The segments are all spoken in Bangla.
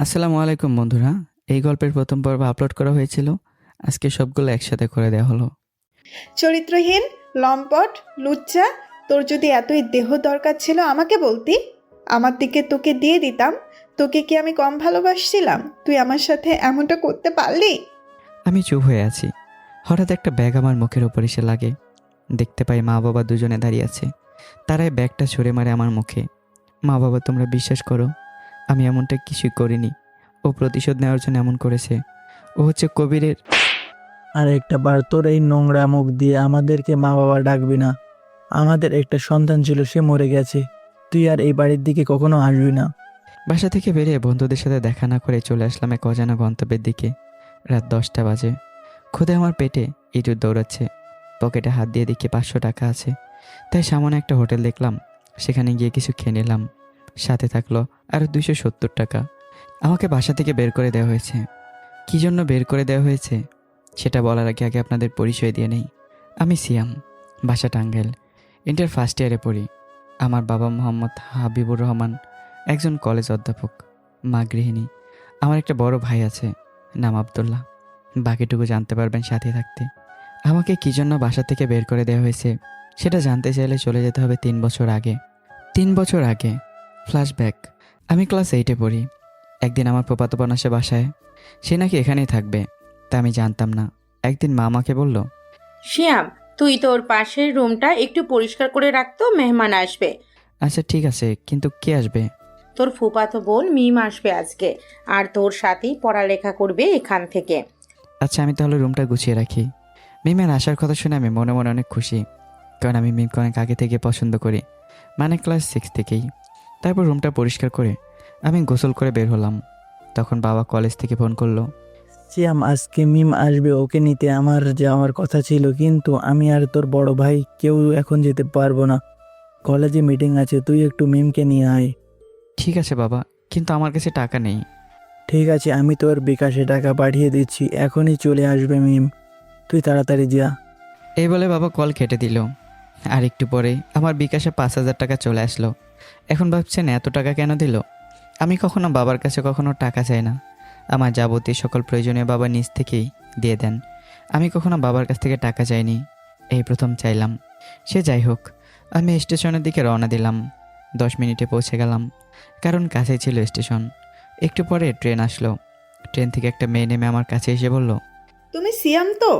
আসসালামু আলাইকুম বন্ধুরা। এই গল্পের প্রথম পর্ব আপলোড করা হয়েছিল। আজকে সবগুলো একসাথে করে দেওয়া হলো। চরিত্রহীন, লম্পট, লুচ্চা। তোর যদি এতই দেহ দরকার ছিল আমাকে বলতি, আমার দিকে তোকে দিয়ে দিতাম। তোকে কি আমি কম ভালোবাসছিলাম? তুই আমার সাথে এমনটা করতে পারলি? আমি চুপ হয়ে আছি। হঠাৎ একটা ব্যাগ আমার মুখের ওপর এসে লাগে। দেখতে পাই মা বাবা দুজনে দাঁড়িয়ে আছে। তারাই ব্যাগটা ছুঁড়ে মারে আমার মুখে। মা বাবা, তোমরা বিশ্বাস করো, আমি এমনটা কিছুই করিনি। ও প্রতিশোধ নেওয়ার জন্য এমন করেছে। ও হচ্ছে কবিরের। আর একটা বার তোর এই নোংরা মুখ দিয়ে আমাদেরকে মা বাবা ডাকবি না। আমাদের একটা সন্তান ছিল, সে মরে গেছে। তুই আর এই বাড়ির দিকে কখনো আসবি না। বাসা থেকে বেরিয়ে বন্ধুদের সাথে দেখা না করে চলে আসলাম এক অজানা গন্তব্যের দিকে। রাত 10টা বাজে। ক্ষুধে আমার পেটে ইঁদুর দৌড়াচ্ছে। পকেটে হাত দিয়ে দেখি 500 টাকা আছে। তাই সামনে একটা হোটেল দেখলাম, সেখানে গিয়ে কিছু খেয়ে নিলাম। সাথে থাকলো আরও 270 টাকা। আমাকে বাসা থেকে বের করে দেওয়া হয়েছে। কী জন্য বের করে দেওয়া হয়েছে সেটা বলার আগে আগে আপনাদের পরিচয় দিয়ে নেই। আমি সিয়াম, বাসা টাঙ্গাইল, ইন্টার ফার্স্ট ইয়ারে পড়ি। আমার বাবা মোহাম্মদ হাবিবুর রহমান, একজন কলেজ অধ্যাপক। মা গৃহিণী। আমার একটা বড় ভাই আছে, নাম আব্দুল্লাহ। বাকিটুকু জানতে পারবেন সাথে থাকতে। আমাকে কী জন্য বাসা থেকে বের করে দেওয়া হয়েছে সেটা জানতে চাইলে চলে যেতে হবে 3 বছর আগে। 3 বছর আগে। ফ্ল্যাশব্যাক। আমি ক্লাস 8-এ পড়ি। একদিন আমার ফুফাতো বোন আসে বাসায়। সে নাকি এখানেই থাকবে, তা আমি জানতাম না। একদিন মা আমাকে বলল, শ্যাম, তুই তোর পাশের রুমটা একটু পরিষ্কার করে রাখতো, মেহমান আসবে। আচ্ছা ঠিক আছে, কিন্তু কে আসবে? তোর ফুফাতো বোন মিম আসবে আজকে, আর তোর সাথেই পড়ালেখা করবে এখান থেকে। আচ্ছা, আমি তাহলে রুমটা গুছিয়ে রাখি। মিমের আসার কথা শুনে আমি মনে মনে অনেক খুশি, কারণ আমি মিমকে অনেক আগে থেকে পছন্দ করি, মানে ক্লাস 6 থেকেই। তারপর রুমটা পরিষ্কার করে আমি গোসল করে বের হলাম। তখন বাবা কলেজ থেকে ফোন করলো। সিয়াম, আজকে মিম আসবে, ওকে নিতে আমার যাওয়ার কথা ছিল, কিন্তু আমি আর তোর বড় ভাই কেউ এখন যেতে পারবো না। কলেজে মিটিং আছে, তুই একটু মিমকে নিয়ে আয়। ঠিক আছে বাবা, কিন্তু আমার কাছে টাকা নেই। ঠিক আছে, আমি তোর বিকাশে টাকা পাঠিয়ে দিচ্ছি, এখনই চলে আসবে মিম। তুই তাড়াতাড়ি যা। এই বলে বাবা কল কেটে দিল। আর একটু পরে আমার বিকাশে 5,000 টাকা চলে আসলো। এখন ভাবছেন এত টাকা কেন দিল? আমি কখনো বাবার কাছে কখনো টাকা চাই না। আমার যাবতীয় সকল প্রয়োজনীয় বাবা নিজ থেকেই দিয়ে দেন। আমি কখনো বাবার কাছ থেকে টাকা চাইনি, এই প্রথম চাইলাম। সে যাই হোক, আমি স্টেশনের দিকে রওনা দিলাম। 10 মিনিটে পৌঁছে গেলাম, কারণ কাছে ছিল স্টেশন। একটু পরে ট্রেন আসলো। ট্রেন থেকে একটা মেয়ে নেমে আমার কাছে এসে বলল, তুমি সিয়াম তো?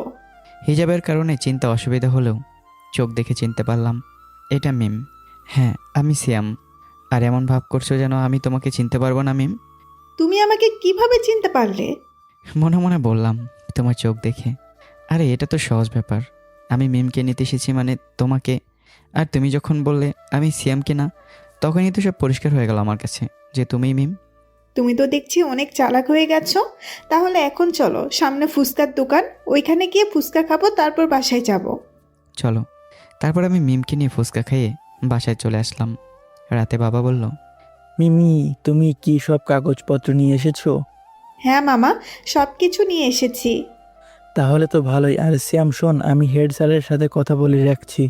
হিজাবের কারণে চিনতে অসুবিধা হলেও চোখ দেখে চিনতে পারলাম, এটা মিম। হ্যাঁ, আমি সিয়াম। আর এমন ভাব করছো যেন আমি তোমাকে চিনতে পারবো না মিম। তুমি আমাকে কিভাবে চিনতে পারলে? মনে মনে বললাম, তোমার চোখ দেখে। আরে এটা তো সহজ ব্যাপার। আমি মিমকে নিতে এসেছি মানে তোমাকে। আর তুমি যখন বললে আমি সিয়ামকে না, তখনই তো সব পরিষ্কার হয়ে গেল আমার কাছে যে তুমিই মিম। তুমি তো দেখছি অনেক চালাক হয়ে গেছো। তাহলে এখন চলো, সামনে ফুচকার দোকান, ওইখানে গিয়ে ফুচকা খাবো, তারপর বাসায় যাব। চলো। তারপর আমি মিমকে নিয়ে ফুচকা খেয়ে বাসায় চলে আসলাম। রাতে বাবা বলল, মিমি, তুমি কি সব কাগজপত্র নিয়ে এসেছো? হ্যাঁ মামা, সব কিছু নিয়ে এসেছি। তাহলে তো ভালোই। আর শ্যাম শোন, আমি হেড স্যারের সাথে কথা বলে রাখছি।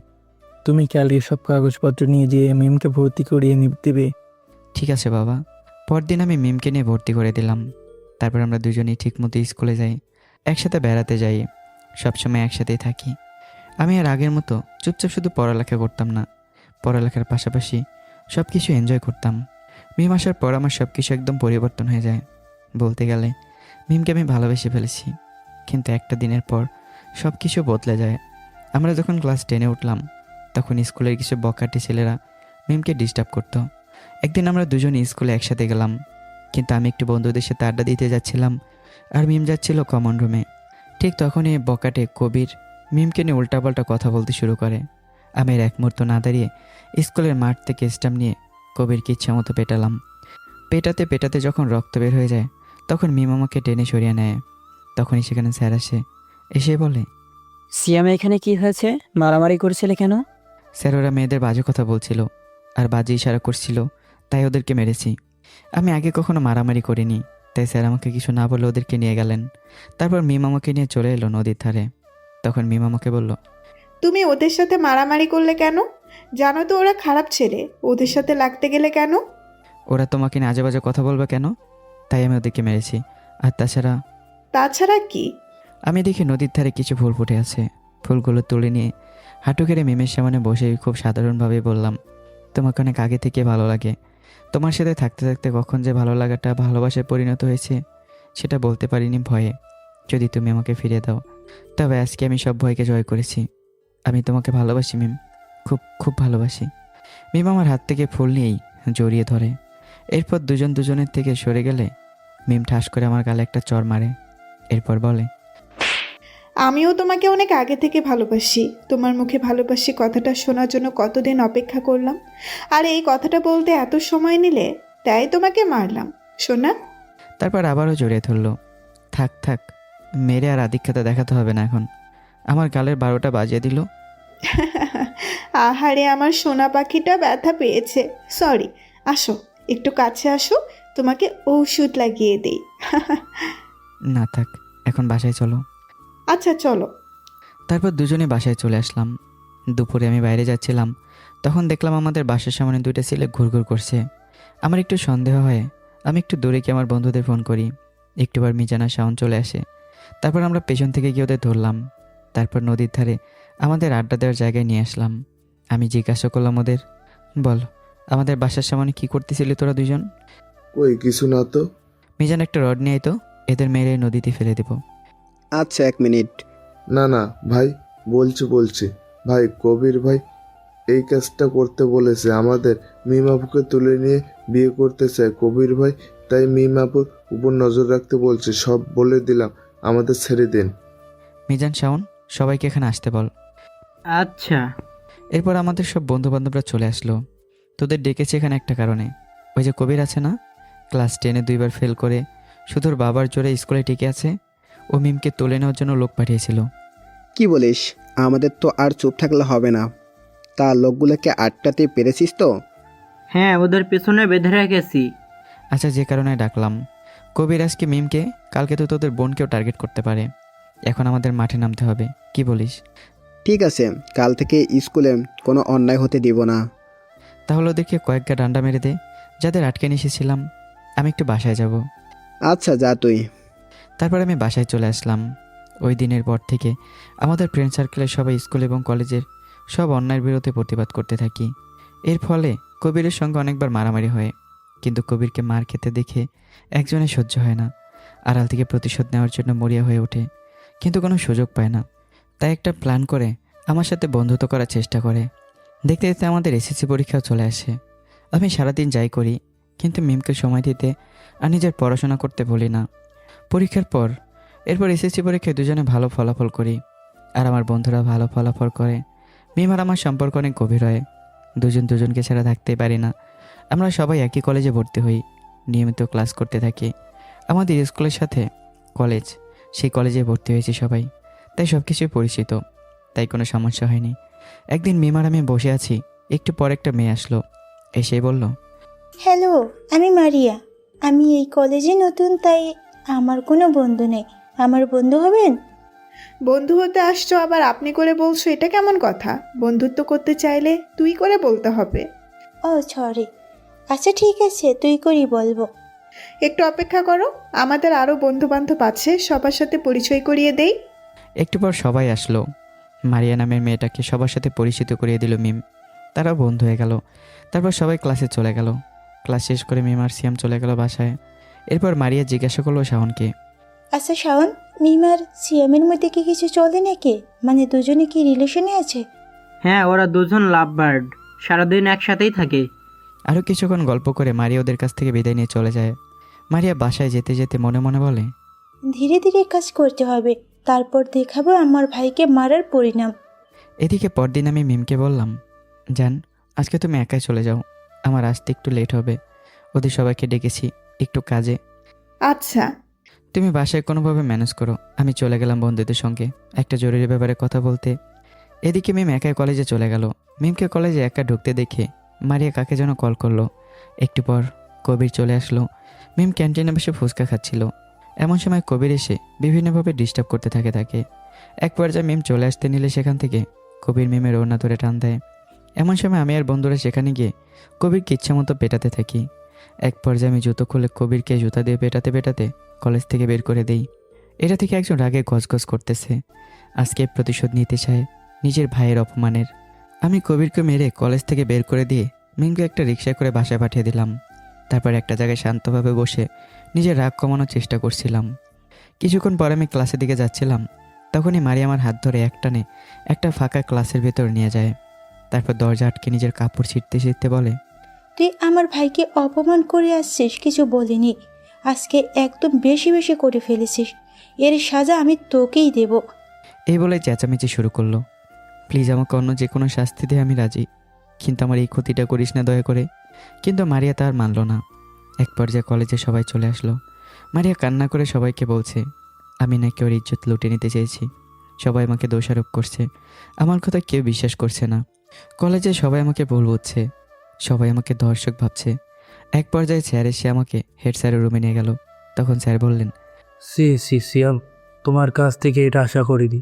তুমি কালকে সব কাগজপত্র নিয়ে যেয়ে মিমকে ভর্তি করিয়ে দেবে। ঠিক আছে বাবা। পরদিন আমি মিমকে নিয়ে ভর্তি করে দিলাম। তারপর আমরা দুজনেই ঠিকমতো স্কুলে যাই, একসাথে বেড়াতে যাই, সবসময় একসাথেই থাকি। আমি আর আগের মতো চুপচাপ শুধু পড়ালেখা করতাম না, পড়ালেখার পাশাপাশি সব কিছু এনজয় করতাম। মিম আসার পর আমার সব কিছু একদম পরিবর্তন হয়ে যায়। বলতে গেলে মিমকে আমি ভালোবেসে ফেলেছি। কিন্তু একটা দিনের পর সব কিছু বদলে যায়। আমরা যখন ক্লাস 10-এ উঠলাম, তখন স্কুলের কিছু বখাটে ছেলেরা মিমকে ডিস্টার্ব করতো। একদিন আমরা দুজন স্কুলে একসাথে গেলাম, কিন্তু আমি একটু বন্ধুদের সাথে আড্ডা দিতে যাচ্ছিলাম, আর মিম যাচ্ছিল কমন রুমে। ঠিক তখনই বকাটে কবির মিমকে নিয়ে উল্টাপাল্টা কথা বলতে শুরু করে। আমি আর এক মুহূর্ত না দাঁড়িয়ে স্কুলের মাঠ থেকে স্টাম্প নিয়ে কবিরকে ইচ্ছা মতো পেটালাম। পেটাতে পেটাতে যখন রক্ত বের হয়ে যায়, তখন মিম আমাকে টেনে সরিয়ে নেয়। তখনই সেখানে স্যার আসে, এসে বলে, সিয়াম, এখানে কি হয়েছে? মারামারি করছিলে কেন? স্যার, ওরা মেয়েদের বাজে কথা বলছিল আর বাজে ইশারা করছিল, তাই ওদেরকে মেরেছি। আমি আগে কখনো মারামারি করিনি, তাই স্যার আমাকে কিছু না বলে ওদেরকে নিয়ে গেলেন। তারপর মিম আমাকে নিয়ে চলে এলো নদীর ধারে। তখন মিম আমাকে বলল, তুমি ওদের সাথে মারামারি করলে কেন? জানো তো ওরা খারাপ ছেলে, ওদের সাথে লাগতে গেলে কেন? ওরা তোমাকে নিয়ে আজে বাজে কথা বলবে কেন? তাই আমি ওদেরকে মেরেছি। আর তাছাড়া কি? আমি দেখি নদীর ধারে কিছু ফুল ফুটে আছে। ফুলগুলো তুলে নিয়ে হাঁটু কেড়ে মিমের সামনে বসে খুব সাধারণভাবে বললাম, তোমাকে অনেক আগে থেকে ভালো লাগে। তোমার সাথে থাকতে থাকতে কখন যে ভালো লাগাটা ভালোবাসায় পরিণত হয়েছে সেটা বলতে পারিনি ভয়ে। যদি তুমি আমাকে ফিরিয়ে দাও, তবে আজকে আমি সব ভয়কে জয় করেছি। আমি তোমাকে ভালোবাসি মিম, খুব খুব ভালোবাসি। মিম আমার হাত থেকে ফুল নিয়েই জড়িয়ে ধরে। এরপর দুজন দুজনের থেকে সরে গেলে মিম ঠাস করে আমার গালে একটা চড় মারে। এরপর বলে, আমিও তোমাকে অনেক আগে থেকে ভালোবাসি। তোমার মুখে ভালোবাসি কথাটা শোনার জন্য কতদিন অপেক্ষা করলাম, আর এই কথাটা বলতে এত সময় নিলে, তাই তোমাকে মারলাম শোনা। তারপর আবারও জড়িয়ে ধরলো। থাক থাক, মেরে আর আধিক্যতা দেখাতে হবে না এখন। আমার গালের 12টা বাজিয়ে দিল। আহারে আমার সোনা পাখিটা ব্যথা পেয়েছে। সরি, আসো একটু কাছে আসো, তোমাকে ঔষধ লাগিয়ে দেই। না থাক, এখন বাসায় চলো। আচ্ছা চলো। তারপর দুজনে বাসায় চলে আসলাম। দুপুরে আমি বাইরে যাচ্ছিলাম, তখন দেখলাম আমাদের বাসার সামনে 2টা ছেলে ঘুরঘুর করছে। আমার একটু সন্দেহ হয়। আমি একটু দূরে গিয়ে আমার বন্ধুদের ফোন করি। একটুবার মিজানা শাওন চলে আসে। তারপর আমরা পেছন থেকে গিয়ে ওদের ধরলাম। তারপর নদীর ধারে আমাদের আড্ডা দেওয়ার জায়গায় নিয়ে আসলাম। আমি জিজ্ঞাসা করলাম ওদের, বল আমাদের বাসার সামনে কি করতেছিলি তোরা দুজন? ওই কিছু না তো। মিজান একটা রড নিয়ে আয় তো, এদের মেরে নদীতে ফেলে দেবো। আচ্ছা 1 মিনিট। না না ভাই, বলছি ভাই, কবির ভাই এই কাজটা করতে বলেছে। আমাদের মিমাপুকে তুলে নিয়ে বিয়ে করতে চায় কবির ভাই, তাই মিমাপুর উপর নজর রাখতে বলছে। সব বলে দিলাম, আমাদের ছেড়ে দিন। মিজান শাওন, সবাইকে এখানে আসতে বল। আচ্ছা। এরপর আমাদের সব বন্ধু বান্ধবরা চলে আসলো। তোদের ডেকেছে এখানে একটা কারণে। ওই যে কবির আছে না, ক্লাস 10-এ 2বার ফেল করে শুধু ওর বাবার জোরে স্কুলে টিকে আছে, ও মিমকে তুলে নেওয়ার জন্য লোক পাঠিয়েছিল। কি বলিস? আমাদের তো আর চুপ থাকলে হবে না। তা লোকগুলোকে আটকাতে পেরেছিস তো? হ্যাঁ, ওদের পেছনে বেঁধে রেখেছি। আচ্ছা, যে কারণে ডাকলাম, কবির আজকে মিমকে, কালকে তো তোদের বোনকেও টার্গেট করতে পারে। এখন আমাদের মাঠে নামতে হবে, কি বলিস? ঠিক আছে, কাল থেকে স্কুলে কোনো অন্যায় হতে দিব না। তাহলে ওদেরকে কয়েকটা ডান্ডা মেরে দে, যাদের আটকে নিয়ে এসেছিলাম। আমি একটু বাসায় যাব। আচ্ছা যা তুই। তারপর আমি বাসায় চলে আসলাম। ওই দিনের পর থেকে আমাদের ফ্রেন্ড সার্কেলের সবাই স্কুল এবং কলেজের সব অন্যায়ের বিরুদ্ধে প্রতিবাদ করতে থাকি। এর ফলে কবিরের সঙ্গে অনেকবার মারামারি হয়, কিন্তু কবিরকে মার খেতে দেখে একজনের সহ্য হয় না। আড়াল থেকে প্রতিশোধ নেওয়ার জন্য মরিয়া হয়ে ওঠে, কিন্তু কোনো সুযোগ পায় না। তাই একটা প্ল্যান করে আমার সাথে বন্ধুত্ব করার চেষ্টা করে। দেখতে দেখতে আমাদের এসএসসি পরীক্ষাও চলে আসে। আমি সারাদিন যাই করি, কিন্তু মিমকে সময় দিতে আর নিজের পড়াশোনা করতে বলি না। পরীক্ষার পর এরপর এসএসসি পরীক্ষায় দুজনে ভালো ফলাফল করি, আর আমার বন্ধুরা ভালো ফলাফল করে। মিম আর আমার সম্পর্ক অনেক গভীর হয়। দুজন দুজনকে ছাড়া থাকতেই পারি না। আমরা সবাই একই কলেজে ভর্তি হই, নিয়মিত ক্লাস করতে থাকি। আমাদের স্কুলের সাথে কলেজ, সেই কলেজে ভর্তি হয়েছি সবাই, তাই সব কিছুই পরিচিত, তাই কোনো সমস্যা হয়নি। একদিন মিম আর আমি বসে আছি, একটু পর একটা মেয়ে আসলো, এসেই বলল, হ্যালো, আমি মারিয়া। আমি এই কলেজে নতুন, তাই আমার কোনো বন্ধু নেই। আমার বন্ধু হবেন? বন্ধু হতে আসছো আবার আপনি করে বলছো, এটা কেমন কথা? বন্ধুত্ব করতে চাইলে তুই করে বলতে হবে। ও সরি। আচ্ছা ঠিক আছে, তুই করি বলবো। একটু অপেক্ষা করো, আমাদের আরও বন্ধু বান্ধব আছে, সবার সাথে পরিচয় করিয়ে দেই। একটু পর সবাই আসলো। মারিয়া নামের মেয়েটাকে সবার সাথে পরিচিত করিয়ে দিল মিম। তারাও বন্ধু হয়ে গেল। তারপর সবাই ক্লাসে চলে গেল। ক্লাস শেষ করে মিম আর সিয়াম চলে গেল বাসায়। এরপর মারিয়া জিজ্ঞাসা করলো শাওনকে, আচ্ছা শাওন, মিমার সিয়ামের মধ্যে কি কিছু চলে নাকি? মানে দুজনে কি রিলেশনে আছে? হ্যাঁ, ওরা দুজন লাভ বার্ড, সারাদিন একসাথেই থাকে। আরও কিছুক্ষণ গল্প করে মারিয়া ওদের কাছ থেকে বিদায় নিয়ে চলে যায়। মারিয়া বাসায় যেতে যেতে মনে মনে বলে, ধীরে ধীরে কাজ করতে হবে, তারপর দেখাবো আমার ভাইকে মারার পরিণাম। এদিকে পরদিন আমি মিমকে বললাম, জান আজকে তুমি একাই চলে যাও, আমার আসতে একটু লেট হবে। ওদের সবাইকে ডেকেছি একটু কাজে। আচ্ছা। তুমি বাসায় কোনোভাবে ম্যানেজ করো। আমি চলে গেলাম বন্ধুদের সঙ্গে একটা জরুরি ব্যাপারে কথা বলতে। এদিকে মিম একাই কলেজে চলে গেল। মিমকে কলেজে একা ঢুকতে দেখে মারিয়া কাকে যেন কল করলো। একটু পর কবির চলে আসলো। মিম ক্যান্টিনে বসে ফুচকা খাচ্ছিল। এমন সময় কবির এসে বিভিন্নভাবে ডিস্টার্ব করতে থাকে তাকে। এক পর্যায়ে মিম চলে আসতে নিলে সেখান থেকে কবির মিমের ওড়না ধরে টান দেয়। এমন সময় আমি আর বন্ধুরা সেখানে গিয়ে কবিরকে ইচ্ছা মতো পেটাতে থাকি। এক পর্যায়ে আমি জুতো খুলে কবিরকে জুতা দিয়ে পেটাতে পেটাতে কলেজ থেকে বের করে দেই। এটা থেকে একজন রাগে গজগজ করতেছে, আজকে প্রতিশোধ নিতে চায় নিজের ভাইয়ের অপমানের। আমি কবিরকে মেরে কলেজ থেকে বের করে দিয়ে মিমকে একটা রিক্সায় করে বাসায় পাঠিয়ে দিলাম। তারপর একটা জায়গায় শান্তভাবে বসে নিজের রাগ কমানোর চেষ্টা করছিলাম। কিছুক্ষণ পরে আমি ক্লাসের দিকে যাচ্ছিলাম, তখনই মারি আমার হাত ধরে একটানে একটা ফাঁকা ক্লাসের ভেতর নিয়ে যায়। তারপর দরজা আটকে নিজের কাপড় ছিঁড়তে ছিঁড়তে বলে, তুই আমার ভাইকে অপমান করে আসছিস, কিছু বলিনি। আজকে একদম বেশি বেশি করে ফেলেছিস, এর সাজা আমি তোকেই দেব। এই বলে চেঁচামেচি শুরু করলো। প্লিজ আমাকে অন্য যে কোনো শাস্তি দিয়ে আমি রাজি, কিন্তু আমার এই ক্ষতিটা করিস না দয়া করে। কিন্তু মারিয়া তার মানল না। এক পর্যায়ে কলেজে সবাই চলে আসলো। মারিয়া কান্না করে সবাইকে বলছে আমি নাকি ওর ইজ্জত লুটে নিতে চেয়েছি। সবাই আমাকে দোষারোপ করছে, আমার কথা কেউ বিশ্বাস করছে না। কলেজে সবাই আমাকে ভুল বুঝছে, সবাই আমাকে দর্শক ভাবছে। এক পর্যায়ে স্যার এসে আমাকে হেড স্যারের রুমে নিয়ে গেল। তখন স্যার বললেন, সিয়াম, তোমার কাছ থেকে এটা আশা করিনি।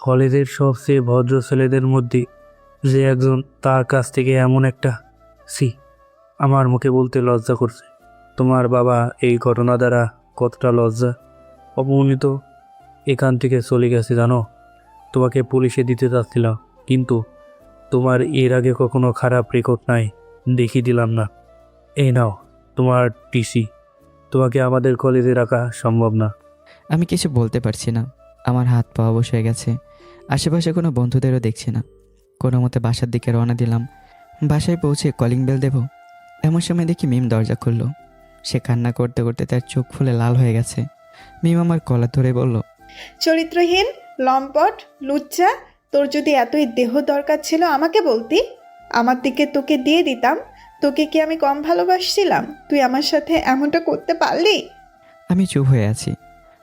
কলেজের সবচেয়ে ভদ্র ছেলেদের মধ্যে যে একজন, তার কাছ থেকে এমন একটা আমার মুখে বলতে লজ্জা করছে। তোমার বাবা এই ঘটনা দ্বারা কতটা লজ্জা অপমানিত এখান থেকে চলে গেছে জানো। তোমাকে পুলিশে দিতে চাচ্ছিলাম, কিন্তু তোমার এর আগে কখনো খারাপ রেকর্ড নাই, দেখিয়ে দিলাম না। এই নাও তোমার টিসি। তোমাকে আমাদের কলেজে রাখা সম্ভব না। আমি কিছু বলতে পারছি না, আমার হাত পা অবশ হয়ে গেছে। আশেপাশে কোনো বন্ধুদেরও দেখছি না। কোনো মতে বাসার দিকে রওনা দিলাম। বাসায় পৌঁছে কলিং বেল দেব, এমন সময় দেখি মিম দরজা খুলল। সে কান্না করতে করতে তার চোখ ফুলে লাল হয়ে গেছে। মিম আমার কলার ধরে বলল, চরিত্রহীন, লম্পট, লুচ্চা, তোর যদি এতই দেহ দরকার ছিল আমাকে বলতি, আমার দিকে তোকে দিয়ে দিতাম। তোকে কি আমি কম ভালোবাসছিলাম? তুই আমার সাথে এমনটা করতে পারলি? আমি চুপ হয়ে আছি।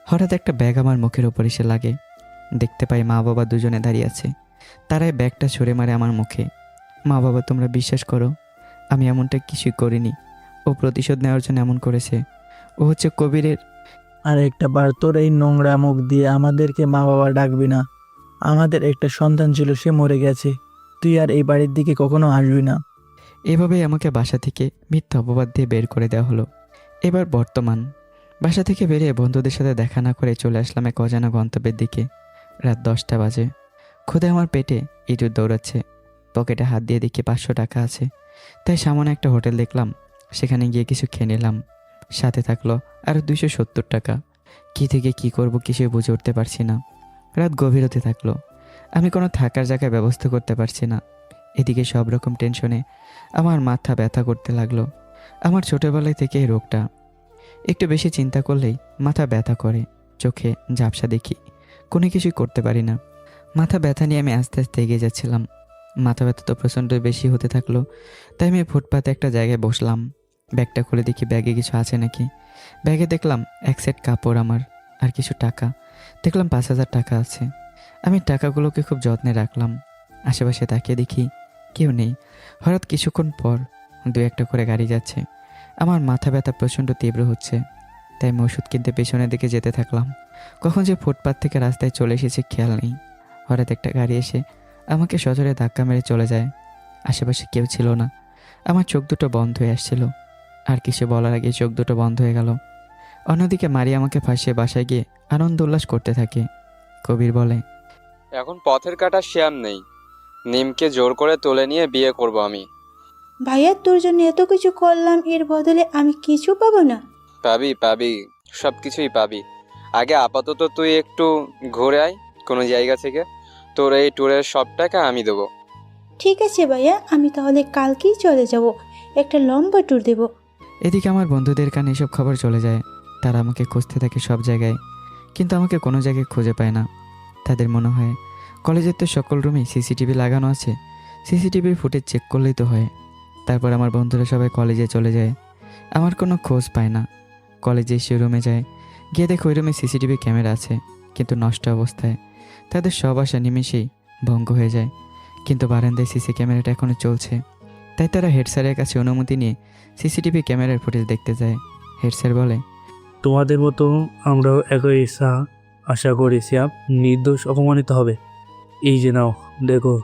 হঠাৎ একটা ব্যাগ আমার মুখের ওপর এসে লাগে। দেখতে পাই মা বাবা দুজনে দাঁড়িয়ে আছে। তারাই ব্যাগটা ছুঁড়ে মারে আমার মুখে। মা বাবা, তোমরা বিশ্বাস করো, আমি এমনটা কিছুই করিনি। ও প্রতিশোধ নেওয়ার জন্য এমন করেছে। ও হচ্ছে কবিরের। আর একটা বার তোর এই নোংরা মুখ দিয়ে আমাদেরকে মা বাবা ডাকবি না। আমাদের একটা সন্তান ছিল, সে মরে গেছে। তুই আর এই বাড়ির দিকে কখনো আসবি না। এভাবেই আমাকে বাসা থেকে মিথ্যা অপবাদ দিয়ে বের করে দেওয়া হলো। এবার বর্তমান। বাসা থেকে বেরিয়ে বন্ধুদের সাথে দেখা না করে চলে আসলাম এক অজানা গন্তব্যের দিকে। রাত 10টা বাজে। ক্ষুধা আমার পেটে ইঁদুর দৌড়াচ্ছে। পকেটে হাত দিয়ে দেখি 500 টাকা আছে। তাই সামনে একটা হোটেল দেখলাম, সেখানে গিয়ে কিছু খেয়ে নিলাম। সাথে থাকলো আরও 270 টাকা। কী থেকে কী করব কিছুই বুঝে উঠতে পারছি না। রাত গভীর হতে থাকলো। আমি কোনো থাকার জায়গায় ব্যবস্থা করতে পারছি না। এদিকে সব রকম টেনশনে আমার মাথা ব্যথা করতে লাগলো। আমার ছোটোবেলায় থেকে এই রোগটা, একটু বেশি চিন্তা করলেই মাথা ব্যথা করে, চোখে ঝাপসা দেখি, কোনো কিছুই করতে পারি না। মাথা ব্যথা নিয়ে আমি আস্তে আস্তে এগিয়ে যাচ্ছিলাম। মাথা ব্যথা তো প্রচণ্ড বেশি হতে থাকলো। তাই আমি ফুটপাতে একটা জায়গায় বসলাম। ব্যাগটা খুলে দেখি ব্যাগে কিছু আছে নাকি। ব্যাগে দেখলাম এক সেট কাপড় আমার, আর কিছু টাকা। দেখলাম 5000 টাকা আছে। আমি টাকাগুলোকে খুব যত্নে রাখলাম। আশেপাশে তাকিয়ে দেখি কেউ নেই। হঠাৎ কিছুক্ষণ পর 2-1টা করে গাড়ি যাচ্ছে। আমার মাথা ব্যথা প্রচণ্ড তীব্র হচ্ছে। তাই আমি ওষুধ কিনতে পেছনের দিকে যেতে থাকলাম। কখন যে ফুটপাত থেকে রাস্তায় চলে এসেছে খেয়াল নেই। হঠাৎ একটা গাড়ি এসে আমাকে সজোরে ধাক্কা মেরে চলে যায়। আশেপাশে কেউ ছিল না। আমার চোখ দুটো বন্ধ হয়ে আসছিল। আর কিছু বলার আগে চোখ দুটো বন্ধ হয়ে গেল। অন্যদিকে মারি আমাকে ফাঁসিয়ে বাসায় গিয়ে আনন্দ উল্লাস করতে থাকে। কবির বলে, এখন পথের কাটা শ্যাম নেই, নিমকে জোর করে তুলে নিয়ে বিয়ে করব আমি। ভাইয়া, তোর জন্য এত কিছু করলাম, এর বদলে আমি কিছু পাবো না? পাবি পাবি, সব কিছুই পাবি। আগে আপাতত তুই একটু ঘুরে আয় কোনো জায়গা থেকে। তোর এই ট্যুরের সব টাকা আমি দেবো। ঠিক আছে ভাইয়া, আমি তাহলে কালকেই চলে যাব, একটা লম্বা ট্যুর দেব। এদিকে আমার বন্ধুদের কানে এসব খবর চলে যায়। তারা আমাকে খুঁজতে থাকে সব জায়গায়, কিন্তু আমাকে কোনো জায়গায় খুঁজে পায় না। তাদের মনে হয় কলেজের তো সকল রুমেই সিসিটিভি লাগানো আছে, সিসিটিভির ফুটেজ চেক করলেই তো হয়। তারপর আমার বন্ধুরা সবাই কলেজে চলে যায়, আমার কোনো খোঁজ পায় না। কলেজে এসে রুমে যায়, গিয়ে দেখে ওই রুমে সিসিটিভি ক্যামেরা আছে, কিন্তু নষ্ট অবস্থায়। তাদের সব আশা নিমেষেই ভঙ্গ হয়ে যায়। কিন্তু বারান্দায় সিসি ক্যামেরাটা এখনও চলছে। তাই তারা হেড স্যারের কাছে অনুমতি নিয়ে সিসিটিভি ক্যামেরার ফুটেজ দেখতে যায়। হেড স্যার বলে, তোমাদের মতো আমরাও একই আশা করি শ্যাম নির্দোষ অপমানিত হবে। এই যে নাও দেখো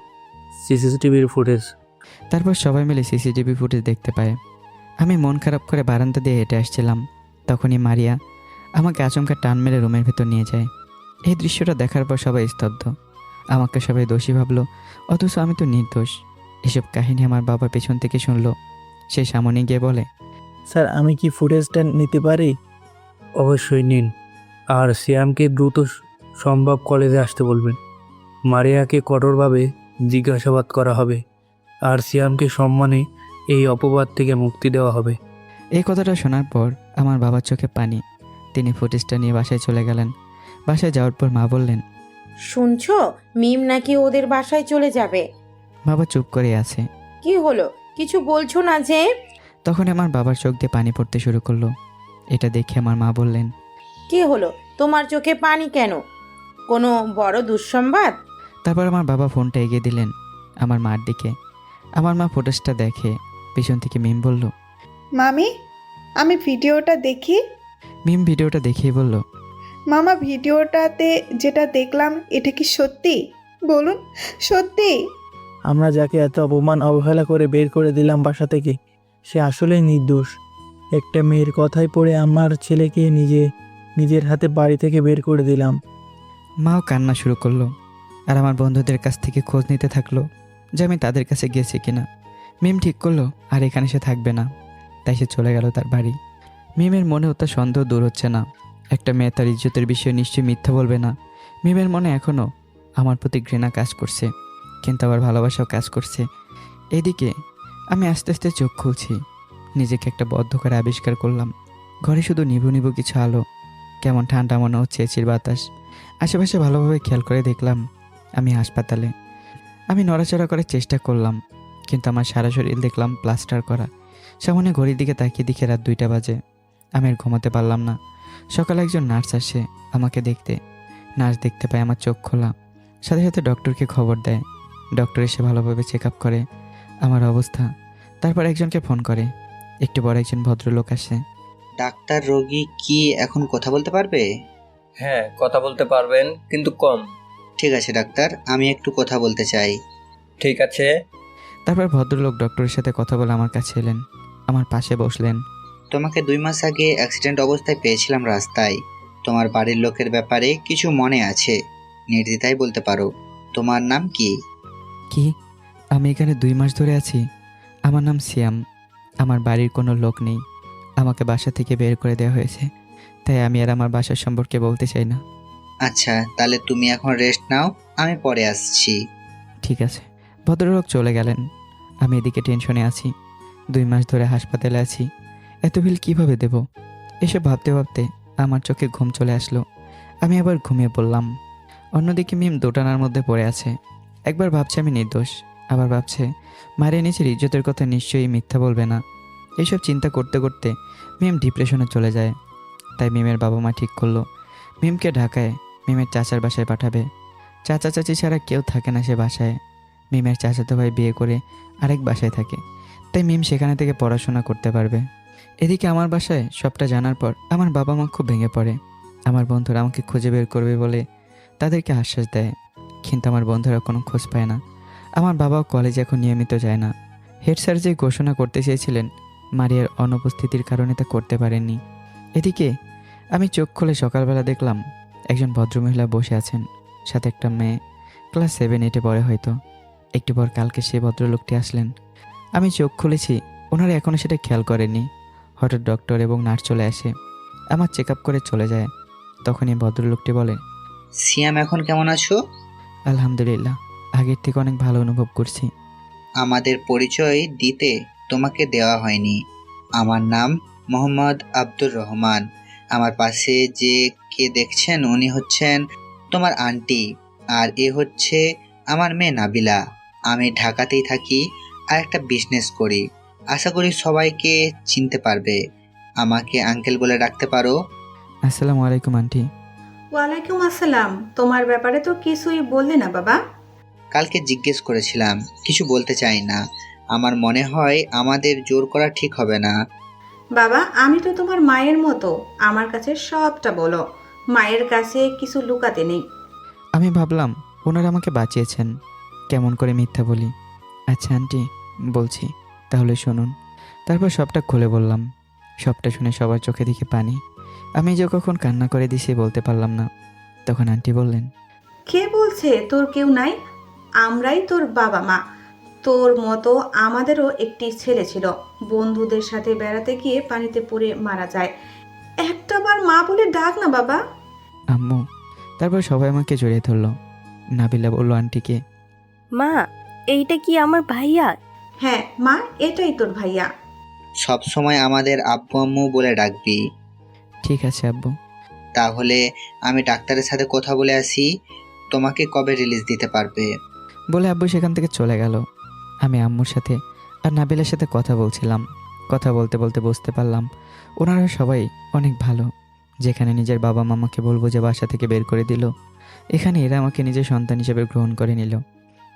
সিসিটিভির ফুটেজ। তারপর সবাই মিলে সিসিটিভি ফুটেজ দেখতে পায়। আমি মন খারাপ করে বারান্দা দিয়ে হেঁটে আসছিলাম, তখনই মারিয়া আমাকে আচমকা টান মেরে রুমের ভেতর নিয়ে যায়। এই দৃশ্যটা দেখার পর সবাই স্তব্ধ। আমাকে সবাই দোষী ভাবলো, অথচ আমি তো নির্দোষ। এসব কাহিনী আমার বাবা পেছন থেকে শুনলো। সে সামনে গিয়ে বলে, স্যার আমি কি ফুটেজটা নিতে পারি? অবশ্যই নিন, আর শ্যামকে দ্রুত সম্ভব কলেজে আসতে বলবেন। মারিয়াকে কঠোরভাবে জিজ্ঞাসাবাদ করা হবে, আর শ্যামকে সম্মানে এই অপবাদ থেকে মুক্তি দেওয়া হবে। এই কথাটা শোনার পর আমার বাবার চোখে পানি। তিনি ফুটেজটা নিয়ে বাসায় চলে গেলেন। বাসায় যাওয়ার পর মা বললেন, শুনছো, মিম নাকি ওদের বাসায় চলে যাবে। বাবা চুপ করে আছে। কি হলো, কিছু বলছো না যে? তখন আমার বাবার চোখ দিয়ে পানি পড়তে শুরু করলো। এটা দেখে আমার মা বললেন, কি হলো, তোমার চোখে পানি কেন? কোনো বড় দুঃসংবাদ? তারপর আমার বাবা ফোনটা এগিয়ে দিলেন আমার মার দিকে। আমার মা ফুটেজটা দেখে পিছন থেকে মিম বলল, মামি, আমি ভিডিওটা দেখি। মিম ভিডিওটা দেখেই বলল, মামা, ভিডিওটাতে যেটা দেখলাম এটা কি সত্যি? বলুন, সত্যি? আমরা যাকে এত অপমান অবহেলা করে বের করে দিলাম বাসা থেকে, সে আসলেই নির্দোষ। একটা মেয়ের কথাই পড়ে আমার ছেলেকে নিজের হাতে বাড়ি থেকে বের করে দিলাম। মাও কান্না শুরু করলো। আর আমার বন্ধুদের কাছ থেকে খোঁজ নিতে থাকলো যে আমি তাদের কাছে গেছি কিনা। মিম ঠিক করলো আর এখানে সে থাকবে না, তাই সে চলে গেল তার বাড়ি। মিমের মনেও তার সন্দেহ দূর হচ্ছে না। একটা মেয়ে তার ইজ্জতের বিষয়ে নিশ্চয়ই মিথ্যা বলবে না। মিমের মনে এখনও আমার প্রতি ঘৃণা কাজ করছে, কিন্তু আবার ভালোবাসাও কাজ করছে। এদিকে আমি আস্তে আস্তে চোখ খুলছি। নিজেকে একটা বদ্ধ করে আবিষ্কার করলাম। ঘরে শুধু নিভু নিভু কিছু আলো, কেমন ঠান্ডা মনে হচ্ছে এচির বাতাস। আশেপাশে ভালোভাবে খেয়াল করে দেখলাম আমি হাসপাতালে। আমি নড়াচড়া করার চেষ্টা করলাম, কিন্তু আমার সারা শরীর দেখলাম প্লাস্টার করা। সামনে ঘড়ির দিকে তাকিয়ে দেখে রাত 2টা বাজে। আমি আর ঘুমাতে পারলাম না। সকালে একজন নার্স আসে আমাকে দেখতে। নার্স দেখতে পায় আমার চোখ খোলা, সাথে সাথে ডক্টরকে খবর দেয়। ডক্টর এসে ভালোভাবে চেক আপ করে আমার অবস্থা। তারপর একজনকে ফোন করে। একটু বড় একজন ভদ্রলোক আসে। ডাক্তার, রোগী কি এখন কথা বলতে পারবে? হ্যাঁ, কথা বলতে পারবেন, কিন্তু কম। ঠিক আছে ডাক্তার, আমি একটু কথা বলতে চাই। ঠিক আছে। তারপর ভদ্রলোক ডক্টরের সাথে কথা বলে আমার কাছে এলেন, আমার পাশে বসলেন। তোমাকে 2 মাস আগে অ্যাক্সিডেন্ট অবস্থায় পেয়েছিলাম রাস্তায়। তোমার বাড়ির লোকের ব্যাপারে কিছু মনে আছে, নির্দ্বিধায় বলতে পারো। তোমার নাম কি? কি? আমি এখানে 2 মাস ধরে আছি? আমার নাম সিয়াম। আমার বাড়ির কোনো লোক নেই। আমাকে বাসা থেকে বের করে দেওয়া হয়েছে, তাই আমি আর আমার বাসার সম্পর্কে বলতে চাই না। আচ্ছা, তাহলে তুমি এখন রেস্ট নাও, আমি পরে আসছি। ঠিক আছে। ভদ্রলোক চলে গেলেন। আমি এদিকে টেনশনে আছি। 2 মাস ধরে হাসপাতালে আছি, এত বিল কীভাবে দেব? এসব ভাবতে ভাবতে আমার চোখে ঘুম চলে আসলো। আমি আবার ঘুমিয়ে পড়লাম। অন্যদিকে মিম দোটানার মধ্যে পড়ে আছে। একবার ভাবছে আমি নির্দোষ, আবার ভাবছে মারিয়া নিজের ইজ্জতের কথা নিশ্চয়ই মিথ্যা বলবে না। এইসব চিন্তা করতে করতে মিম ডিপ্রেশনে চলে যায়। তাই মিমের বাবা মা ঠিক করলো মিমকে ঢাকায় মিমের চাচার বাসায় পাঠাবে। চাচা চাচি ছাড়া কেউ থাকে না সে বাসায়। মিমের চাচাতো ভাই বিয়ে করে আরেক বাসায় থাকে, তাই মিম সেখানে থেকে পড়াশোনা করতে পারবে। এদিকে আমার বাসায় সবটা জানার পর আমার বাবা মা খুব ভেঙে পড়ে। আমার বন্ধুরা আমাকে খুঁজে বের করবে বলে তাদেরকে আশ্বাস দেয়, কিন্তু আমার বন্ধুরা কোনো খোঁজ পায় না। আমার বাবাও কলেজে এখন নিয়মিত যায় না। হেড স্যার যে ঘোষণা করতে চেয়েছিলেন মারিয়ার অনুপস্থিতির কারণে তা করতে পারেননি। এদিকে আমি চোখ খুলে সকালবেলা দেখলাম একজন ভদ্রমহিলা বসে আছেন, সাথে একটা মেয়ে, ক্লাস 7-8 পড়ে হয়তো। একটু পর কালকে সেই ভদ্রলোকটি আসলেন। আমি চোখ খুলেছি, ওনারা এখনও সেটা খেয়াল করেননি। হঠাৎ ডক্টর এবং নার্স চলে আসে, আমার চেক আপ করে চলে যায়। তখনই ভদ্রলোকটি বলে, সিয়াম, এখন কেমন আছো? আলহামদুলিল্লাহ, আগের থেকে অনেক ভালো অনুভব করছি। আমাদের পরিচয় দিতে তোমাকে দেওয়া হয়নি। আমার নাম মোহাম্মদ আব্দুর রহমান। আমার পাশে যে কে দেখছেন উনি হচ্ছেন তোমার আন্টি, আর এ হচ্ছে আমার মেয়ে নাবিলা। আমি ঢাকাতেই থাকি আর একটা বিজনেস করি। আশা করি সবাইকে চিনতে পারবে। আমাকে আঙ্কেল বলে ডাকতে পারো। আসসালামু আলাইকুম আন্টি। ওয়ালাইকুম আসসালাম। তোমার ব্যাপারে তো কিছুই বললে না বাবা। কালকে জিজ্ঞেস করেছিলাম, কিছু বলতে চাই না। আমার মনে হয় আমাদের জোর করা ঠিক হবে না। বাবা, আমি তো তোমার মায়ের মতো, আমার কাছে সবটা বলো। মায়ের কাছে কিছু লুকাতে নেই। আমি ভাবলাম ওনারা আমাকে বাঁচিয়েছেন, কেমন করে মিথ্যা বলি। আচ্ছা আন্টি, বলছি, তাহলে শুনুন। তারপর সবটা খুলে বললাম। সবটা শুনে সবার চোখে দিকে পানি। আমি যে কখন কান্না করে দিছি বলতে পারলাম না। তখন আন্টি বললেন, কে বলছে তোর কেউ নাই? আমরাই তোর বাবা মা। তোর মতো আমাদেরও একটি ছেলে ছিল, বন্ধুদের সাথে বেড়াতে গিয়ে পানিতে পড়ে মারা যায়। একটাবার মা বলে ডাক না বাবা। আম্মু। তারপর সবাই আমাকে জড়িয়ে ধরলো। নাবিলা বলল আন্টিকে, মা, এইটা কি আমার ভাইয়া? হ্যাঁ মা, এটাই তোর ভাইয়া। সব সময় আমাদের আব্বু আম্মু বলে ডাকবি। ঠিক আছে আব্বু। তাহলে আমি ডাক্তারের সাথে কথা বলে আসি, তোমাকে কবে রিলিজ দিতে পারবে। বলে আব্বু সেখান থেকে চলে গেল। আমি আম্মুর সাথে আর নাবিলার সাথে কথা বলছিলাম। কথা বলতে বলতে বুঝতে পারলাম ওনারা সবাই অনেক ভালো। যেখানে নিজের বাবা মামাকে বলবো যে বাসা থেকে বের করে দিল, এখানে এরা আমাকে নিজের সন্তান হিসেবে গ্রহণ করে নিল।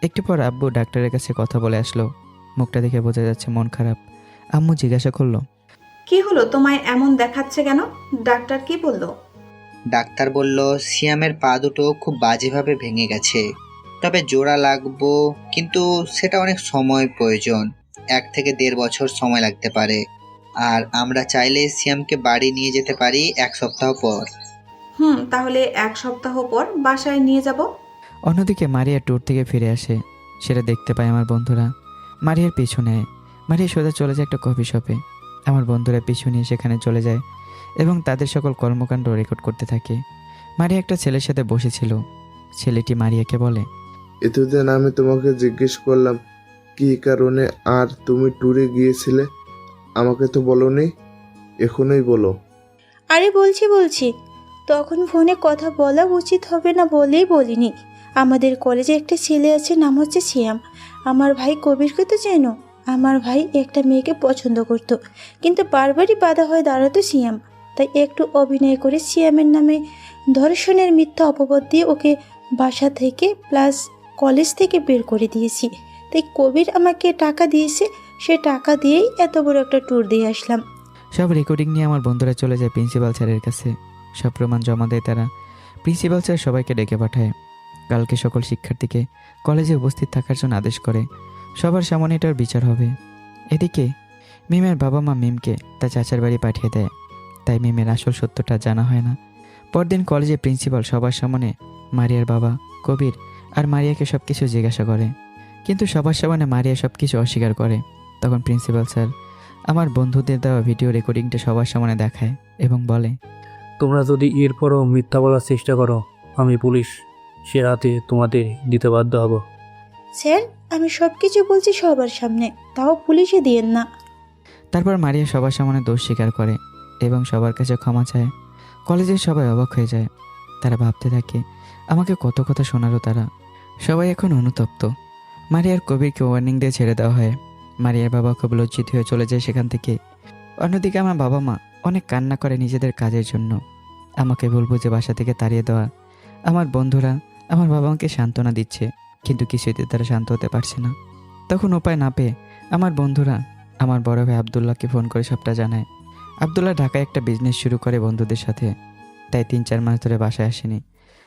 একটু পর আব্বু ডাক্তারের কাছে কথা বলে আসলো। মুখটা দেখে বোঝা যাচ্ছে মন খারাপ। আম্মু জিজ্ঞাসা করলো, কি হলো, তোমায় এমন দেখাচ্ছে কেন? ডাক্তার কি বললো? ডাক্তার বলল সিয়ামের পা দুটো খুব বাজেভাবে ভেঙে গেছে, তবে জোড়া লাগবো, কিন্তু সেটা অনেক সময় প্রয়োজন, 1 থেকে 1.5 বছর সময় লাগতে পারে। আর আমরা চাইলে সিয়ামকে বাড়ি নিয়ে যেতে পারি 1 সপ্তাহ পর। তাহলে 1 সপ্তাহ পর বাসায় নিয়ে যাব। অন্যদিকে মারিয়া ট্যুর থেকে ফিরে আসে। সেটা দেখতে পায় আমার বন্ধুরা। মারিয়ার পিছু নেয়। মারিয়া সোজা চলে যায় একটা কফি শপে। আমার বন্ধুরা পিছু নিয়ে সেখানে চলে যায় এবং তাদের সকল কর্মকাণ্ড রেকর্ড করতে থাকে। মারিয়া একটা ছেলের সাথে বসেছিল। ছেলেটি মারিয়াকে বলে, এতদিন আমি তোমাকে জিজ্ঞেস করলাম কি কারণে আর তুমি ট্যুরে গিয়েছিলে, আমাকে তো বলোনি, এখনই বলো। আরে বলছি তখন ফোনে কথা বলা উচিত হবে না বলেই বলিনি। আমাদের কলেজে একটা ছেলে আছে, নাম হচ্ছে সিয়াম। আমার ভাই কবিরকে তো চেনো? আমার ভাই একটা মেয়েকে পছন্দ করত, কিন্তু বারবারই বাধা হয়ে দাঁড়াতো সিয়াম। তাই একটু অভিনয় করে সিয়ামের নামে ধর্ষণের মিথ্যা অপবাদ দিয়ে ওকে বাসা থেকে প্লাস কলেজ থেকে বের করে দিয়েছি। তাই কবির আমাকে টাকা দিয়েছে, সে টাকা দিয়েই এত বড় একটা ট্যুর দিয়ে আসলাম। সব রেকর্ডিং নিয়ে আমার বন্ধুরা চলে যায় প্রিন্সিপাল স্যারের কাছে। সব প্রমাণ জমা দেয় তারা। প্রিন্সিপাল স্যার সবাইকে ডেকে পাঠায়। কালকে সকল শিক্ষার্থীকে কলেজে উপস্থিত থাকার জন্য আদেশ করে। সবার সামনে এটার বিচার হবে। এদিকে মিমের বাবা মা মিমকে তার চাচার বাড়ি পাঠিয়ে দেয়। তাই মিমের আসল সত্যটা জানা হয় না। পরদিন কলেজে প্রিন্সিপাল সবার সামনে মারিয়ার বাবা কবির আর মারিয়াকে সব কিছু জিজ্ঞাসা করে, কিন্তু সবার সামনে মারিয়া সব কিছু অস্বীকার করে। তখন প্রিন্সিপাল স্যার আমার বন্ধুদের দেওয়া ভিডিও রেকর্ডিংটা সবার সামনে দেখায় এবং বলে, তোমরা যদি এরপরও মিথ্যা বলার চেষ্টা করো, আমি পুলিশ সে রাতে তোমাদের দিতে বাধ্য হব। স্যার, আমি সব কিছু বলছি সবার সামনে, তাও পুলিশে দিয়েন না। তারপর মারিয়া সবার সামনে দোষ স্বীকার করে এবং সবার কাছে ক্ষমা চায়। কলেজের সবাই অবাক হয়ে যায়। তারা ভাবতে থাকে আমাকে কত কথা শোনালো তারা। সবাই এখন অনুতপ্ত। মারিয়ার কবিরকে ওয়ার্নিং দিয়ে ছেড়ে দেওয়া হয়। মারিয়ার বাবা খুব লজ্জিত হয়ে চলে যায় সেখান থেকে। অন্যদিকে আমার বাবা মা অনেক কান্না করে নিজেদের কাজের জন্য। আমাকে বলবো যে বাসা থেকে তাড়িয়ে দেওয়া। আমার বন্ধুরা আমার বাবা মাকে সান্ত্বনা দিচ্ছে, কিন্তু কিছুতে তারা শান্ত হতে পারছে না। তখন উপায় না পেয়ে আমার বন্ধুরা আমার বড় ভাই আবদুল্লাহকে ফোন করে সবটা জানায়। আবদুল্লাহ ঢাকায় একটা বিজনেস শুরু করে বন্ধুদের সাথে, তাই 3-4 মাস ধরে বাসায় আসেনি।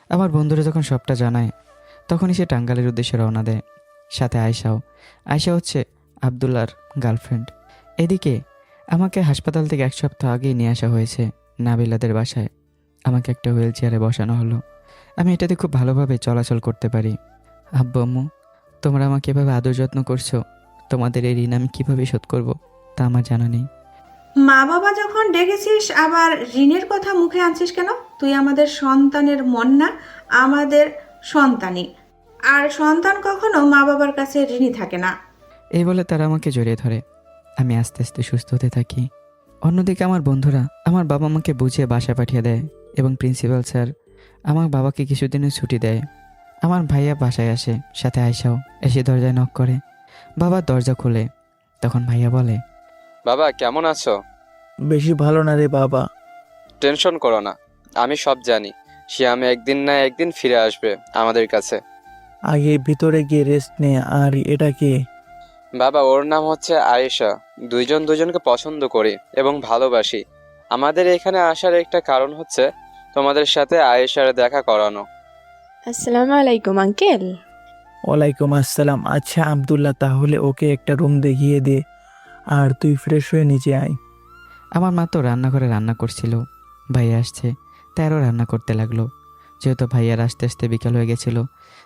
আমার বন্ধুরা যখন সবটা জানায় তখনই সে টাঙ্গাইলের উদ্দেশ্যে রওনা দেয়, সাথে আয়শাও। আয়শা হচ্ছে আবদুল্লাহর গার্লফ্রেন্ড। এদিকে আমাকে হাসপাতাল থেকে 1 সপ্তাহ আগেই নিয়ে আসা হয়েছে নাবিলাদের বাসায়। আমাকে একটা হুইল চেয়ারে বসানো হলো। আমি এটাতে খুব ভালোভাবে চলাচল করতে পারি। আব্বু আম্মু, তোমরা আমাকে এভাবে আদর যত্ন করছো, তোমাদের এই ঋণ আমি কীভাবে শোধ করবো তা আমার জানা নেই। মা বাবা যখন ডেকেছিস আবার ঋণের কথা মুখে আনছিস কেন? তুই আমাদের সন্তানের মন না, আমাদের সন্তানই। আর সন্তান কখনো মা বাবার কাছে ঋণী থাকে না। এই বলে তারা আমাকে জড়িয়ে ধরে। আমি আস্তে আস্তে সুস্থ হতে থাকি। অন্যদিকে আমার বন্ধুরা আমার বাবা মাকে বুঝিয়ে বাসায় পাঠিয়ে দেয় এবং প্রিন্সিপাল স্যার আমার বাবাকে কিছুদিনের ছুটি দেয়। আমার ভাইয়া বাসায় আসে, সাথে আয়শাও এসে দরজায় নক করে। বাবা দরজা খোলে। তখন ভাইয়া বলে, বাবা কেমন আছো? বেশি ভালো না রে বাবা। টেনশন করো না, আমি সব জানি। শিয়াম একদিন না একদিন ফিরে আসবে আমাদের কাছে। আগে ভিতরে গিয়ে রেস্ট নে। আর এটা কে? বাবা ওর নাম হচ্ছে আয়েশা। দুইজন দুজনকে পছন্দ করি এবং ভালোবাসি। আমাদের এখানে আসার একটা কারণ হচ্ছে তোমাদের সাথে আয়েশার দেখা করানো। আসসালামু আলাইকুম আঙ্কেল। ওয়ালাইকুম আসসালাম। আচ্ছা আব্দুল্লাহ, তাহলে ওকে একটা রুম দেখিয়ে দে। আর তুই ফ্রেশ হয়ে নিচে আয়। আমার মা তো রান্নাঘরে রান্না করছিল, ভাইয়া আসছে তাই আরও রান্না করতে লাগলো। যেহেতু ভাইয়ার আসতে আসতে বিকাল হয়ে গেছিল,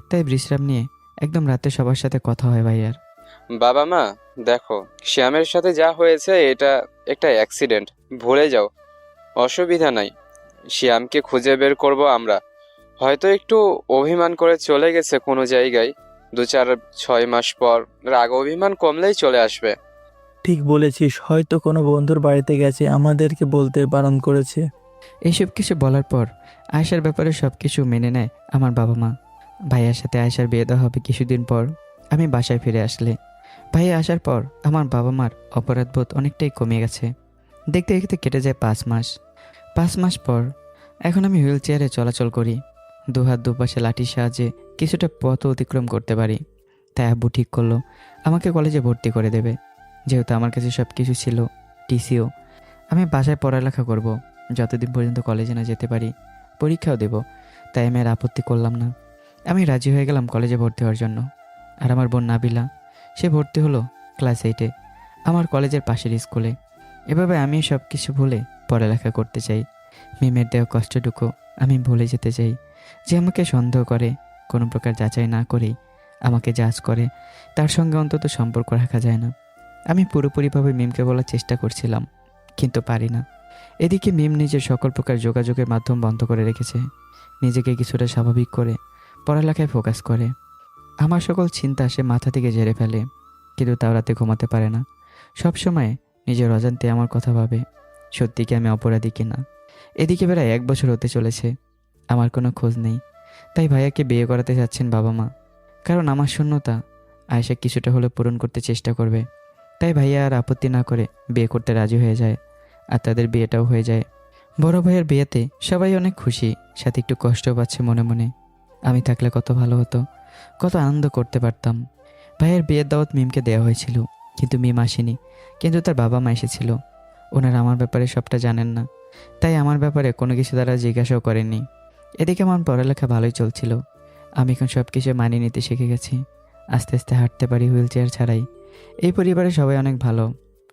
তাই বিশ্রাম নিয়ে একদম রাতে সবার সাথে কথা হয় ভাইয়ার। বাবা মা, দেখো শ্যামের সাথে যা হয়েছে এটা একটা অ্যাক্সিডেন্ট, ভুলে যাও, অসুবিধা নাই। শ্যামকে খুঁজে বের করব আমরা। হয়তো একটু অভিমান করে চলে গেছে কোনো জায়গায়, 2-4-6 মাস পর রাগ অভিমান কমলেই চলে আসবে। ঠিক বলেছিস, হয়তো কোনো বন্ধুর বাড়িতে গেছে, আমাদেরকে বলতে বারণ করেছে। এইসব কিছু বলার পর আয়েশার ব্যাপারে সব কিছু মেনে নেয় আমার বাবা মা। ভাইয়ার সাথে আয়েশার বিয়ে দেওয়া হবে কিছুদিন পর আমি বাসায় ফিরে আসলে। ভাইয়া আসার পর আমার বাবা মার অপরাধবোধ অনেকটাই কমে গেছে। দেখতে দেখতে কেটে যায় 5 মাস। 5 মাস পর এখন আমি হুইল চেয়ারে চলাচল করি, দুহাত দুপাশে লাঠির সাহায্যে কিছুটা পথ অতিক্রম করতে পারি। তাই আব্বু ঠিক করলো আমাকে কলেজে ভর্তি করে দেবে। যেহেতু আমার কাছে সব কিছু ছিল, টিসিও, আমি বাসায় পড়ালেখা করব যতদিন পর্যন্ত কলেজে না যেতে পারি, পরীক্ষাও দেব। তাই আমি আর আপত্তি করলাম না। আমি রাজি হয়ে গেলাম কলেজে ভর্তি হওয়ার জন্য। আর আমার বোন নাবিলা, সে ভর্তি হলো ক্লাস 8-এ আমার কলেজের পাশের স্কুলে। এভাবে আমি সব কিছু ভুলে পড়ালেখা করতে চাই। মিমের দেওয়া কষ্টটুকু আমি ভুলে যেতে চাই। যে আমাকে সন্দেহ করে, কোনো প্রকার যাচাই না করেই আমাকে জাজ করে, তার সঙ্গে অন্তত সম্পর্ক রাখা যায় না। আমি পুরোপুরিভাবে মিমকে বলার চেষ্টা করছিলাম, কিন্তু পারি না। এদিকে মিম নিজের সকল প্রকার যোগাযোগের মাধ্যম বন্ধ করে রেখেছে। নিজেকে কিছুটা স্বাভাবিক করে পড়ালেখায় ফোকাস করে। আমার সকল চিন্তা সে মাথা থেকে ঝেড়ে ফেলে, কিন্তু তাও রাতে ঘুমাতে পারে না। সব সময় নিজের অজান্তে আমার কথা ভাবে, সত্যি কি আমি অপরাধী কিনা। এদিকে প্রায় 1 বছর হতে চলেছে, আমার কোনো খোঁজ নেই। তাই ভাইয়াকে বিয়ে করাতে যাচ্ছেন বাবা মা, কারণ আমার শূন্যতা আয়েশা কিছুটা হলে পূরণ করতে চেষ্টা করবে। তাই ভাইয়া আর আপত্তি না করে বিয়ে করতে রাজি হয়ে যায়, আর তাদের বিয়েটাও হয়ে যায়। বড় ভাইয়ের বিয়েতে সবাই অনেক খুশি, সাথে একটু কষ্টও পাচ্ছে মনে মনে। আমি থাকলে কত ভালো হতো, কত আনন্দ করতে পারতাম। ভাইয়ের বিয়ের দাওয়াত মিমকে দেওয়া হয়েছিল, কিন্তু মিম আসেনি। কিন্তু তার বাবা মা এসেছিল। ওনারা আমার ব্যাপারে সবটা জানেন না, তাই আমার ব্যাপারে কোনো কিছু তারা জিজ্ঞাসাও করেননি। এদিকে আমার পড়ালেখা ভালোই চলছিল। আমি এখন সব কিছু মানিয়ে নিতে শিখে গেছি। আস্তে আস্তে হাঁটতে পারি হুইল চেয়ার ছাড়াই। এই পরিবারে সবাই অনেক ভালো,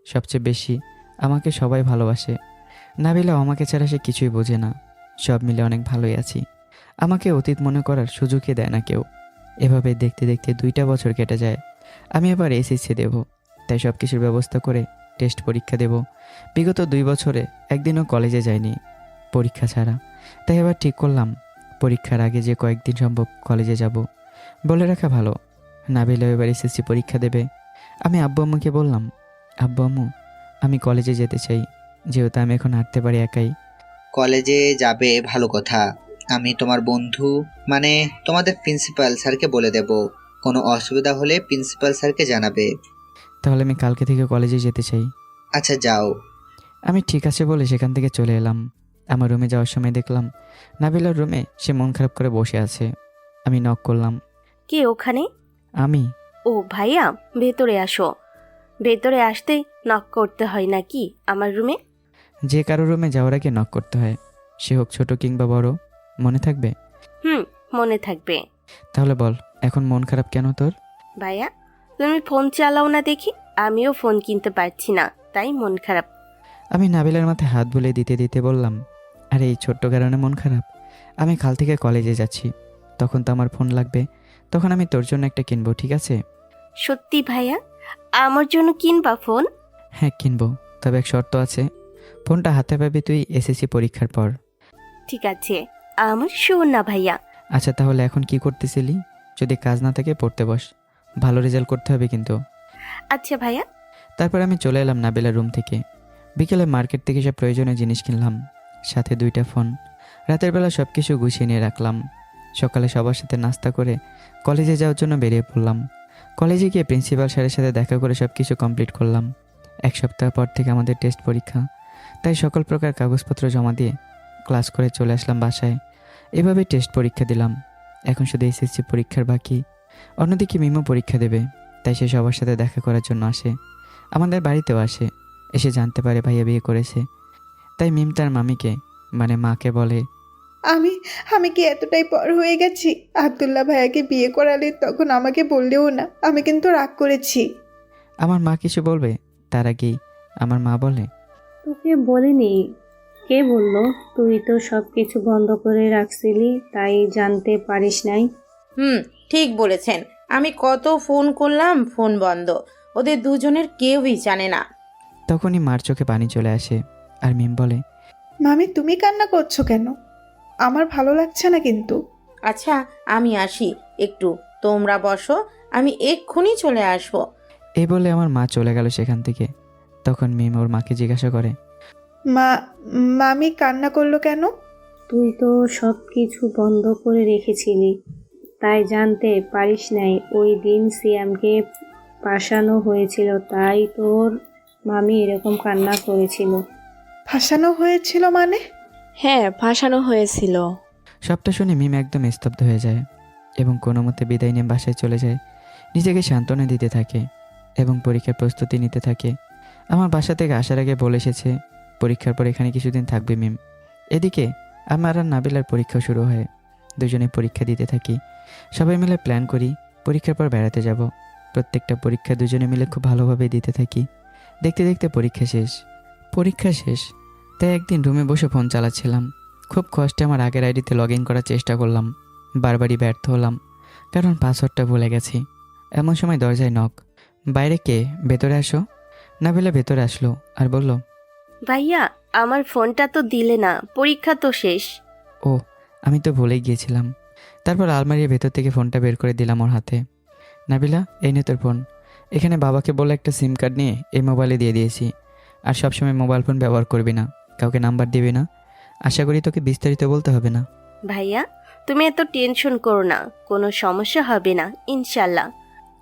সবচেয়ে বেশি আমাকে সবাই ভালোবাসে। নাবিলাও আমাকে ছাড়া সে কিছুই বোঝে না। সব মিলে অনেক ভালোই আছি। আমাকে অতীত মনে করার সুযোগই দেয় না কেউ। এভাবে দেখতে দেখতে 2টা বছর কেটে যায়। আমি এবার এসএসসি দেব, তাই সব কিছুর ব্যবস্থা করে টেস্ট পরীক্ষা দেব। বিগত 2 বছরে একদিনও কলেজে যাইনি পরীক্ষা ছাড়া। তাই এবার ঠিক করলাম পরীক্ষার আগে যে কয়েকদিন সম্ভব কলেজে যাব। বলে রাখা ভালো, নাবিলাও এবার এসএসসি পরীক্ষা দেবে। আমি আব্বু আম্মুকে বললাম, আব্বু আম্মু আমি কলেজে যেতে চাই, যেহেতু আমি এখন হাঁটতে পারি একাই। কলেজে যাবে ভালো কথা। আমি তোমার বন্ধু, মানে তোমাদের প্রিন্সিপাল স্যারকে বলে দেব। কোনো অসুবিধা হলে প্রিন্সিপাল স্যারকে জানাবে। তাহলে আমি কালকে থেকে কলেজে যেতে চাই। আচ্ছা যাও। আমি ঠিক আছে বলে সেখান থেকে চলে এলাম। আমার রুমে যাওয়ার সময় দেখলাম নাবিলার রুমে সে মন খারাপ করে বসে আছে। আমি নক করলাম। কে ওখানে? আমি। ও ভাইয়া, ভেতরে আসো। ভেতরে আসতেই নক করতে হয় নাকি আমার রুমে? যে কারো রুমে যাওয়ার আগে নক করতে হয়, সে হোক ছোট কিংবা বড়। মনে থাকবে? মনে থাকবে। তাহলে বল, এখন মন খারাপ কেন তোর? ভাইয়া, তুমি ফোন চালাও না দেখি। আমিও ফোন কিনতে পারছি না, তাই মন খারাপ। আমি নাবিলার মাথায় হাত বুলিয়ে দিতে দিতে বললাম, আরে এই ছোট্ট কারণে মন খারাপ? আমি কাল থেকে কলেজে যাচ্ছি, তখন তো আমার ফোন লাগবে। তখন আমি তোর জন্য একটা কিনবো, ঠিক আছে? সত্যি ভাইয়া, আমার জন্য কিনবা ফোন? হ্যাঁ কিনবো, তবে এক শর্ত আছে। ফোনটা হাতে পাবি তুই এসএসসি পরীক্ষার পর। ঠিক আছে, আমার শোন না ভাইয়া। আচ্ছা তাহলে এখন কি করতেছিলি? যদি কাজ না থাকে পড়তে বস, ভালো রেজাল্ট করতে হবে কিন্তু। আচ্ছা ভাইয়া। তারপর আমি চলে এলাম নাবিলার রুম থেকে। বিকেলে মার্কেট থেকে সব প্রয়োজনীয় জিনিস কিনলাম, সাথে 2টা ফোন। রাতের বেলা সব কিছু গুছিয়ে নিয়ে রাখলাম। সকালে সবার সাথে নাস্তা করে কলেজে যাওয়ার জন্য বেরিয়ে পড়লাম। কলেজে গিয়ে প্রিন্সিপাল স্যারের সাথে দেখা করে সব কিছু কমপ্লিট করলাম। 1 সপ্তাহ পর থেকে আমাদের টেস্ট পরীক্ষা, তাই সকল প্রকার কাগজপত্র জমা দিয়ে ক্লাস করে চলে আসলাম বাসায়। এভাবে টেস্ট পরীক্ষা দিলাম। এখন শুধু এসএসসি পরীক্ষার বাকি। অন্যদিকে মিমও পরীক্ষা দেবে, তাই সে সবার সাথে দেখা করার জন্য আসে। আমাদের বাড়িতেও আসে। এসে জানতে পারে ভাইয়া বিয়ে করেছে, তাই মিম তার মামিকে মানে মাকে বলে, আমি আমি কি এতটাই বড় হয়ে গেছি? আব্দুল্লাহ ভাইয়াকে বিয়ে করালে তখন আমাকে বললেও না। আমি কিন্তু রাগ করেছি। আমার মা কিছু বলবে তার আগেই আমার মা বলে, তোকে বলিনি, কে বললো? তুই তো সব কিছু বন্ধ করে রাখছিলি, তাই জানতে পারিস নাই। ঠিক বলেছেন। আমি কত ফোন করলাম, ফোন বন্ধ। ওদের দুজনের কেউই জানে না। তখনই মার চোখে পানি চলে আসে আর মিম বলে, মামি তুমি কান্না করছো কেন? আমার ভালো লাগছে না কিন্তু। আচ্ছা আমি আসি একটু, তোমরা বসো, আমি এক্ষুনি চলে আসবো। এই বলে আমার মা চলে গেল সেখান থেকে। তখন মিম ওর মাকে জিজ্ঞাসা করে, মামি কান্না করলো কেন? তুই তো সব কিছু বন্ধ করে রেখেছিলি, তাই জানতে পারিস নাই ওই দিন সিয়ামকে ফাঁসানো হয়েছিল, তাই তোর মামি এরকম কান্না করেছিল। ফাঁসানো হয়েছিল মানে? হ্যাঁ, ফাঁসানো হয়েছিল। সবটা শুনে মিম একদম স্তব্ধ হয়ে যায় এবং কোনো মতে বিদায় নিয়ে বাসায় চলে যায়। নিজেকে সান্ত্বনা দিতে থাকে এবং পরীক্ষার প্রস্তুতি নিতে থাকে। আমার বাসা থেকে আসার আগে বলে এসেছে পরীক্ষার পর এখানে কিছুদিন থাকবে মিম। এদিকে আমার আর নাবিলার পরীক্ষা শুরু হয়। দুজনে পরীক্ষা দিতে থাকি। সবাই মিলে প্ল্যান করি পরীক্ষার পর বেড়াতে যাব। প্রত্যেকটা পরীক্ষা দুজনে মিলে খুব ভালোভাবে দিতে থাকি। দেখতে দেখতে পরীক্ষা শেষ। তাই একদিন রুমে বসে ফোন চালাচ্ছিলাম। খুব কষ্টে আমার আগের আইডিতে লগ ইন করার চেষ্টা করলাম। বারবারই ব্যর্থ হলাম, কারণ পাসওয়ার্ডটা ভুলে গেছি। এমন সময় দরজায় নক। বাইরে কে? ভেতরে আসো। নাবিলা ভেতরে আসলো আর বলল, ভাইয়া আমার ফোনটা তো দিলে না, পরীক্ষা তো শেষ। ও, আমি তো ভুলেই গিয়েছিলাম। তারপর আলমারির ভেতর থেকে ফোনটা বের করে দিলাম ওর হাতে। নাবিলা, এই নে তোর ফোন। এখানে বাবাকে বলে একটা সিম কার্ড নিয়ে এই মোবাইলে দিয়ে দিয়েছি। আর সবসময় মোবাইল ফোন ব্যবহার করবি না, কাউকে নাম্বার দিবি না। আশা করি তোকে বিস্তারিত বলতে হবে না। ভাইয়া তুমি এত টেনশন করো না, কোনো সমস্যা হবে না ইনশাল্লাহ।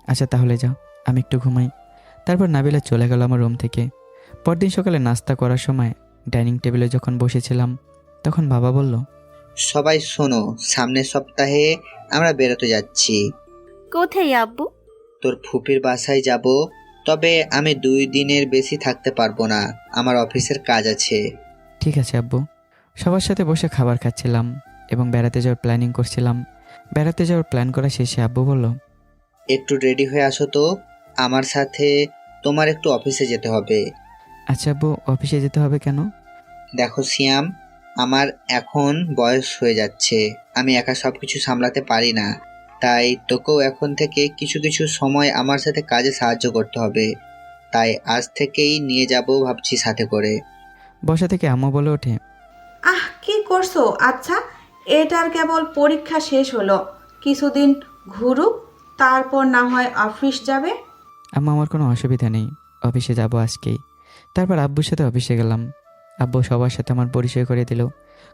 আচ্ছা তাহলে যাও, আমি একটু ঘুমাই। তারপর নাবিলা চলে গেল আমার রুম থেকে। পরদিন সকালে নাস্তা করার সময় ডাইনিং টেবিলে যখন বসেছিলাম, তখন বাবা বলল, সবাই শোনো, সামনের সপ্তাহে আমরা বেরোতে যাচ্ছি। কোথায় আব্বু? তোর ফুপির বাসায় যাব, তবে আমি 2 দিনের বেশি থাকতে পারবো না, আমার অফিসের কাজ আছে। ঠিক আছে আব্বু। সবার সাথে বসে খাবার খাচ্ছিলাম এবং বেড়াতে যাওয়ার প্ল্যানিং করছিলাম। বেড়াতে যাওয়ার প্ল্যান করা শেষে আব্বু বলল, একটু রেডি হয়ে আসো তো, আমার সাথে তোমার একটু অফিসে যেতে হবে। আচ্ছা আব্বু, অফিসে যেতে হবে কেন? দেখো সিয়াম, আমার এখন বয়স হয়ে যাচ্ছে, আমি একা সব কিছু সামলাতে পারি না। তাই তোকেও এখন থেকে কিছু কিছু সময় আমার সাথে কাজে সাহায্য করতে হবে। তাই আজ থেকেই নিয়ে যাব ভাবছি সাথে করে। বসা থেকে আম্মু বলে ওঠে, কি করছো? আচ্ছা, এটার কেবল পরীক্ষা শেষ হলো, কিছুদিন ঘুরুক, তারপর না হয় অফিস যাবে। আম্মু আমার কোনো অসুবিধা নেই, অফিসে যাব আজকেই। তারপর আব্বুর সাথে অফিসে গেলাম। আব্বু সবার সাথে আমার পরিচয় করে দিল।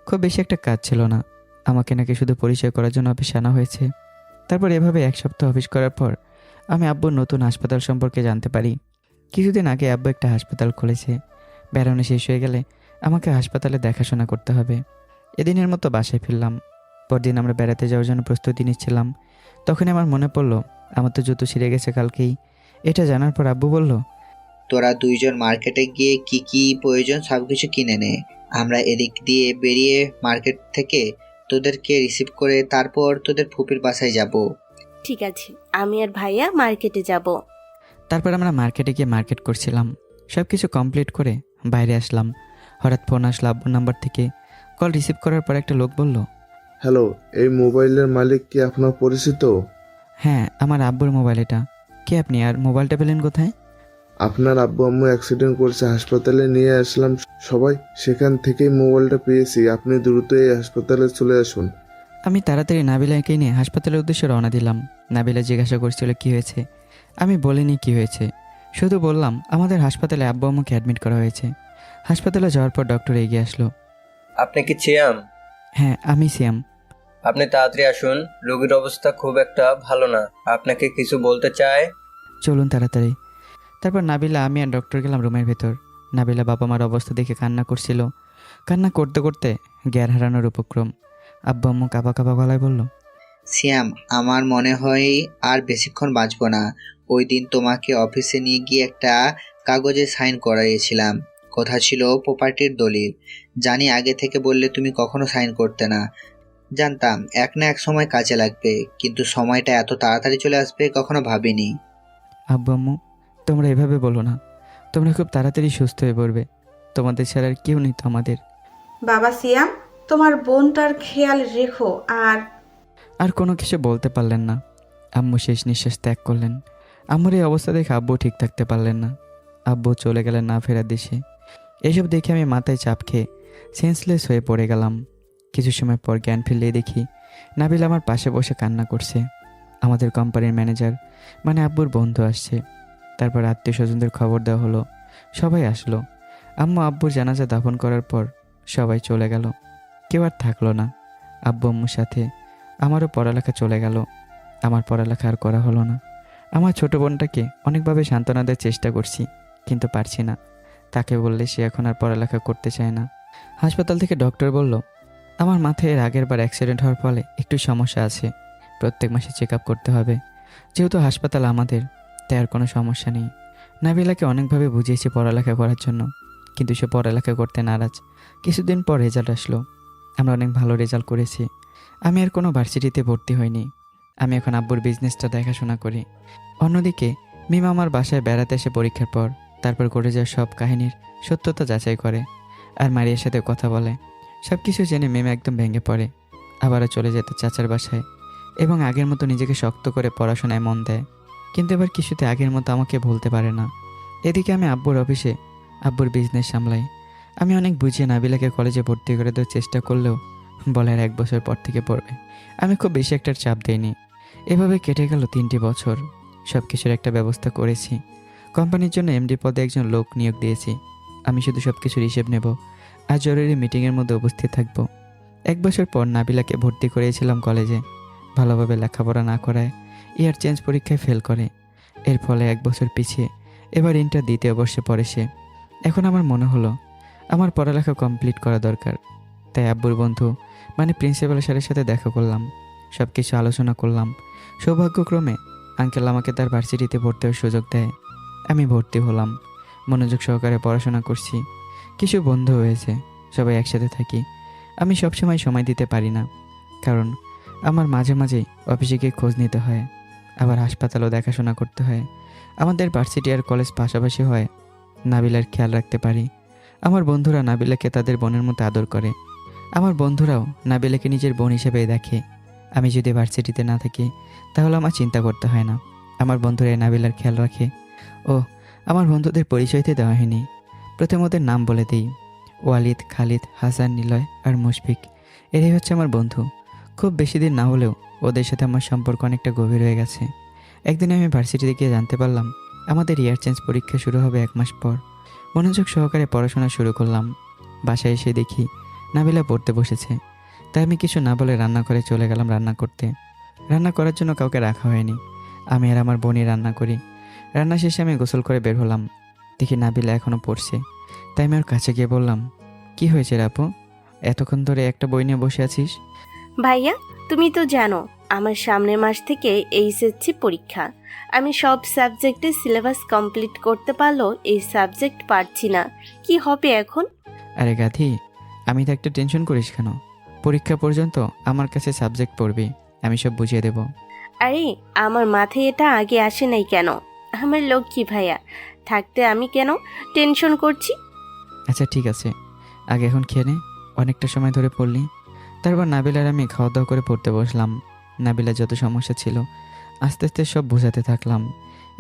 খুব বেশি একটা কাজ ছিল না, আমাকে নাকি শুধু পরিচয় করার জন্য অফিসে আনা হয়েছে। তারপর এভাবে 1 সপ্তাহ অফিস করার পর আমি আব্বুর নতুন হাসপাতাল সম্পর্কে জানতে পারি। কিছুদিন আগে আব্বু একটা হাসপাতাল খুলেছে। বেড়ানো শেষ হয়ে গেলে আমাকে হাসপাতালে দেখাশোনা করতে হবে। এদিনের মতো বাসায় ফিরলাম। পরদিন আমরা বেড়াতে যাওয়ার জন্য প্রস্তুতি নিচ্ছিলাম। তখনই আমার মনে পড়লো আমার তো জুতো ছিঁড়ে গেছে কালকেই। এটা জানার পর আব্বু বলল, তোরা 2 জন মার্কেটে গিয়ে কি কি প্রয়োজন সবকিছু কিনে নে। আমরা এদিক দিয়ে বেরিয়ে মার্কেট থেকে তোদেরকে রিসিভ করে তারপর তোদের ফুপির বাসায় যাব। ঠিক আছে, আমি আর ভাইয়া মার্কেটে যাব। তারপর আমরা মার্কেটে গিয়ে মার্কেট করছিলাম। সব কিছু কমপ্লিট করে বাইরে আসলাম। হঠাৎ ফোন আসলো আব্বুর নাম্বার থেকে। কল রিসিভ করার পর একটা লোক বলল, হ্যালো, এই মোবাইলের মালিক কি আপনার পরিচিত? হ্যাঁ, আমার আব্বুর মোবাইল এটা। কে আপনি, আর মোবাইলটা পেলেন কোথায়? আপনার আব্বু আম্মু অ্যাক্সিডেন্ট করেছে, হাসপাতালে নিয়ে আসলাম সবাই, সেখান থেকেই মোবাইলটা পেয়েছি। আপনি দ্রুত এই হাসপাতালে চলে আসুন। আমি তাড়াতাড়ি নাবিলাকে নিয়ে হাসপাতালের উদ্দেশ্যে রওনা দিলাম। নাবিলা জিজ্ঞাসা করছিল কি হয়েছে। আমি বলিনি কি হয়েছে, শুধু বললাম আমাদের হাসপাতালে আব্বু আম্মুকে অ্যাডমিট করা হয়েছে। হাসপাতালে যাওয়ার পর ডক্টর এগিয়ে আসলো। আপনি কি সিয়াম? হ্যাঁ, আমি সিয়াম। আপনি তাড়াতাড়ি আসুন, রোগীর অবস্থা খুব একটা ভালো না, আপনাকে কিছু বলতে চায়। চলুন তাড়াতাড়ি। তারপর নাবিলা, আমি আর ডক্টর গেলাম রুমের ভেতর। নাবিলা বাবা মার অবস্থা দেখে কান্না করছিল। কান্না করতে করতে জ্ঞান হারানোর উপক্রম। আব্বু আম্মু কাঁপা কাঁপা গলায় বলল, সিয়াম, আমার মনে হয় আর বেশিক্ষণ বাঁচবো না। ওই দিন তোমাকে অফিসে নিয়ে গিয়ে একটা কাগজে সাইন করাইয়েছিলাম, কথা ছিল প্রপার্টির দলিল। জানি আগে থেকে বললে তুমি কখনো সাইন করতে না। জানতাম এক না এক সময় কাজে লাগবে, কিন্তু সময়টা এত তাড়াতাড়ি চলে আসবে কখনো ভাবিনি। আব্বু আম্মু তোমরা এভাবে বলো না। তোমরা খুব তাড়াতাড়ি সুস্থ হয়ে পড়বে। তোমাদের ছাড়া আর কেউ নেই তো আমাদের। বাবা সিয়াম, তোমার বোনটার খেয়াল রেখো। আর কোনো কিছু বলতে পারলেন না। আম্মু শেষ নিঃশ্বাস ত্যাগ করলেন। আম্মুর এই অবস্থা দেখে আব্বু ঠিক থাকতে পারলেন না। আব্বু চলে গেলেন না ফেরার দেশে। এসব দেখে আমি মাথায় চাপ খেয়ে সেন্সলেস হয়ে পড়ে গেলাম। কিছু সময় পর জ্ঞান ফিরলেই দেখি নাবিল আমার পাশে বসে কান্না করছে। আমাদের কোম্পানির ম্যানেজার মানে আব্বুর বন্ধু আসছে। তারপর আত্মীয় স্বজনদের খবর দেওয়া হলো, সবাই আসলো। আম্মু আব্বুর জানাজা দাফন করার পর সবাই চলে গেল, কেউ আর থাকলো না। আব্বু আম্মুর সাথে আমারও পড়ালেখা চলে গেল। আমার পড়ালেখা আর করা হলো না। আমার ছোট বোনটাকে অনেকভাবে সান্ত্বনা দেওয়ার চেষ্টা করছি, কিন্তু পারছি না। তাকে বললে সে এখন আর পড়ালেখা করতে চায় না। হাসপাতাল থেকে ডক্টর বলল আমার মাথায় এর আগের বার অ্যাক্সিডেন্ট হওয়ার ফলে একটু সমস্যা আছে, প্রত্যেক মাসে চেক আপ করতে হবে। যেহেতু হাসপাতাল আমাদের, তাই আর কোনো সমস্যা নেই। নাবিলাকে অনেকভাবে বুঝিয়েছি পড়ালেখা করার জন্য, কিন্তু সে পড়ালেখা করতে নারাজ। কিছুদিন পর রেজাল্ট আসলো, আমরা অনেক ভালো রেজাল্ট করেছি। আমি আর কোনো ভার্সিটিতে ভর্তি হইনি। আমি এখন আব্বুর বিজনেসটা দেখাশোনা করি। অন্যদিকে মিম আমার বাসায় বেড়াতে এসে পরীক্ষার পর তারপর ঘটে যাওয়া সব কাহিনীর সত্যতা যাচাই করে আর মারিয়ার সাথে কথা বলে। সব কিছু জেনে মিম একদম ভেঙে পড়ে, আবারও চলে যেত চাচার বাসায় এবং আগের মতো নিজেকে শক্ত করে পড়াশোনায় মন দেয়। কিন্তু এবার কিছুতে আগের মতো আমাকে ভুলতে পারে না। এদিকে আমি আব্বুর অফিসে আব্বুর বিজনেস সামলাই। আমি অনেক বুঝিয়ে নাবিলাকে কলেজে ভর্তি করে দেওয়ার চেষ্টা করলেও বলে আর 1 বছর পর থেকে পড়বে। আমি খুব বেশি একটা চাপ দেইনি। এভাবে কেটে গেল 3টি বছর। সব কিছুর একটা ব্যবস্থা করেছি। কোম্পানির জন্য এমডি পদে একজন লোক নিয়োগ দিয়েছি। আমি শুধু সব কিছুর হিসেব নেব আর জরুরি মিটিংয়ের মধ্যে উপস্থিত থাকব। 1 বছর পর নাবিলাকে ভর্তি করিয়েছিলাম কলেজে। ভালোভাবে লেখাপড়া না করায় ইয়ার চেঞ্জ পরীক্ষায় ফেল করে। এর ফলে 1 বছর পিছিয়ে এবার ইন্টার 2য় বর্ষে পড়ে সে। এখন আমার মনে হলো আমার পড়ালেখা কমপ্লিট করা দরকার। তাই আব্বুর বন্ধু মানে প্রিন্সিপাল স্যারের সাথে দেখা করলাম, সব কিছু আলোচনা করলাম। সৌভাগ্যক্রমে আঙ্কেল আমাকে তার ভার্সিটিতে ভর্তি হওয়ার সুযোগ দেয়। আমি ভর্তি হলাম, মনোযোগ সহকারে পড়াশোনা করছি। কিছু বন্ধু হয়েছে, সবাই একসাথে থাকি। আমি সবসময় সময় দিতে পারি না, কারণ আমার মাঝে মাঝেই অফিসে গিয়ে খোঁজ নিতে হয়, আবার হাসপাতালও দেখাশোনা করতে হয়। আমাদের ভার্সিটি আর কলেজ পাশাপাশি হয়, নাবিলার খেয়াল রাখতে পারি। আমার বন্ধুরা নাবিলাকে তাদের বোনের মতো আদর করে। আমার বন্ধুরাও নাবিলাকে নিজের বোন হিসেবে দেখে। আমি যদি ভার্সিটিতে না থাকি তাহলে আমার চিন্তা করতে হয় না, আমার বন্ধুরা নাবিলার খেয়াল রাখে। ও আমার বন্ধুদের পরিচয়তে দেওয়া হয়নি, প্রথমে ওদের নাম বলে দিই। ওয়ালিদ, খালিদ, হাসান, নিলয় আর মুশফিক, এরাই হচ্ছে আমার বন্ধু। খুব বেশি দিন না হলেও ওদের সাথে আমার সম্পর্ক অনেকটা গভীর হয়ে গেছে। একদিন আমি ভার্সিটিতে গিয়ে জানতে পারলাম আমাদের ইয়ার চেঞ্জ পরীক্ষা শুরু হবে 1 মাস পর। মনোযোগ সহকারে পড়াশোনা শুরু করলাম। বাসায় এসে দেখি নাবিলা পড়তে বসেছে, তাই আমি কিছু না বলে রান্না করে চলে গেলাম রান্না করতে। রান্না করার জন্য কাউকে রাখা হয়নি, আমি আর আমার বোনই রান্না করি। রান্না শেষে আমি গোসল করে বের হলাম, দেখি নাবিলা এখনও পড়ছে। তাই আমি ওর কাছে গিয়ে বললাম, কি হয়েছে রে আপু, এতক্ষণ ধরে একটা বই নিয়ে বসে আছিস? ভাইয়া, তুমি তো জানো আমার সামনের মাস থেকে এইচএসসি পরীক্ষা। আমি সব সাবজেক্টে সিলেবাস কমপ্লিট করতে পারলেও এই সাবজেক্ট পারছি না, কি হবে এখন? আরে গাধি, আমি তো একটা টেনশন করিস কেন? পরীক্ষা পর্যন্ত আমার কাছে সাবজেক্ট পড়বি, আমি সব বুঝিয়ে দেব। আরে আমার মাথায় এটা আগে আসে নাই কেন? আমার লক্ষ্মী ভাইয়া থাকতে আমি কেন টেনশন করছি? আচ্ছা ঠিক আছে, আগে এখন খেয়ে নে, অনেকটা সময় ধরে পড়লি। তারপর নাবিলার আমি খাওয়া দাওয়া করে পড়তে বসলাম। নাবিলার যত সমস্যা ছিল আস্তে আস্তে সব বোঝাতে থাকলাম।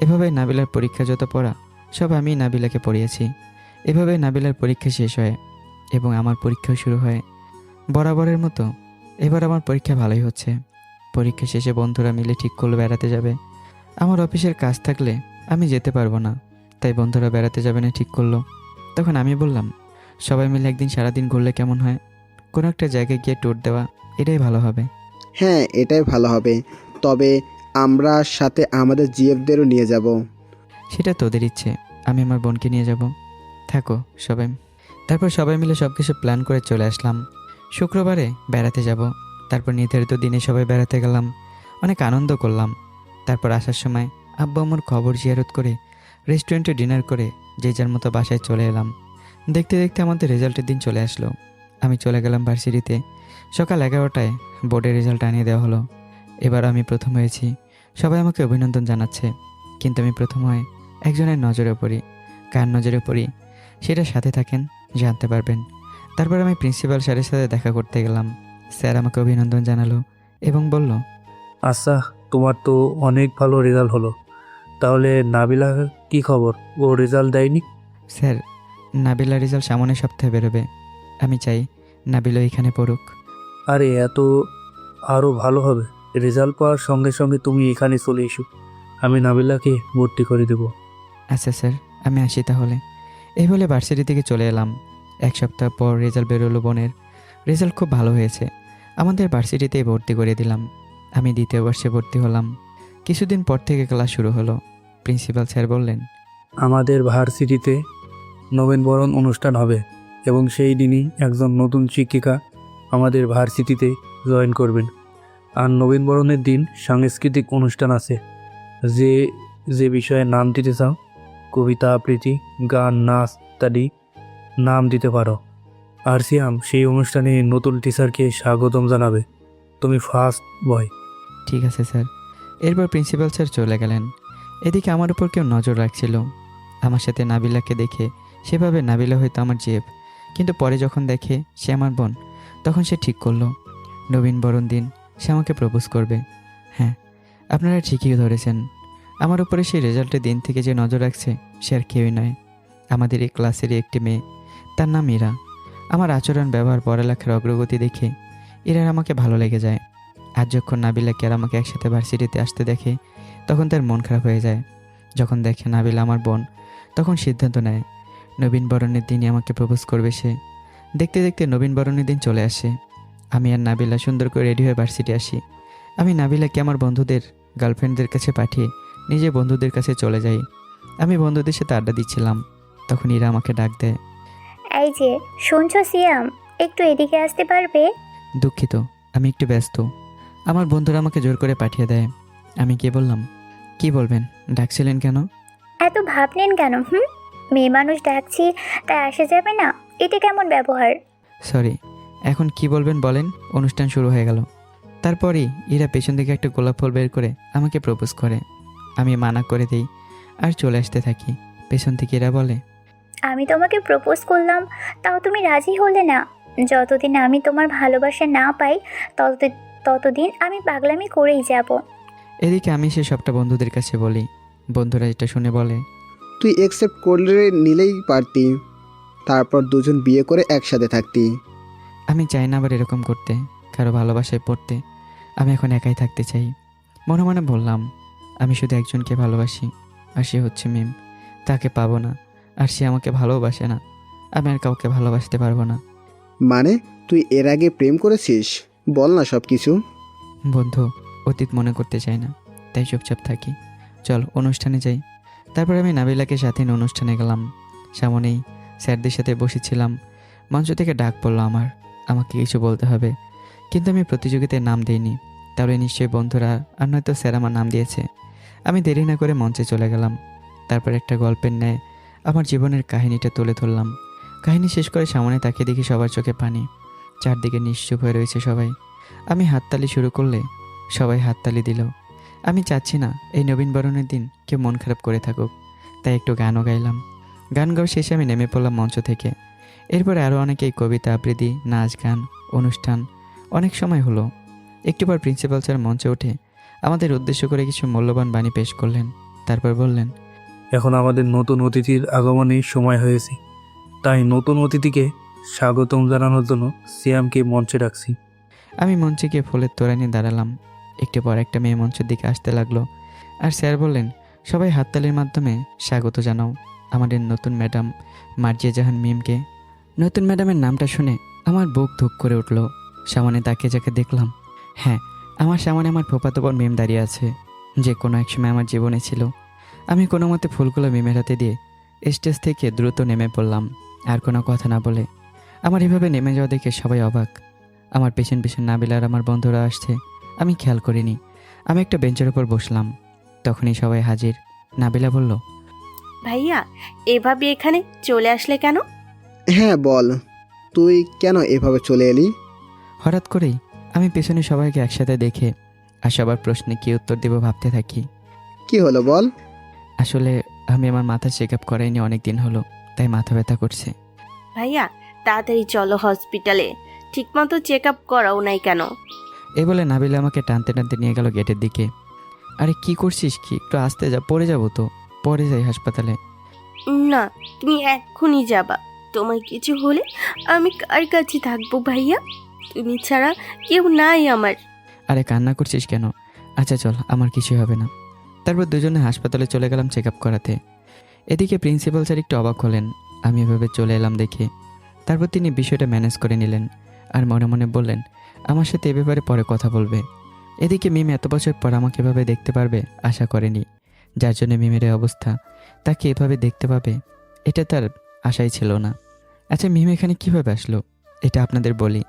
এভাবে নাবিলার পরীক্ষা যত পড়া সব আমি নাবিলাকে পড়িয়েছি। এভাবে নাবিলার পরীক্ষা শেষ হয় এবং আমার পরীক্ষাও শুরু হয় বরাবরের মতো। এবার আমার পরীক্ষা ভালোই হচ্ছে। পরীক্ষা শেষে বন্ধুরা মিলে ঠিক করলো বেড়াতে যাবে। আমার অফিসের কাজ থাকলে আমি যেতে পারবো না, তাই বন্ধুরা বেড়াতে যাবে না ঠিক করলো। তখন আমি বললাম, সবাই মিলে একদিন সারাদিন ঘুরলে কেমন হয়? কোনো একটা জায়গায় গিয়ে ট্যুর দেওয়া, এটাই ভালো হবে। হ্যাঁ, এটাই ভালো হবে, তবে আমরা সাথে আমাদের জিএফদেরও নিয়ে যাব। সেটা তোদের ইচ্ছে, আমি আমার বোনকে নিয়ে যাব, থাকো সবাই। তারপর সবাই মিলে সব কিছু প্ল্যান করে চলে আসলাম। শুক্রবারে বেড়াতে যাব। তারপর নির্ধারিত দিনে সবাই বেড়াতে গেলাম, অনেক আনন্দ করলাম। তারপর আসার সময় আব্বু আম্মুর খবর জিয়ারত করে রেস্টুরেন্টে ডিনার করে যে যার মতো বাসায় চলে এলাম। দেখতে দেখতে আমাদের রেজাল্টের দিন চলে আসলো। আমি চলে গেলাম ভার্সিটিতে। সকাল 11টায় বোর্ডের রেজাল্ট আনিয়ে দেওয়া হলো। এবার আমি প্রথম হয়েছি, সবাই আমাকে অভিনন্দন জানাচ্ছে। কিন্তু আমি প্রথম হয়ে একজনের নজরে পড়ি, কার নজরে পড়ি সেটা সাথে থাকেন, জানতে পারবেন। তারপর আমি প্রিন্সিপাল স্যারের সাথে দেখা করতে গেলাম। স্যার আমাকে অভিনন্দন জানালো এবং বলল, আচ্ছা, তোমার তো অনেক ভালো রেজাল্ট হলো। তাহলে নাবিলার কি খবর? ও রেজাল্ট দেয়নি? স্যার, নাবিলার রেজাল্ট সামনের সপ্তাহে বেরোবে। আমি চাই নাবিলও এখানে পড়ুক। আরে এত আরও ভালো হবে। রেজাল্ট পাওয়ার সঙ্গে সঙ্গে তুমি এখানে চলে এসো, আমি নাবিলাকে ভর্তি করে দেবো। আচ্ছা স্যার, আমি আসি তাহলে। এই বলে ভার্সিটি থেকে চলে এলাম। এক সপ্তাহ পর রেজাল্ট বেরোলো বোনের। রেজাল্ট খুব ভালো হয়েছে। আমাদের ভার্সিটিতেই ভর্তি করে দিলাম। আমি দ্বিতীয় বর্ষে ভর্তি হলাম। কিছুদিন পর থেকে ক্লাস শুরু হলো। প্রিন্সিপাল স্যার বললেন, আমাদের ভার্সিটিতে নবীনবরণ অনুষ্ঠান হবে এবং সেই দিনই একজন নতুন শিক্ষিকা আমাদের ভার্সিটিতে জয়েন করবেন। আর নবীনবরণের দিন সাংস্কৃতিক অনুষ্ঠান আছে। যে যে বিষয়ে নাম দিতে চাও, কবিতা আবৃত্তি, গান, নাচ ইত্যাদি নাম দিতে পারো। আর সিয়াম সেই অনুষ্ঠানে নতুন টিচারকে স্বাগতম জানাবে। তুমি ফার্স্ট বয়। ঠিক আছে স্যার। এরপর প্রিন্সিপাল স্যার চলে গেলেন। এদিকে আমার উপর কেউ নজর রাখছিল। আমার সাথে নাবিলাকে দেখে সেভাবে নাবিলা হয়তো আমার জেব, কিন্তু পরে যখন দেখে সে আমার বোন, তখন সে ঠিক করলো নবীন বরণ দিন সে আমাকে প্রপোজ করবে। হ্যাঁ, আপনারা ঠিকই ধরেছেন। আমার উপরে সেই রেজাল্টের দিন থেকে যে নজর রাখছে সে আর কেউই নয়, আমাদের এই ক্লাসেরই একটি মেয়ে। তার নাম ইরা। আমার আচরণ, ব্যবহার, পড়ালেখার অগ্রগতি দেখে ইরার আমাকে ভালো লেগে যায়। আজ যখন নাবিলাকে আর আমাকে একসাথে ভার্সিটিতে আসতে দেখে তখন তার মন খারাপ হয়ে যায়। যখন দেখে নাবিলা আমার বোন, তখন সিদ্ধান্ত নেয় নবীন বরণের দিনই আমাকে প্রপোজ করবে সে। দেখতে দেখতে নবীন বরণের দিন চলে আসে। আমি আর নাবিলা সুন্দর করে রেডি হয়ে ভার্সিটি আসি। আমি নাবিলাকে আমার বন্ধুদের গার্লফ্রেন্ডদের কাছে পাঠিয়ে নিজে বন্ধুদের কাছে চলে যাই। আমি বন্ধুদের সাথে আড্ডা দিচ্ছিলাম, তখন ইরা আমাকে ডাক দেয়। এই যে শুনছো সিয়াম, একটু এদিকে আসতে পারবে? দুঃখিত, আমি একটু ব্যস্ত। আমার বন্ধুরা আমাকে জোর করে পাঠিয়ে দেয়। আমি গিয়ে বললাম, কি বলবেন, ডাকছিলেন কেন? এত ভাবলেন কেন? মেয়ে মানুষ ডাকছি তাই আসা যাবে না? এটা কেমন ব্যবহার? সরি, এখন কি বলবেন বলেন। অনুষ্ঠান শুরু হয়ে গেল। তারপরেই ইরা পেছন থেকে একটা গোলাপ ফুল বের করে আমাকে প্রপোজ করে। আমি মানা করে দিই আর চলে আসতে থাকি। পেছন থেকে ইরা বলে, আমি তোমাকে প্রপোজ করলাম তাও তুমি রাজি হলে না। যতদিন আমি তোমার ভালোবাসা না পাই ততদিন আমি পাগলামি করেই যাব। এদিকে আমি সে সবটা বন্ধুদের কাছে বলি। বন্ধুরা এটা শুনে বলে, তুই অ্যাকসেপ্ট করলে নিলেই পারতি, তারপর দুজন বিয়ে করে একসাথে থাকতি। আমি চাই না আবার এরকম করতে, কারো ভালোবাসায় পড়তে। আমি এখন একাই থাকতে চাই। মনে মনে বললাম, আমি শুধু একজনকে ভালোবাসি, আর সে হচ্ছে মিম। তাকে পাবো না, আর সে আমাকে ভালোবাসে না। আমি আর কাউকে ভালোবাসতে পারবো না। মানে তুই এর আগে প্রেম করেছিস? বল না সব কিছু। বন্ধু, অতীত মনে করতে চাই না, তাই চুপচাপ থাকি। চল অনুষ্ঠানে যাই। তারপর আমি নাবিলাকে সাথে নিয়ে অনুষ্ঠানে গেলাম। সামনেই স্যারদের সাথে বসেছিলাম। মঞ্চ থেকে ডাক পড়লো আমাকে কিছু বলতে হবে, কিন্তু আমি প্রতিযোগিতায় নাম দিইনি। তাহলে নিশ্চয়ই বন্ধুরা আর নয়তো স্যার আমার নাম দিয়েছে। আমি দেরি না করে মঞ্চে চলে গেলাম। তারপর একটা গল্পের ন্যায় আমার জীবনের কাহিনীটা তুলে ধরলাম। কাহিনী শেষ করে সামনে তাকিয়ে দেখি সবার চোখে পানি, চারদিকে নিশ্চুপ হয়ে রয়েছে সবাই। আমি হাততালি শুরু করলে সবাই হাততালি দিল। আমি চাচ্ছি না এই নবীনবরণের দিন কেউ মন খারাপ করে থাকুক, তাই একটু গানও গাইলাম। গান গাওয়া শেষে আমি নেমে পড়লাম মঞ্চ থেকে। এরপরে আরও অনেকেই কবিতা আবৃত্তি, নাচ, গান, অনুষ্ঠান অনেক সময় হলো। একটু পর প্রিন্সিপাল স্যার মঞ্চে উঠে আমাদের উদ্দেশ্য করে কিছু মূল্যবান বাণী পেশ করলেন। তারপর বললেন, এখন আমাদের নতুন অতিথির আগমনের সময় হয়েছে, তাই নতুন অতিথিকে স্বাগতম জানানোর জন্য সিয়ামকে মঞ্চে রাখছি। আমি মঞ্চে গিয়ে ফুলের তোড়া নিয়ে দাঁড়ালাম। একটু পর একটা মেয়ে মঞ্চের দিকে আসতে লাগলো, আর স্যার বললেন, সবাই হাততালির মাধ্যমে স্বাগত জানাও আমাদের নতুন ম্যাডাম মার্জিয়া জাহান মিমকে। নতুন ম্যাডামের নামটা শুনে আমার বুক ধুক করে উঠল। সামনে তাকে যাকে দেখলাম, হ্যাঁ, আমার সামনে আমার ফোপাতো বোন মিম দাঁড়িয়ে আছে, যে কোনো এক সময় আমার জীবনে ছিল। আমি কোনো মতে ফুলগুলো মিমের হাতে দিয়ে স্টেজ থেকে দ্রুত নেমে পড়লাম, আর কোনো কথা না বলে। আমার এভাবে নেমে যাওয়া দেখে সবাই অবাক। আমার পেছন পেছন নাবিলা আর আমার বন্ধুরা আসছে, আমি খেয়াল করিনি। আমি একটা বেঞ্চের উপর বসলাম, তখনই সবাই হাজির। নাবিলা বলল, ভাইয়া এভাবে এখানে চলে আসলে কেন? হ্যাঁ বল, তুই কেন এভাবে চলে এলি? হঠাৎ করেই আমি পেছনে সবাইকে একসাথে দেখে আর সবার প্রশ্নে কী উত্তর দেব ভাবতে থাকি। কি হলো বল? আসলে আমি আমার মাথা চেক আপ করাইনি অনেক দিন হলো, তাই মাথা ব্যথা করছে। ভাইয়া তাড়াতাড়ি চলো হসপিটালে, ঠিকমতো চেক আপ করাও নাই কেন? এই বলে নাবিলা আমাকে টানতে টানতে নিয়ে গেল গেটের দিকে। আরে কি করছিস কি, একটু আসতে যা, পড়ে যাবো তো, পরে যাই হাসপাতালে। না, তুমি এক্ষুনি যাবা। তোমার কিছু হলে আমি কার কাছে থাকবো ভাইয়া? তুমি ছাড়া কেউ নাই আমার। আরে কান্না করছিস কেন? আচ্ছা চল, আমার কিছু হবে না। তারপর দুজনে হাসপাতালে চলে গেলাম চেক আপ করাতে। এদিকে প্রিন্সিপাল স্যার একটু অবাক হলেন আমি এভাবে চলে এলাম দেখে। তারপর তিনি বিষয়টা ম্যানেজ করে নিলেন আর মনে মনে বললেন আমার সাথে এ ব্যাপারে পরে কথা বলবে। এদিকে মিম এত বছর পর আমাকে এভাবে দেখতে পারবে আশা করেনি, যার জন্য মিমের এই অবস্থা, তাকে এভাবে দেখতে পাবে এটা তার আশাই ছিল না। আচ্ছা মিম এখানে কীভাবে আসলো এটা আপনাদের বলি।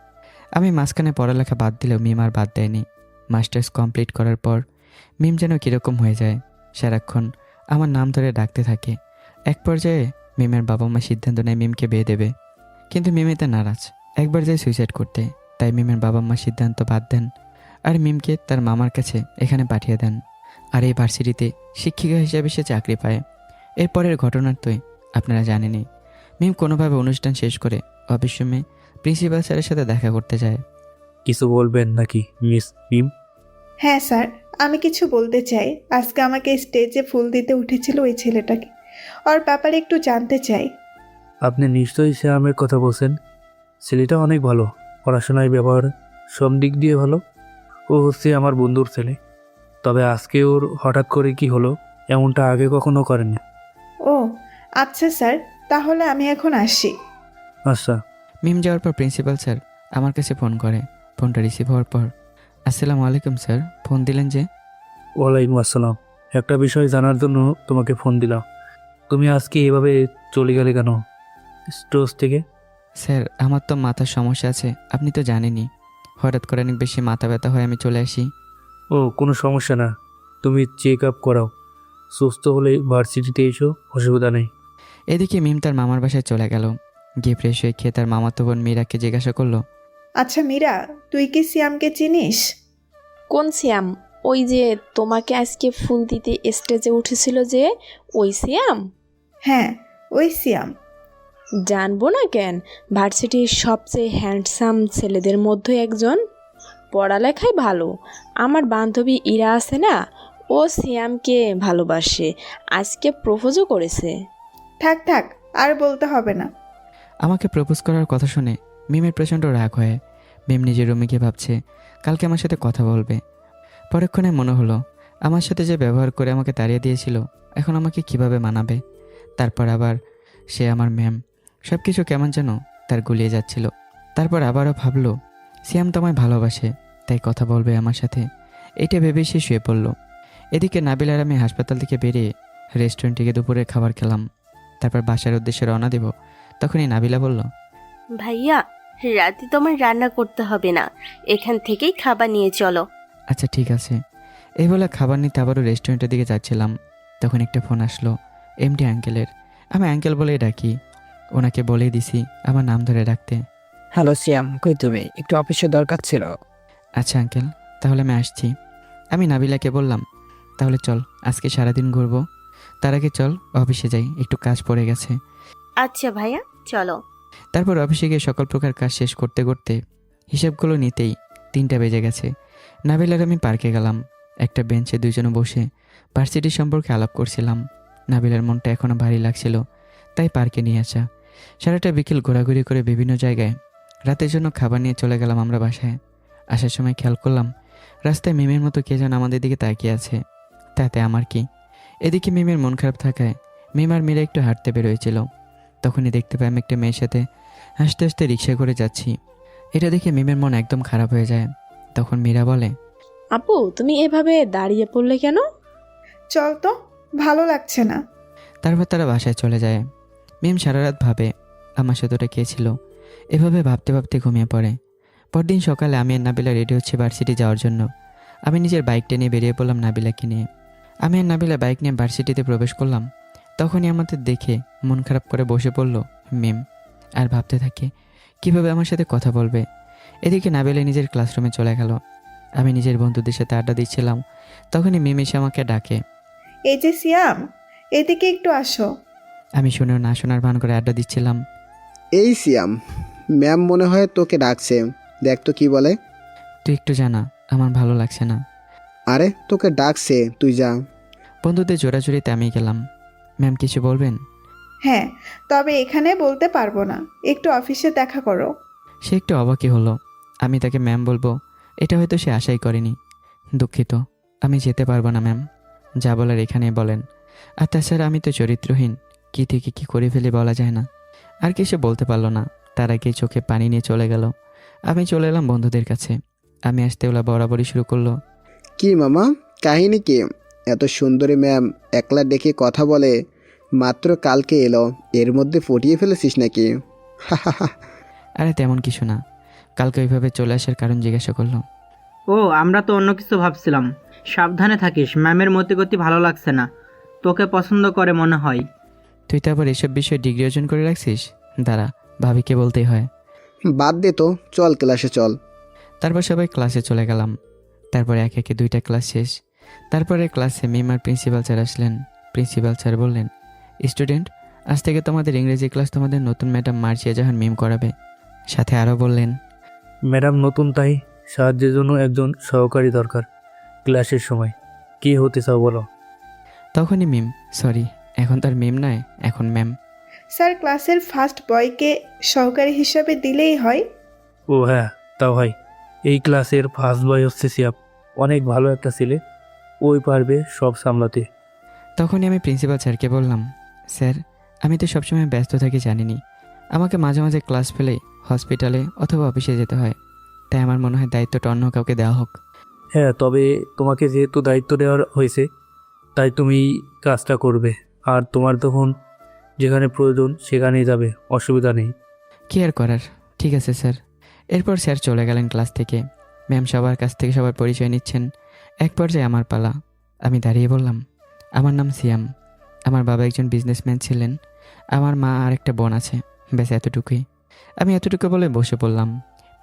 আমি মাঝখানে পড়ালেখা বাদ দিলেও মিম আর বাদ দেয়নি। মাস্টার্স কমপ্লিট করার পর মিম যেন কীরকম হয়ে যায়, সারাক্ষণ আমার নাম ধরে ডাকতে থাকে। এক পর্যায়ে মিমের বাবা মা সিদ্ধান্ত নেয় মিমকে বিয়ে দেবে, কিন্তু মিম এতে নারাজ, একবার যায় সুইসাইড করতে। তাই মিমের বাবা মা সিদ্ধান্ত বাদ দেন আর মিমকে তার মামার কাছে এখানে পাঠিয়ে দেন। আর এই ভার্সিটিতে শিক্ষিকা হিসেবে সে চাকরি পায়। এরপরের ঘটনার তোই আপনারা জানেনই। মিম কোনোভাবে অনুষ্ঠান শেষ করে অবিশ্বামে প্রিন্সিপাল স্যারের সাথে দেখা করতে যায়। কিছু বলবেন নাকি মিস মিম? হ্যাঁ স্যার, আমি কিছু বলতে চাই। আজকে আমাকে স্টেজে ফুল দিতে উঠেছিল ওই ছেলেটাকে, ওর ব্যাপারে একটু জানতে চাই। আপনি নিশ্চয়ই শ্যামের কথা বলছেন। ছেলেটা অনেক ভালো, পড়াশোনায় ব্যবহার সব দিক দিয়ে ভালো। ও হচ্ছে আমার বন্ধুর ছেলে। তবে আজকে ওর হঠাৎ করে কি হলো, এমনটা আগে কখনো করেনি। ও আচ্ছা স্যার, তাহলে আমি এখন আসি। আচ্ছা। মিম যাওয়ার পর প্রিন্সিপাল স্যার আমার কাছে ফোন করে। ফোনটা রিসিভ হওয়ার পর আসসালামু আলাইকুম স্যার, ফোন দিলেন যে? ওয়ালাইকুম আসসালাম। একটা বিষয় জানার জন্য তোমাকে ফোন দিলাম। তুমি আজকে এভাবে চলে গেলে কেন স্টোজ থেকে? স্যার আমার তো মাথার সমস্যা আছে, আপনি তো জানেনই। হঠাৎ করে অনেক বেশি মাথা ব্যথা হয় আমি চলে আসি। ও কোনো সমস্যা না, তুমি চেক আপ করাও। সুস্থ হলে ভার্সিটিতে এসো, অসুবিধা নেই। এদিকে মিম তার মামার বাসায় চলে গেল। গিয়ে ফ্রেশ হয়ে খেয়ে তার মামাতো বোন মীরাকে জিজ্ঞাসা করলো, আচ্ছা মীরা, তুই কি সিয়ামকে চিনিস? কোন সিয়াম? ওই যে তোমাকে আজকে ফুল দিতে স্টেজে উঠেছিল যে, ওই সিয়াম? হ্যাঁ ওই সিয়াম। জানবো না কেন, ভার্সিটির সবচেয়ে হ্যান্ডসাম ছেলেদের মধ্যে একজন, পড়ালেখায় ভালো। আমার বান্ধবী ইরা আছে না, ও সিয়ামকে ভালোবাসে, আজকে প্রপোজও করেছে। থাক থাক, আর বলতে হবে না। আমাকে প্রপোজ করার কথা শুনে মিমের প্রচণ্ড রাগ হয়। মিম নিজের রুমে গিয়ে ভাবছে কালকে আমার সাথে কথা বলবে। পরক্ষণে মনে হলো আমার সাথে যে ব্যবহার করে আমাকে তাড়িয়ে দিয়েছিল, এখন আমাকে কিভাবে মানাবে। তারপর আবার সে আমার ম্যাম, সব কিছু কেমন যেন তার গুলিয়ে যাচ্ছিল। তারপর আবারও ভাবলো সিয়াম তো আমায় ভালোবাসে, তাই কথা বলবে আমার সাথে। এটা ভেবেই সে শুয়ে পড়ল। এদিকে নাবিল আর আমি হাসপাতাল থেকে বেরিয়ে রেস্টুরেন্টে গিয়ে দুপুরের খাবার খেলাম। তারপর বাসার উদ্দেশ্যে রওনা দেব। তখনই নাবিলা বলল, ভাইয়া রাতে তোমার রান্না করতে হবে না, এখান থেকেই খাবার নিয়ে চলো। আচ্ছা ঠিক আছে। এই বলে খাবার নিতে আবারও রেস্টুরেন্টের দিকে যাচ্ছিলাম, তখন একটা ফোন আসলো এমডি আঙ্কেলের। আমি আঙ্কেল বলেই ডাকি, ওনাকে বলেই দিছি আমার নাম ধরে ডাকতে। হ্যালো সিয়াম, কই তুমি? একটু অফিসে দরকার ছিল। আচ্ছা আঙ্কেল, তাহলে আমি আসছি। আমি নাবিলাকে বললাম তাহলে চল আজকে সারাদিন ঘুরবো, তার আগে চল অফিসে যাই, একটু কাজ পড়ে গেছে। আচ্ছা ভাইয়া চলো। তারপর অফিসে গিয়ে সকল প্রকার কাজ শেষ করতে করতে হিসাবগুলো নিতেই 3টা বেজে গেছে। নাবিলার আমি পার্কে গেলাম। একটা বেঞ্চে দুইজনে বসে ভার্সিটি সম্পর্কে আলাপ করছিলাম। নাবিলার মনটা এখনও ভারী লাগছিল, তাই পার্কে নিয়ে আসা। সারাটা বিকেল ঘোরাঘুরি করে বিভিন্ন জায়গায় রাতের জন্য খাবার নিয়ে চলে গেলাম আমরা বাসায়। আসার সময় খেয়াল করলাম রাস্তায় মিমের মতো কে যেন আমাদের দিকে তাকিয়ে আছে, তাতে আমার কি। এদিকে মিমের মন খারাপ থাকায় মিম আর মীরা একটু হাঁটতে বেরোয়েছিল। তখনই দেখতে পাই আমি একটা মেয়ের সাথে হাসতে হাসতে রিক্সা করে যাচ্ছি। এটা দেখে মিমের মন একদম খারাপ হয়ে যায়। তখন মীরা বলে, আপু তুমি এভাবে দাঁড়িয়ে পড়লে কেন? চল তো, ভালো লাগছে না। তারপর তারা বাসায় চলে যায়। মিম সারা রাত ভাবে আমার সাথে ওটা কে ছিল। এভাবে ভাবতে ভাবতে ঘুমিয়ে পড়ে। পরদিন সকালে আমি আর নাবিলা রেডি হচ্ছে ভার্সিটি যাওয়ার জন্য। আমি নিজের বাইকটা নিয়ে বেরিয়ে পড়লাম নাবিলাকে নিয়ে। আমি আর নাবিলা বাইক নিয়ে ভার্সিটিতে প্রবেশ করলাম। তখনই আমাদের দেখে মন খারাপ করে বসে পড়ল মিম আর ভাবতে থাকে কিভাবে আমার সাথে কথা বলবে। এদিকে নাবিলা নিজের ক্লাসরুমে চলে গেল। আমি নিজের বন্ধুদের সাথে আড্ডা দিচ্ছিলাম। তখনই মিম এসে আমাকে ডাকে, এই যে সিয়াম, এদিকে একটু আসো। আমি শুনেও না শোনার ভান করে আড্ডা দিচ্ছিলাম। এই সিয়াম, ম্যাম মনে হয় তোকে ডাকছে, দেখ তো কি বলে। তুই একটু জানা, আমার ভালো লাগছে না। আরে তোকে ডাকছে, তুই যা। বন্ধুদের জোরাজুরিতে আমি গেলাম। ম্যাম কিছু বলবেন? হ্যাঁ, তবে এখানে বলতে পারবো না, একটু অফিসে দেখা করো। সে একটু অবাকই হলো। আমি তাকে ম্যাম বলবো এটা হয়তো সে আশাই করেনি। দুঃখিত, আমি যেতে পারবো না ম্যাম। যা বলার এখানে বলেন। আর তাছাড়া আমি তো চরিত্রহীন, কি থেকে কি করে ফেলে বলা যায় না। আর কিছু বলতে পারলো না, তার আগে চোখে পানি নিয়ে চলে গেল। আমি চলে এলাম বন্ধুদের কাছে। আমি আসতে ওলা বরাবরই শুরু করলো। কি মামা, কাহিনী কি? এত সুন্দরী ম্যাম একলা ডেকে কথা বলে, মাত্র কালকে এলো, এর মধ্যে ফুটিয়ে ফেলেছিস নাকি? আরে তেমন কিছু না, কালকে ওইভাবে চলে আসার কারণ জিজ্ঞাসা করলো। ও, আমরা তো অন্য কিছু ভাবছিলাম। সাবধানে থাকিস, ম্যামের মতিগতি ভালো লাগছে না, তোকে পছন্দ করে মনে হয়। তুই তো আবার এসব বিষয়ে ডিগ্রি অর্জন করে রাখছিস? দাঁড়া, ভাবিকে বলতেই হয়। বাদ দে তো, চল ক্লাসে চল। তারপর সবাই ক্লাসে চলে গেলাম। তারপর একে একে 2টা ক্লাস শেষ। তারপরে ক্লাসে মিম আর প্রিন্সিপাল স্যার আসলেন। প্রিন্সিপাল স্যার বললেন, স্টুডেন্ট, আজ থেকে তোমাদের ইংরেজি ক্লাস তোমাদের নতুন ম্যাডাম মার্জিয়া জাহান মিম করাবে। সাথে আরও বললেন, ম্যাডাম নতুন, তাই সাহায্যের জন্য একজন সহকারী দরকার ক্লাসের সময়। কি হতে চাও বলো? তখনই মিম, সরি এখন তার মিম নয়, এখন ম্যাম। স্যার, ক্লাসের ফার্স্ট বয়কে সহকারী হিসাবে দিলেই হয়। ও হ্যাঁ, তাও হয়। এই ক্লাসের ফার্স্ট বয় হচ্ছে সিয়াব, অনেক ভালো একটা ছেলে, ওই পারবে সব সামলাতে। তখনই আমি প্রিন্সিপাল স্যারকে বললাম, স্যার আমি তো সবসময় ব্যস্ত থাকি জানিনি, আমাকে মাঝে মাঝে ক্লাস ফেলে হসপিটালে অথবা অফিসে যেতে হয়, তাই আমার মনে হয় দায়িত্বটা অন্য কাউকে দেওয়া হোক। হ্যাঁ, তবে তোমাকে যেহেতু দায়িত্ব দেওয়া হয়েছে, তাই তুমি কাজটা করবে। আর তোমার তখন যেখানে প্রয়োজন সেখানেই যাবে, অসুবিধা নেই। কি আর করার, ঠিক আছে স্যার। এরপর স্যার চলে গেলেন ক্লাস থেকে। ম্যাম সবার কাছ থেকে সবার পরিচয় নিচ্ছেন। এক পর্যায়ে আমার পালা। আমি দাঁড়িয়ে বললাম, আমার নাম সিয়াম, আমার বাবা একজন বিজনেসম্যান ছিলেন, আমার মা আর একটা বোন আছে, ব্যাস এতটুকুই। আমি এতটুকু বলে বসে পড়লাম।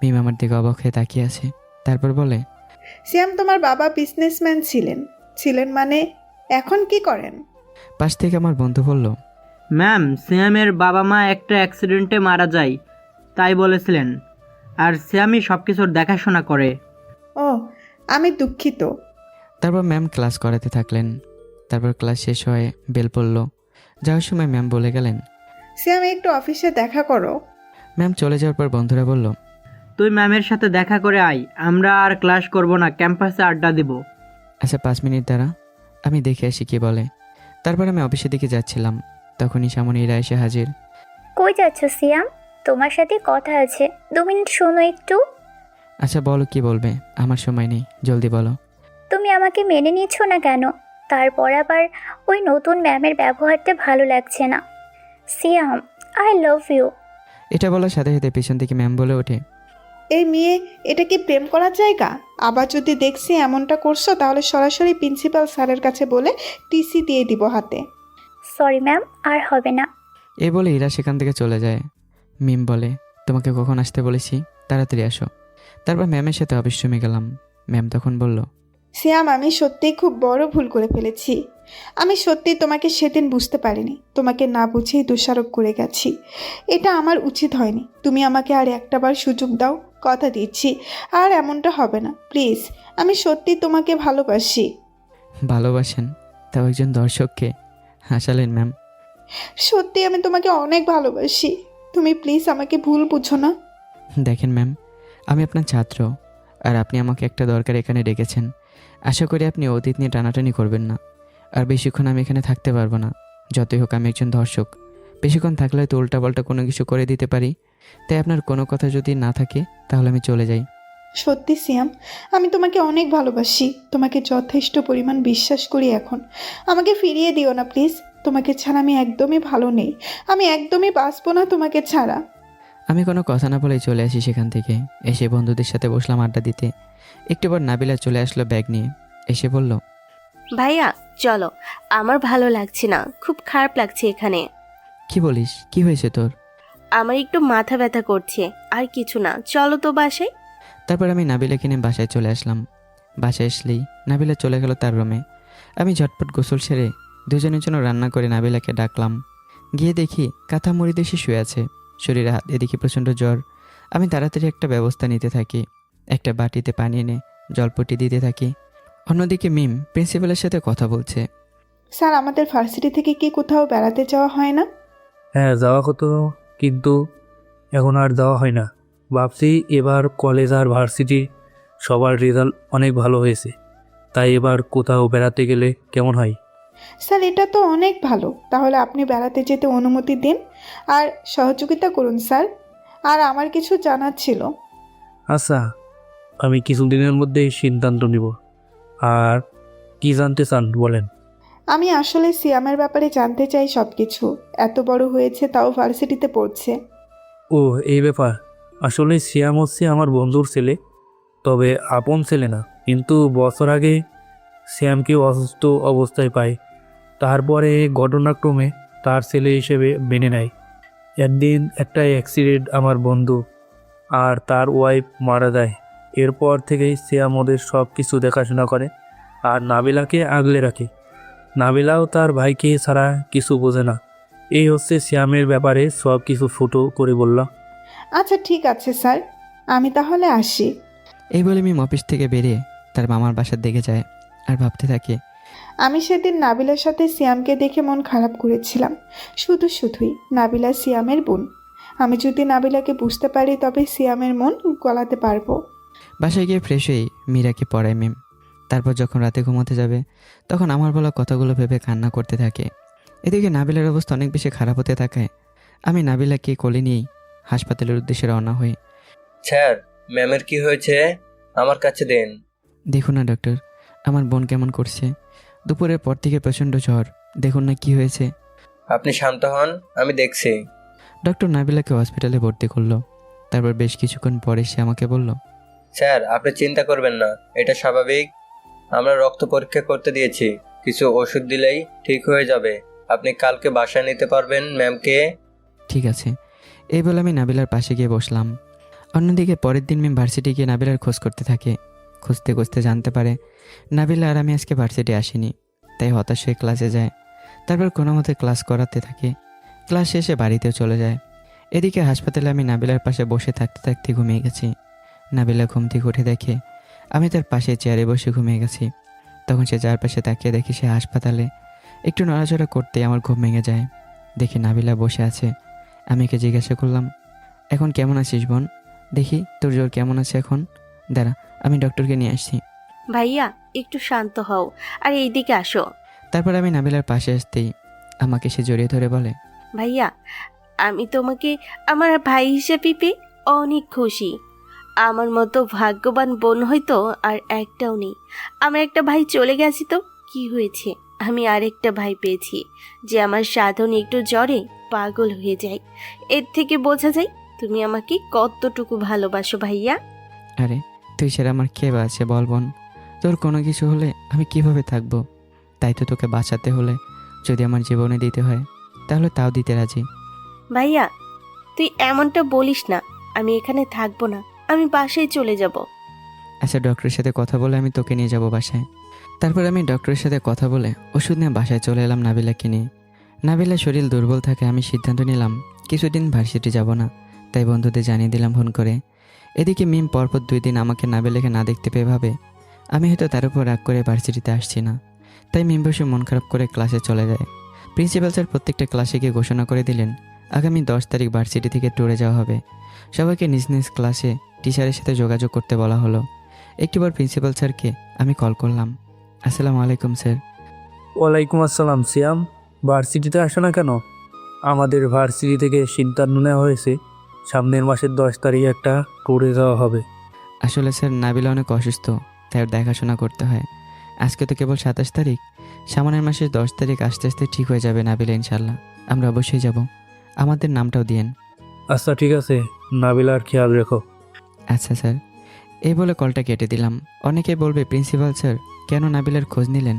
মিম আমার দিকে অবাক হয়ে তাকিয়ে আছে। তারপর বলে, সিয়াম, তোমার বাবা বিজনেসম্যান ছিলেন মানে এখন কি করেন? পাশ থেকে আমার বন্ধু বলল, ম্যাম, সিয়ামের বাবা মা একটা অ্যাক্সিডেন্টে মারা যায়, তাই বলেছিলেন। আর সিয়ামই সব কিছুর দেখাশোনা করে। ও, আমি দুঃখিত। তারপর ম্যাম ক্লাস করাতে থাকলেন। তারপর ক্লাস শেষ হয়ে বেল পড়ল। যাওয়ার সময় ম্যাম বলে গেলেন, সিয়াম, একটু অফিসে দেখা করো। ম্যাম চলে যাওয়ার পর বন্ধুরা বলল, তুই ম্যামের সাথে দেখা করে আয়, আমরা আর ক্লাস করব না, ক্যাম্পাসে আড্ডা দিব। আচ্ছা 5 মিনিট দ্বারা আমি দেখে আসি কি বলে। তারপর আমি অফিসের দিকে যাচ্ছিলাম, তখনই সামনে ইরা এসে হাজির। কই যাচ্ছ সিয়াম? তোমার সাথে কথা আছে, 2 মিনিট শোনো একটু। আচ্ছা বলো কি বলবে, আমার সময় নেই, জলদি বলো। তুমি আমাকে মেনে নিচ্ছ না কেন? তারপর আবার ওই নতুন ম্যামের ব্যবহারটা ভালো লাগছে না। সিয়াম, আই লাভ ইউ। এটা বলার সাথে সাথে পেছন থেকে ম্যাম বলে ওঠে, এই মেয়ে, এটা কি প্রেম করার জায়গা? আবার যদি দেখছি এমনটা করছো, তাহলে সরাসরি প্রিন্সিপাল স্যারের কাছে বলে টিসি দিয়ে দিব হাতে। সরি ম্যাম, আর হবে না। এই বলে ইরা সেখান থেকে চলে যায়। মিম বলে, তোমাকে কখন আসতে বলেছি, তাড়াতাড়ি আসো। তারপর ম্যামের সাথে অফিস রুমে গেলাম। ম্যাম তখন বলল, সিয়াম, আমি সত্যিই খুব বড় ভুল করে ফেলেছি। আমি সত্যিই তোমাকে সেদিন বুঝতে পারিনি, তোমাকে না বুঝেই দোষারোপ করে গেছি। এটা আমার উচিত হয়নি। তুমি আমাকে আর একটাবার সুযোগ দাও, কথা দিচ্ছি আর এমনটা হবে না, প্লিজ। আমি সত্যি তোমাকে ভালোবাসি। ভালোবাসেন? তাও একজন দর্শককে? হাসালেন ম্যাম। সত্যি আমি তোমাকে অনেক ভালোবাসি, তুমি প্লিজ আমাকে ভুল বুঝো না। দেখেন ম্যাম, আমি আপনার ছাত্র, আর আপনি আমাকে একটা দরকার এখানে ডেকেছেন। আশা করি আপনি অতীত নিয়ে টানাটানি করবেন না। আর বেশিক্ষণ আমি এখানে থাকতে পারবো না। যতই হোক আমি একজন দর্শক, বেশিক্ষণ থাকলে হয়তো উল্টাপাল্টা কোনো কিছু করে দিতে পারি। তাই আপনার কোনো কথা যদি না থাকে তাহলে আমি চলে যাই। সত্যি সিয়াম, আমি তোমাকে অনেক ভালোবাসি, তোমাকে যথেষ্ট পরিমাণ বিশ্বাস করি। এখন আমাকে ফিরিয়ে দিও না প্লিজ। তোমাকে ছাড়া আমি একদমই ভালো নেই, আমি একদমই বাঁচবো না তোমাকে ছাড়া। আমি কোনো কথা না বলেই চলে আসি সেখান থেকে। এসে বন্ধুদের সাথে বসলাম আড্ডা দিতে। একটু পর নাবিলা চলে আসলো ব্যাগ নিয়ে। এসে বলল, ভাইয়া চলো, আমার ভালো লাগছে না, খুব খারাপ লাগছে এখানে। কি বলিস, কি হয়েছে তোর? আমার একটু মাথা ব্যথা করছে, আর কিছু না, চলো তো বাসায়। তারপর আমি নাবিলাকে নিয়ে বাসায় চলে আসলাম। বাসায় আসলেই নাবিলা চলে গেল তার রুমে। আমি ঝটপট গোসল সেরে দুজনের জন্য রান্না করে নাবিলাকে ডাকলাম। গিয়ে দেখি কাঁথা মুড়ি দেশে শুয়ে আছে, শরীরে হাত, এদিকে প্রচণ্ড জ্বর। আমি তাড়াতাড়ি একটা ব্যবস্থা নিতে থাকি, একটা বাটিতে পানি এনে জলপটি দিতে থাকি। অন্যদিকে মিম প্রিন্সিপালের সাথে কথা বলছে। স্যার, আমাদের ভার্সিটি থেকে কি কোথাও বেড়াতে যাওয়া হয় না? হ্যাঁ, যাওয়া হতো, কিন্তু এখন আর যাওয়া হয় না। ভাবছি এবার কলেজ আর ভার্সিটি সবার রেজাল্ট অনেক ভালো হয়েছে, তাই এবার কোথাও বেড়াতে গেলে কেমন হয়? স্যার, এটা তো অনেক ভালো। তাহলে আপনি বেড়াতে যেতে অনুমতি দিন আর সহযোগিতা করুন স্যার। আর আমার কিছু জানার ছিল। আচ্ছা, আমি কিছুদিনের মধ্যেই সিদ্ধান্ত নিব। আর কি জানতে চান বলেন। আমি আসলে সিয়ামের ব্যাপারে জানতে চাই সব কিছু। এত বড় হয়েছে, তাও ভার্সিটিতে পড়ছে। ও, এই ব্যাপার। আসলে সিয়াম হচ্ছে আমার বন্ধুর ছেলে, তবে আপন ছেলে না। কিন্তু বছর আগে শ্যামকেও অসুস্থ অবস্থায় পায়, তারপরে ঘটনাক্রমে তার ছেলে হিসেবে মেনে নেয়। একদিন একটা অ্যাক্সিডেন্ট, আমার বন্ধু আর তার ওয়াইফ মারা যায়। এরপর থেকেই শ্যাম ওদের সব কিছু দেখাশোনা করে আর নাবিলাকে আগলে রাখে। নাবিলাও তার ভাইকে ছাড়া কিছু বোঝে না। এই হচ্ছে শ্যামের ব্যাপারে সব কিছু ফুটো করে বললাম। আচ্ছা, ঠিক আছে স্যার, আমি তাহলে আসি। এই বলে মিম অফিস থেকে বেরিয়ে তার মামার বাসার দিকে যায় আর ভাবতে থাকে, আমি সেদিন নাবিলার সাথে সিয়ামকে দেখে মন খারাপ করেছিলাম। শুধুই নাবিলা সিয়ামের বোন। আমি যদি নাবিলাকে বুঝতে পারি, তবে সিয়ামের মন গলাতে পারবো। বাসায় গিয়ে ফ্রেশ হয়ে মীরাকে পড়ায় মিম। তারপর যখন রাতে ঘুমোতে যাবে, তখন আমার বলা কথাগুলো ভেবে কান্না করতে থাকে। এদিকে নাবিলার অবস্থা অনেক বেশি খারাপ হতে থাকায় আমি নাবিলাকে কোলে নিয়েই হাসপাতালের উদ্দেশ্যে রওনা হই। স্যার, ম্যামের কি হয়েছে? আমার কাছে দেন। দেখুন না ডক্টর, আমার বোন কেমন করছে। দুপুরের পর থেকে প্রচণ্ড জ্বর, দেখুন না কি হয়েছে। আপনি শান্ত হন, আমি দেখছি। ডক্টর নাবিলাকে হসপিটালে ভর্তি করলো। তারপর বেশ কিছুক্ষণ পরে সে আমাকে বলল, স্যার, আপনি চিন্তা করবেন না, এটা স্বাভাবিক। আমরা রক্ত পরীক্ষা করতে দিয়েছি, কিছু ওষুধ দিলেই ঠিক হয়ে যাবে। আপনি কালকে বাসায় নিতে পারবেন ম্যামকে। ঠিক আছে। এই বলে আমি নাবিলার পাশে গিয়ে বসলাম। অন্যদিকে পরের দিন মিম ভার্সিটি গিয়ে নাবিলার খোঁজ করতে থাকে। খুঁজতে খুঁজতে জানতে পারে নাবিলা আর আমি আজকে ভার্সিটি আসিনি, তাই হতাশ হয়ে ক্লাসে যায়। তারপর কোনো মতে ক্লাস করাতে থাকে। ক্লাস শেষে বাড়িতেও চলে যায়। এদিকে হাসপাতালে আমি নাবিলার পাশে বসে থাকতে থাকতে ঘুমিয়ে গেছি। নাবিলা ঘুম থেকে উঠে দেখে আমি তার পাশে চেয়ারে বসে ঘুমিয়ে গেছি। তখন সে চারপাশে তাকিয়ে দেখি সে হাসপাতালে। একটু নড়াচড়া করতেই আমার ঘুম ভেঙে যায়। দেখি নাবিলা বসে আছে। আমি একে জিজ্ঞাসা করলাম, এখন কেমন আছিস বোন? দেখি তোর জ্বর কেমন আছে এখন। দাঁড়া, আমি ডক্টরকে নিয়ে আসছি। ভাইয়া, একটু শান্ত হও আর এইদিকে আসো। তারপর আমি নাবিলার পাশে আসতেই আমাকে সে জড়িয়ে ধরে বলে, ভাইয়া, আমি তোমাকে আমার ভাই হিসেবে পেয়ে অনেক খুশি। আমার মতো ভাগ্যবান বোন হয়তো আর একটাও নেই। আমার একটা ভাই চলে গেছে তো কি হয়েছে, আমি আরেকটা ভাই পেয়েছি যে আমার সাধন একটু জ্বরে পাগল হয়ে যায়। এর থেকে বোঝা যায় তুমি আমাকে কতটুকু ভালোবাসো ভাইয়া। আরে তুই সেরা আমার কে আছে বল বোন? তোর কোনো কিছু হলে আমি কিভাবে থাকবো? তাই তো তোকে বাঁচাতে হলে যদি আমার জীবনে দিতে হয়, তাহলে তাও দিতে রাজি। ভাইয়া, তুই এমনটা বলিস না। আমি এখানে থাকবো না, আমি বাসায় চলে যাব। আচ্ছা, ডক্টরের সাথে কথা বলে আমি তোকে নিয়ে যাব বাসায়। তারপর আমি ডক্টরের সাথে কথা বলে ওষুধ নিয়ে বাসায় চলে এলাম নাবিলাকে নিয়ে। নাবিলার শরীর দুর্বল থাকে আমি সিদ্ধান্ত নিলাম কিছুদিন ভার্সিটি যাব না, তাই বন্ধুদের জানিয়ে দিলাম ফোন করে। এদিকে মিম পরপর 2 দিন আমাকে নাবিলাকে না দেখতে পেয়ে ভাবে আমি হয়তো তার উপর রাগ করে ভার্সিটিতে আসছি না, তাই মিম বসে মন খারাপ করে ক্লাসে চলে যায়। প্রিন্সিপাল স্যার প্রত্যেকটা ক্লাসে গিয়ে ঘোষণা করে দিলেন আগামী 10 তারিখ ভার্সিটি থেকে ট্যুরে যাওয়া হবে। সবাইকে নিজ নিজ ক্লাসে টিচারের সাথে যোগাযোগ করতে বলা হলো। একটিবার প্রিন্সিপাল স্যারকে আমি কল করলাম। আসসালামু আলাইকুম স্যার। ওয়ালাইকুম আসসালাম। সিয়াম, ভার্সিটিতে আসে না কেন? আমাদের ভার্সিটি থেকে সিদ্ধান্ত নেওয়া হয়েছে সামনের মাসের 10 তারিখে একটা ট্যুরে যাওয়া হবে। আসলে স্যার নাবিলা অনেক অসুস্থ, তাই ওর দেখাশোনা করতে হয়। আজকে তো কেবল 27 তারিখ, সামনের মাসের 10 তারিখ আস্তে আস্তে ঠিক হয়ে যাবে নাবিলা, ইনশাল্লাহ আমরা অবশ্যই যাব। আমাদের নামটাও দিয়েন। আচ্ছা ঠিক আছে, নাবিলার খেয়াল রেখো। আচ্ছা স্যার। এই বলে কলটা কেটে দিলাম। অনেকে বলবে প্রিন্সিপাল স্যার কেন নাবিলার খোঁজ নিলেন?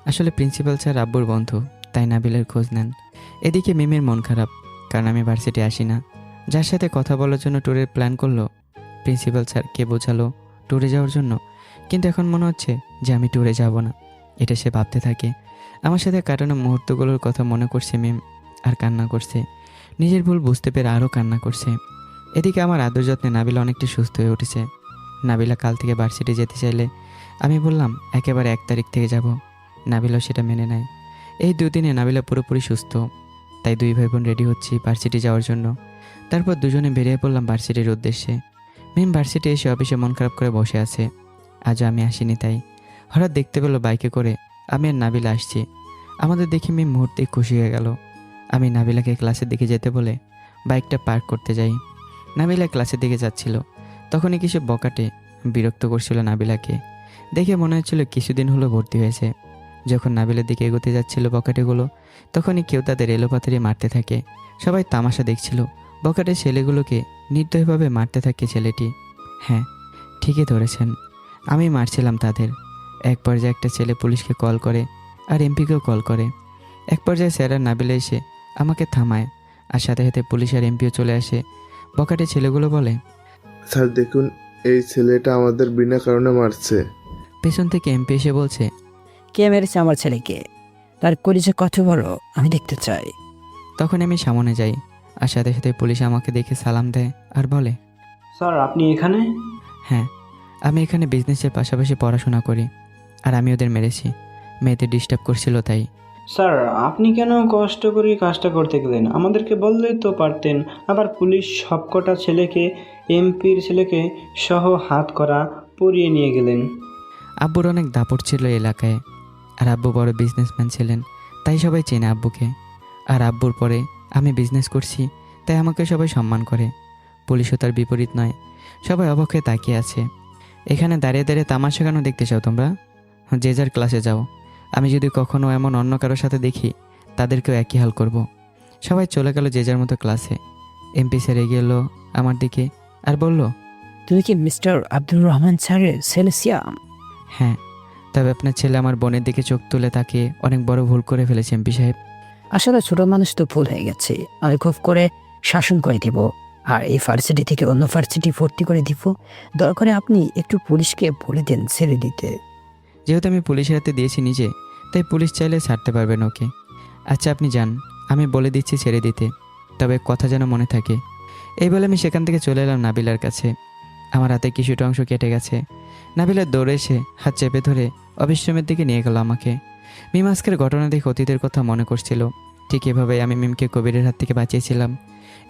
আসলে প্রিন্সিপাল স্যার আব্বুর বন্ধু, তাই নাবিলার খোঁজ নেন। এদিকে মিমের মন খারাপ, কারণ আমি ভার্সিটি আসি না। যার সাথে কথা বলার জন্য ট্যুরের প্ল্যান করলো প্রিন্সিপাল স্যার কে বোঝালো ট্যুরে যাওয়ার জন্য, কিন্তু এখন মনে হচ্ছে যে আমি ট্যুরে যাব না। এটা সে ভাবতে থাকে। আমার সাথে কাটানো মুহূর্তগুলোর কথা মনে করছে মিম, আর কান্না করছে। নিজের ভুল বুঝতে পেরে আরও কান্না করছে। এদিকে আমার আদর যত্নে নাবিলা অনেকটা সুস্থ হয়ে উঠেছে। নাবিলা কাল থেকে ভার্সিটি যেতে চাইলে আমি বললাম একেবারে 1 তারিখ থেকে যাব। নাবিলাও সেটা মেনে নেয়। এই 2 দিনে নাবিলা পুরোপুরি সুস্থ। তাই 2 ভাই বোন রেডি হচ্ছি ভার্সিটি যাওয়ার জন্য। তারপর দুজনে বেরিয়ে পড়লাম ভার্সিটির উদ্দেশ্যে। মিম ভার্সিটি এসে অফিসে মন খারাপ করে বসে আছে। আজও আমি আসিনি, তাই হঠাৎ দেখতে পেলো বাইকে করে আমি আর নাবিলা আসছি। আমাদের দেখে মিম মুহূর্তেই খুশি হয়ে গেল। আমি নাবিলাকে ক্লাসের দিকে যেতে বলে বাইকটা পার্ক করতে যাই। নাবিলা ক্লাসের দিকে যাচ্ছিল। তখনই কিছু বকাটে বিরক্ত করছিল নাবিলাকে। দেখে মনে হচ্ছিল কিছুদিন হলো ভর্তি হয়েছে। যখন নাবিলার দিকে এগোতে যাচ্ছিল বকাটেগুলো, তখনই কেউ তাদের এলোপাথারি মারতে থাকে। সবাই তামাশা দেখছিল। বকাটে ছেলেগুলোকে নির্দয়ভাবে মারতে থাকে ছেলেটি। হ্যাঁ, ঠিকই ধরেছেন, আমি মারছিলাম তাদের। এক পর্যায়ে একটা ছেলে পুলিশকে কল করে আর এমপিকেও কল করে। এক পর্যায়ে স্যার আর নাবিলা এসে আমাকে থামায়, আর সাথে সাথে পুলিশ আর এমপিও চলে আসে। বকাটে ছেলেগুলো বলে, স্যার দেখুন, এই ছেলেটা আমাদের বিনা কারণে মারছে। পেছন থেকে এমপি এসে বলছে, কে মেরেছে আমার ছেলেকে? তার কলিজে কথা বলো, আমি দেখতে চাই। তখন আমি সামনে যাই, আর সাথে সাথে পুলিশ আমাকে দেখে সালাম দেয় আর বলে, স্যার আপনি এখানে? হ্যাঁ, আমি এখানে বিজনেসের পাশাপাশি পড়াশোনা করি, আর আমি ওদের মেরেছি। মেয়েদের ডিস্টার্ব করছিল তাই। স্যার আপনি কেন কষ্ট করে কাজটা করতে গেলেন? আমাদেরকে বললেই তো পারতেন। আবার পুলিশ সবকটা ছেলেকে, এমপির ছেলেকে সহ হাত করা পরিয়ে নিয়ে গেলেন। আব্বুর অনেক দাপট ছিল এলাকায়, আর আব্বু বড় বিজনেসম্যান ছিলেন, তাই সবাই চেনে আব্বুকে। আর আব্বুর পরে আমি বিজনেস করছি, তাই আমাকে সবাই সম্মান করে। পুলিশও তার বিপরীত নয়। সবাই অবাক হয়ে তাকিয়ে আছে। এখানে দাঁড়িয়ে দাঁড়িয়ে তামাশা কেন দেখতে চাও তোমরা? যে যার ক্লাসে যাও। আমি যদি কখনো এমন অন্য কারোর সাথে দেখি, তাদেরকেও একই হাল করব। সবাই চলে গেল যে যার মতো ক্লাসে। এমপি স্যার এগিয়ে এলো আমার দিকে আর বলল, তুমি কি মিস্টার আব্দুর রহমান স্যারের ছেলে সিয়াম? হ্যাঁ, তবে আপনার ছেলে আমার বোনের দিকে চোখ তুলে তাকিয়ে অনেক বড় ভুল করে ফেলেছে এমপি সাহেব। আসলে ছোট মানুষ তো ভুল হয়ে গেছে, আমি খুব করে শাসন করে দিব। আর এই ভার্সিটি থেকে অন্য ভার্সিটি ভর্তি করে দিব। দরকারে আপনি একটু পুলিশকে বলে দেন ছেড়ে দিতে। যেহেতু আমি পুলিশের হাতে দিয়েছি নিজে, তাই পুলিশ চাইলে ছাড়তে পারবেন ওকে। আচ্ছা আপনি যান, আমি বলে দিচ্ছি ছেড়ে দিতে, তবে কথা যেন মনে থাকে। এই বলে আমি সেখান থেকে চলে এলাম নাবিলার কাছে। আমার হাতে কিছুটা অংশ কেটে গেছে। নাবিলার দৌড়ে এসে হাত চেপে ধরে অবিশ্রামের দিকে নিয়ে গেল আমাকে। মিম আজকের ঘটনা দেখে অতীতের কথা মনে করছিল। ঠিক এভাবেই আমি মিমকে কবিরের হাত থেকে বাঁচিয়েছিলাম।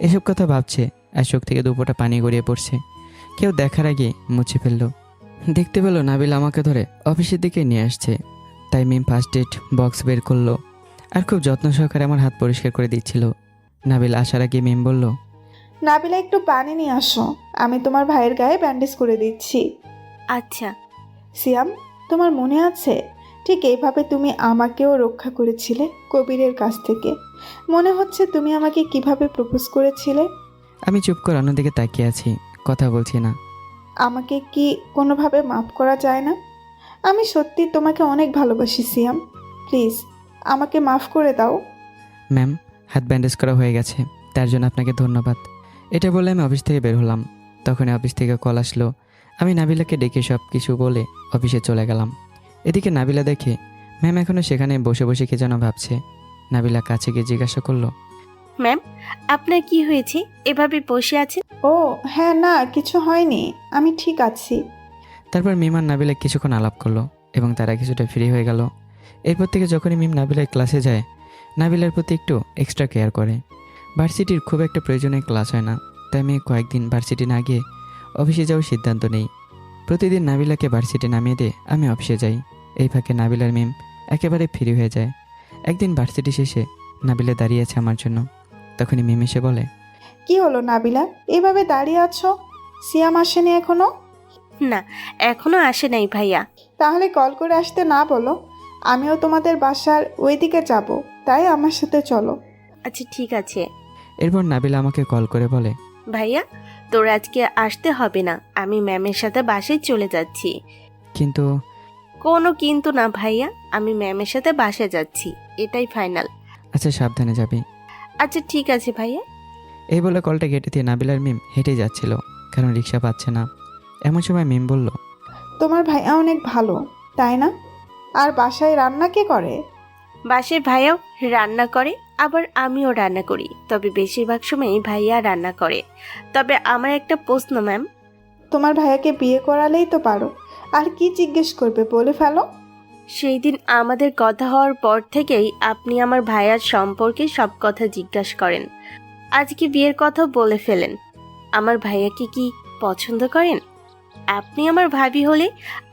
এসব কথা ভাবছে আর চোখ থেকে দুপোটা পানি গড়িয়ে পড়ছে। কেউ দেখার আগে মুছে ফেলল। দেখতে পেল নাবিল আমাকে ধরে অফিসের দিকে নিয়ে আসছে। তাই মিম ফার্স্ট এড বক্স বের করলো আর খুব যত্ন সহকারে আমার হাত পরিষ্কার করে দিচ্ছিল। নাবিল আসার আগে মিম বলল, নাবিলা একটু পানি নিয়ে আসো, আমি তোমার ভাইয়ের গায়ে ব্যান্ডেজ করে দিচ্ছি। আচ্ছা। সিয়াম, তোমার মনে আছে ঠিক এইভাবে তুমি আমাকেও রক্ষা করেছিলে কবিরের কাছ থেকে? মনে হচ্ছে তুমি আমাকে কিভাবে প্রপোজ করেছিলে? আমি চুপ করে অন্যদিকে তাকিয়ে আছি, কথা বলছি না। আমাকে কি কোনোভাবে মাফ করা যায় না? আমি সত্যি তোমাকে অনেক ভালোবাসি সিয়াম, প্লিজ আমাকে মাফ করে দাও। ম্যাম, হাত ব্যান্ডেজ করা হয়ে গেছে, তার জন্য আপনাকে ধন্যবাদ। এটা বলে আমি অফিস থেকে বের হলাম। তখন অফিস থেকে কল আসলো। আমি নাবিলাকে ডেকে সব কিছু বলে অফিসে চলে গেলাম। এদিকে নাবিলা দেখে ম্যাম এখনও সেখানে বসে বসে কে যেন ভাবছে। নাবিলা কাছে গিয়ে জিজ্ঞাসা করলো, ম্যাম আপনার কি হয়েছে, এভাবে বসে আছেন? ও হ্যাঁ, না কিছু হয়নি, আমি ঠিক আছি। তারপর মিম আর নাবিলা কিছুক্ষণ আলাপ করলো এবং তারা কিছুটা ফ্রি হয়ে গেল। এরপর থেকে যখনই মিম নাবিলার ক্লাসে যায়, নাবিলার প্রতি একটু এক্সট্রা কেয়ার করে। ভার্সিটির খুব একটা প্রয়োজনীয় ক্লাস হয় না, তাই আমি কয়েকদিন ভার্সিটি না গিয়ে অফিসে যাওয়ার সিদ্ধান্ত নেই। প্রতিদিন নাবিলাকে ভার্সিটি নামিয়ে দিয়ে আমি অফিসে যাই। এই ফাঁকে নাবিলার মিম একেবারে ফ্রি হয়ে যায়। একদিন ভার্সিটি শেষে নাবিলা দাঁড়িয়ে আছে আমার জন্য। তখনই মিম এসে বলে, কি হলো নাবিলা, এভাবে দাঁড়িয়ে আছো? সিয়াম আসেনি এখনো? না, এখনো আসে নাই ভাইয়া। তাহলে কল করে আসতে না বলো, আমিও তোমাদের বাসার ওই দিকে যাব, তাই আমার সাথে চলো। আচ্ছা ঠিক আছে। এরপর নাবিলা আমাকে কল করে বলে, ভাইয়া তোর আজকে আসতে হবে না, আমি ম্যামের সাথে বাসায় চলে যাচ্ছি। কিন্তু কোনো কিন্তু না ভাইয়া, আমি ম্যামের সাথে বাসায় যাচ্ছি, এটাই ফাইনাল। আচ্ছা সাবধানে যাবি। আচ্ছা ঠিক আছে ভাইয়া। এই বলে কলটা কেটে দিয়ে নাবিলার মিম হেঁটে যাচ্ছিল, কারণ রিক্সা পাচ্ছে না। এমন সময় মিম বলল, তোমার ভাইয়া অনেক ভালো, তাই না? আর বাসায় রান্না কে করে? বাসায় ভাইয়াও রান্না করে, আবার আমিও রান্না করি, তবে বেশিরভাগ সময়ই ভাইয়া রান্না করে। তবে আমার একটা প্রশ্ন ম্যাম। তোমার ভাইয়াকে বিয়ে করালেই তো পারো, আর কি জিজ্ঞেস করবে বলে ফেলো। সেই দিন আমাদের কথা হওয়ার পর থেকেই আপনি আমার ভাইয়ার সম্পর্কে সব কথা জিজ্ঞাসা করেন, আজকে বিয়ের কথা বলে ফেলেন। আমার ভাইয়াকে কি পছন্দ করেন? আপনি আমার ভাবি হলে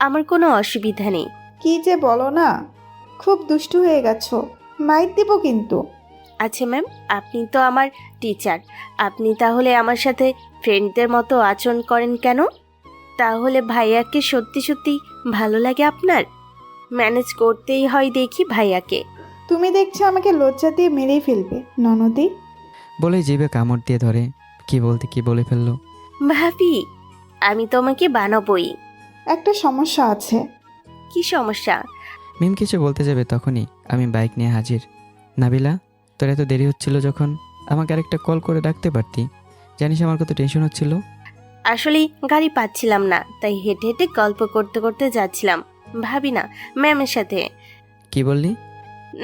আমার কোনো অসুবিধা নেই। কি যে বলো না, খুব দুষ্টু হয়ে গেছো, মাইর দিব কিন্তু। আচ্ছা ম্যাম, আপনি তো আমার টিচার, আপনি তাহলে আমার সাথে ফ্রেন্ডদের মতো আচরণ করেন কেন? তাহলে ভাইয়াকে সত্যি সত্যি ভালো লাগে আপনার? ম্যানেজ করতেই হয় দেখি ভাইয়াকে। তুমি দেখছো আমাকে লজ্জা দিয়ে মেরেই ফেলবে ননদি। বলে জিভে কামড় দিয়ে ধরে কি বলতে কি বলে ফেললো। ভাবি, আমি তোমাকে বানাবোই। একটা সমস্যা আছে। কি সমস্যা? মিম কিছু বলতে যাবে তখনই আমি বাইক নিয়ে হাজির। নাবিলা, তোর এত দেরি হচ্ছিল যখন আমাকে আরেকটা কল করে ডাকতে পারতি। জানিস আমার কত টেনশন হচ্ছিল। আসলে গাড়ি পাচ্ছিলাম না, তাই হেঁটে হেঁটে গল্প করতে করতে যাচ্ছিলাম। ভাবি না, ম্যামের সাথে। কি বললি?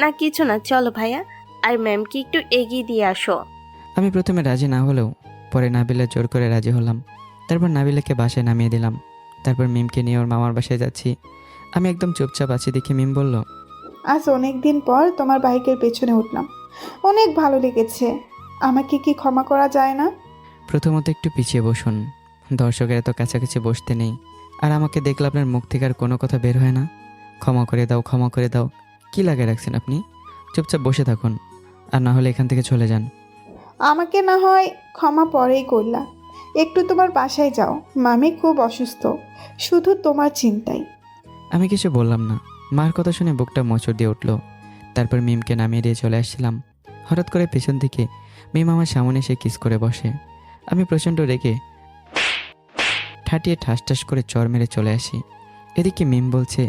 না কিছু না, চলো ভাইয়া, আর ম্যামকে একটু এগিয়ে দিয়ে আসো। আমি প্রথমে রাজি না হলেও পরে নাবিলা জোর করে রাজি হলাম। তারপর নাবিলাকে বাসায় নামিয়ে দিলাম। তারপর মিমকে নিয়ে ওর মামার বাসায় যাচ্ছি। আমি একদম চুপচাপ আছি দেখে মিম বলল, আজ অনেক দিন পর তোমার বাইকের পেছনে উঠলাম, অনেক ভালো লেগেছে। আমাকে কি ক্ষমা করা যায় না? প্রথমত একটু পিছিয়ে বসুন, দর্শকের এত কাছাকাছি বসতে নেই। আর আমাকে দেখলে আপনার মুখ থেকে আর কোনো কথা বের হয় না। ক্ষমা করে দাও, ক্ষমা করে দাও, কি লাগে রাখছেন আপনি? চুপচাপ বসে থাকুন, আর না হলে এখান থেকে চলে যান। আমাকে না হয় ক্ষমা পরেই করলা, একটু তোমার বাসায় যাও, মামি খুব অসুস্থ, শুধু তোমার চিন্তাই। আমি কিছু বললাম না। মার কথা শুনে বুকটা মোচড় দিয়ে উঠল। তারপর মিমকে নামিয়ে দিয়ে চলে আসছিলাম। হঠাৎ করে পেছন থেকে মিম আমার সামনে এসে কিস করে বসে। আমি প্রচণ্ড রেগে ঠাটিয়ে ঠাস ঠাস করে চর মেরে চলে আসি। এদিকে মিম বলছে,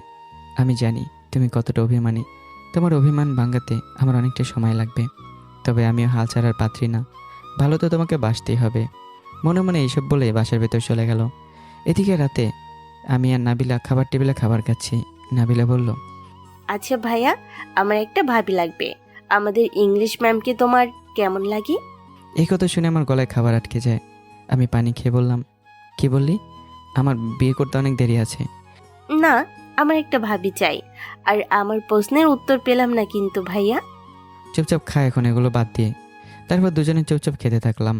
আমি জানি তুমি কতটা অভিমানী, তোমার অভিমান ভাঙাতে আমার অনেকটা সময় লাগবে, তবে আমিও হাল ছাড়ার পাত্রী না, ভালো তো তোমাকে বাসতেই হবে। মনে মনে এইসব বলে বাসার ভেতর চলে গেল। এদিকে রাতে আমি আর নাবিলা খাবার টেবিলে খাবার খাচ্ছি। নাবিলা বলল, আচ্ছা ভাইয়া, আমার একটা ভাবি লাগবে। আমাদের ইংলিশ ম্যামকে তোমার কেমন লাগে? এই কথা শুনে আমার গলায় খাবার আটকে যায়। আমি পানি খেয়ে বললাম, কি বললি? আমার বিয়ে করতে অনেক দেরি আছে। না, আমার একটা ভাবি চাই। আর আমার প্রশ্নের উত্তর পেলাম না কিন্তু ভাইয়া। চুপচাপ খায় এখন এগুলো বাদ দিয়ে। তারপর দুজনে চুপচাপ খেতে থাকলাম।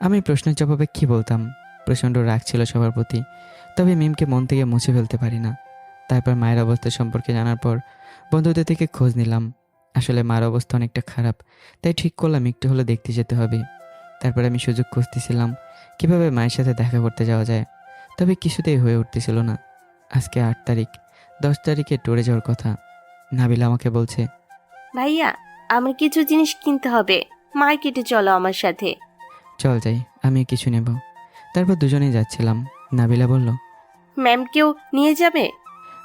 আমি প্রশ্নের জবাবে কি বলতাম? প্রচণ্ড রাগ ছিল সবার প্রতি, তবে মিমকে মন থেকে মুছে ফেলতে পারি না। তারপর মায়ের অবস্থা সম্পর্কে জানার পর বন্ধুদের থেকে খোঁজ নিলাম। আসলে মার অবস্থা অনেকটা খারাপ, তাই ঠিক করলাম একটু হলে দেখতে যেতে হবে। তারপর আমি সুযোগ খুঁজতেছিলাম কিভাবে মায়ের সাথে দেখা করতে যাওয়া যায়, তবে কিছুতেই হয়ে উঠতেছিল না। আজকে 8 তারিখ, 10 তারিখে ট্যুরে যাওয়ার কথা। নাবিলা আমাকে বলছে, ভাইয়া, আমার কিছু জিনিস কিনতে হবে, মার্কেটে চলো আমার সাথে। চল যাই, আমি কিছু নেব। তারপর দুজনেই যাচ্ছিলাম। নাবিলা বলল, ম্যামকেও নিয়ে যাবে?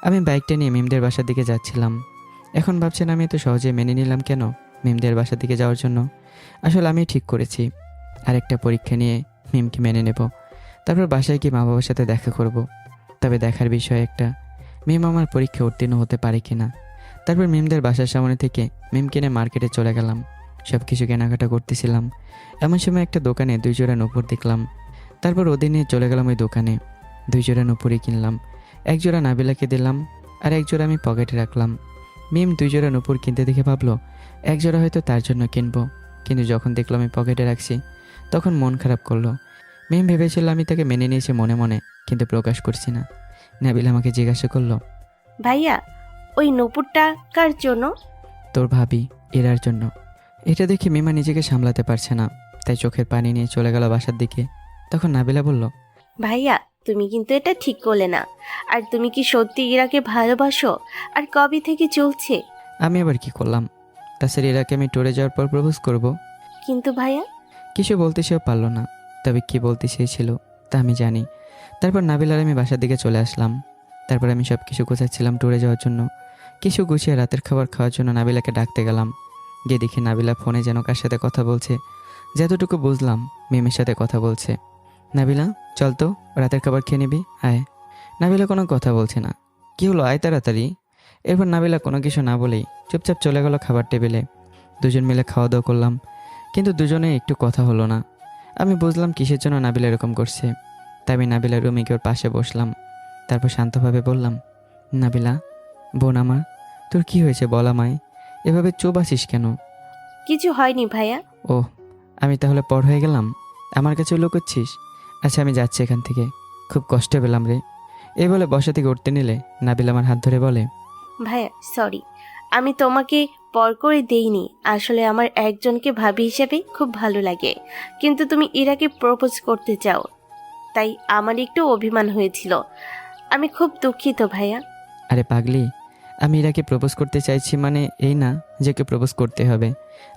আমি বাইকটা নিয়ে মিমদের বাসার দিকে যাচ্ছিলাম। এখন ভাবছেন আমি এত সহজে মেনে নিলাম কেন মিমদের বাসার দিকে যাওয়ার জন্য? আসলে আমি ঠিক করেছি আরেকটা পরীক্ষা নিয়ে মিমকে মেনে নেব, তারপর বাসায় গিয়ে মা বাবার সাথে দেখা করব। তবে দেখার বিষয় একটা, মিম আমার পরীক্ষা উত্তীর্ণ হতে পারে কিনা। তারপর মিমদের বাসার সামনে থেকে মিম কিনে মার্কেটে চলে গেলাম। সব কিছু কেনাকাটা করতেছিলাম। এমন সময় একটা দোকানে 2 জোড়া নূপুর দেখলাম। তারপর ওদের নিয়ে চলে গেলাম ওই দোকানে। 2 জোড়া নূপুরই কিনলাম। 1 জোড়া নাবিলাকে দিলাম, আর 1 জোড়া আমি পকেটে রাখলাম। মিম 2 জোড়া নূপুর কিনতে দেখে ভাবলো 1 জোড়া হয়তো তার জন্য কিনবো, কিন্তু যখন দেখলো আমি পকেটে রাখছি তখন মন খারাপ করলো। মিম ভেবেছিল আমি তাকে মেনে নিয়েছি মনে মনে, কিন্তু প্রকাশ করছি না। নাবিল আমাকে জিজ্ঞাসা করলো, ভাইয়া, ওই নূপুরটা কার জন্য? তোর ভাবি এরার জন্য। এটা দেখে মিমা নিজেকে সামলাতে পারছে না, তাই চোখের পানি নিয়ে চলে গেল বাসার দিকে। তখন নাবিলা বলল, ভাইয়া, তুমি কিন্তু এটা ঠিক করলে না। আর তুমি কি সত্যি ইরাকে ভালোবাসো? আর কবে থেকে চলছে? আমি আবার কি করলাম? তাছাড়া এরাকে আমি ট্যুরে যাওয়ার পর প্রপোজ করব। কিন্তু ভাইয়া। কিছু বলতে সেও পারলো না, তবে কি বলতে চেয়েছিল তা আমি জানি। তারপর নাবিল আর আমি বাসার দিকে চলে আসলাম। তারপর আমি সব কিছু গোছাচ্ছিলাম ট্যুরে যাওয়ার জন্য। কিছু গুছিয়ে রাতের খাবার খাওয়ার জন্য নাবিলাকে ডাকতে গেলাম। গিয়ে দেখি নাবিলা ফোনে যেন কার সাথে কথা বলছে। যতটুকু বুঝলাম মিমের সাথে কথা বলছে। নাবিলা, চল তো, রাতের খাবার খেয়ে নিবি, আয়। নাবিলা কোনো কথা বলছে না। কি হলো, আয় তাড়াতাড়ি। এরপর নাবিলা কোনো কিছু না বলেই চুপচাপ চলে গেল খাবার টেবিলে। দুজন মিলে খাওয়া দাওয়া করলাম, কিন্তু দুজনে একটু কথা হলো না। আমি বুঝলাম কিসের জন্য নাবিলা এরকম করছে। তাই আমি নাবিলার রুমে গিয়ে ওর পাশে বসলাম। তারপর শান্তভাবে বললাম, নাবিলা বোন আমার, তোর কি হয়েছে বল আমায়, এভাবে চুপ আছিস কেন? কিছু হয়নি ভাইয়া। ও, আমি তাহলে পর হয়ে গেলাম, আমার কাছে লুকোচ্ছিস? আচ্ছা আমি যাচ্ছি এখান থেকে, খুব কষ্ট পেলাম রে। এই বলে বসা থেকে উঠতে নিলে নাবিলা আমার হাত ধরে বলে, ভাইয়া সরি, আমি তোমাকে পর করে দেইনি। আসলে আমার একজনকে ভাবি হিসেবে খুব ভালো লাগে, কিন্তু তুমি ইরাকে প্রপোজ করতে চাও, তাই আমার একটু অভিমান হয়েছিল। আমি খুব দুঃখিত ভাইয়া। আরে পাগলি, আমি ইরাকে প্রপোজ করতে চাইছি মানে এই না যে কে প্রপোজ করতে হবে।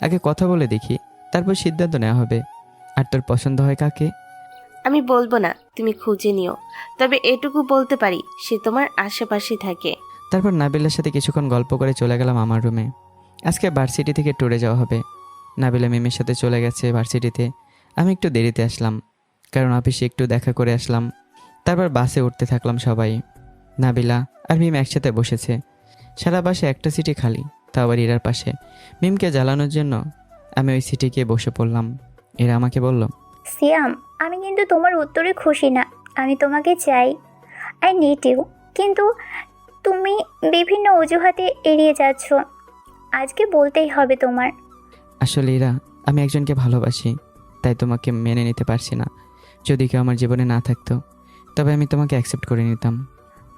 আগে কথা বলে দেখি, তারপর সিদ্ধান্ত নেওয়া হবে। আর তোর পছন্দ হয় কাকে? আমি বলবো না, তুমি খুঁজে নিও। তবে এটুকু বলতে পারি, সে তোমার আশেপাশে থাকে। তারপর নাবিলার সাথে কিছুক্ষণ গল্প করে চলে গেলাম আমার রুমে। আজকে ভার্সিটি থেকে ট্যুরে যাওয়া হবে। নাবিলা মিমের সাথে চলে গেছে ভার্সিটিতে। আমি একটু দেরিতে আসলাম, কারণ অফিসে একটু দেখা করে আসলাম। তারপর বাসে উঠতে থাকলাম সবাই। নাবিলা আর মিম একসাথে বসেছে। সারা বাসে একটা সিটি খালি, তা আবার ইরার পাশে। মিমকে জ্বালানোর জন্য আমি ওই সিটে গিয়ে বসে পড়লাম। এরা আমাকে বলল, সিয়াম, আমি কিন্তু তোমার উত্তরে খুশি না। আমি তোমাকে চাই, আই নিড ইউ, কিন্তু তুমি বিভিন্ন অজুহাতে এড়িয়ে যাচ্ছ। আজকে বলতেই হবে তোমার। আসলে ইরা, আমি একজনকে ভালোবাসি, তাই তোমাকে মেনে নিতে পারছি না। যদি কেউ আমার জীবনে না থাকতো, তবে আমি তোমাকে অ্যাকসেপ্ট করে নিতাম।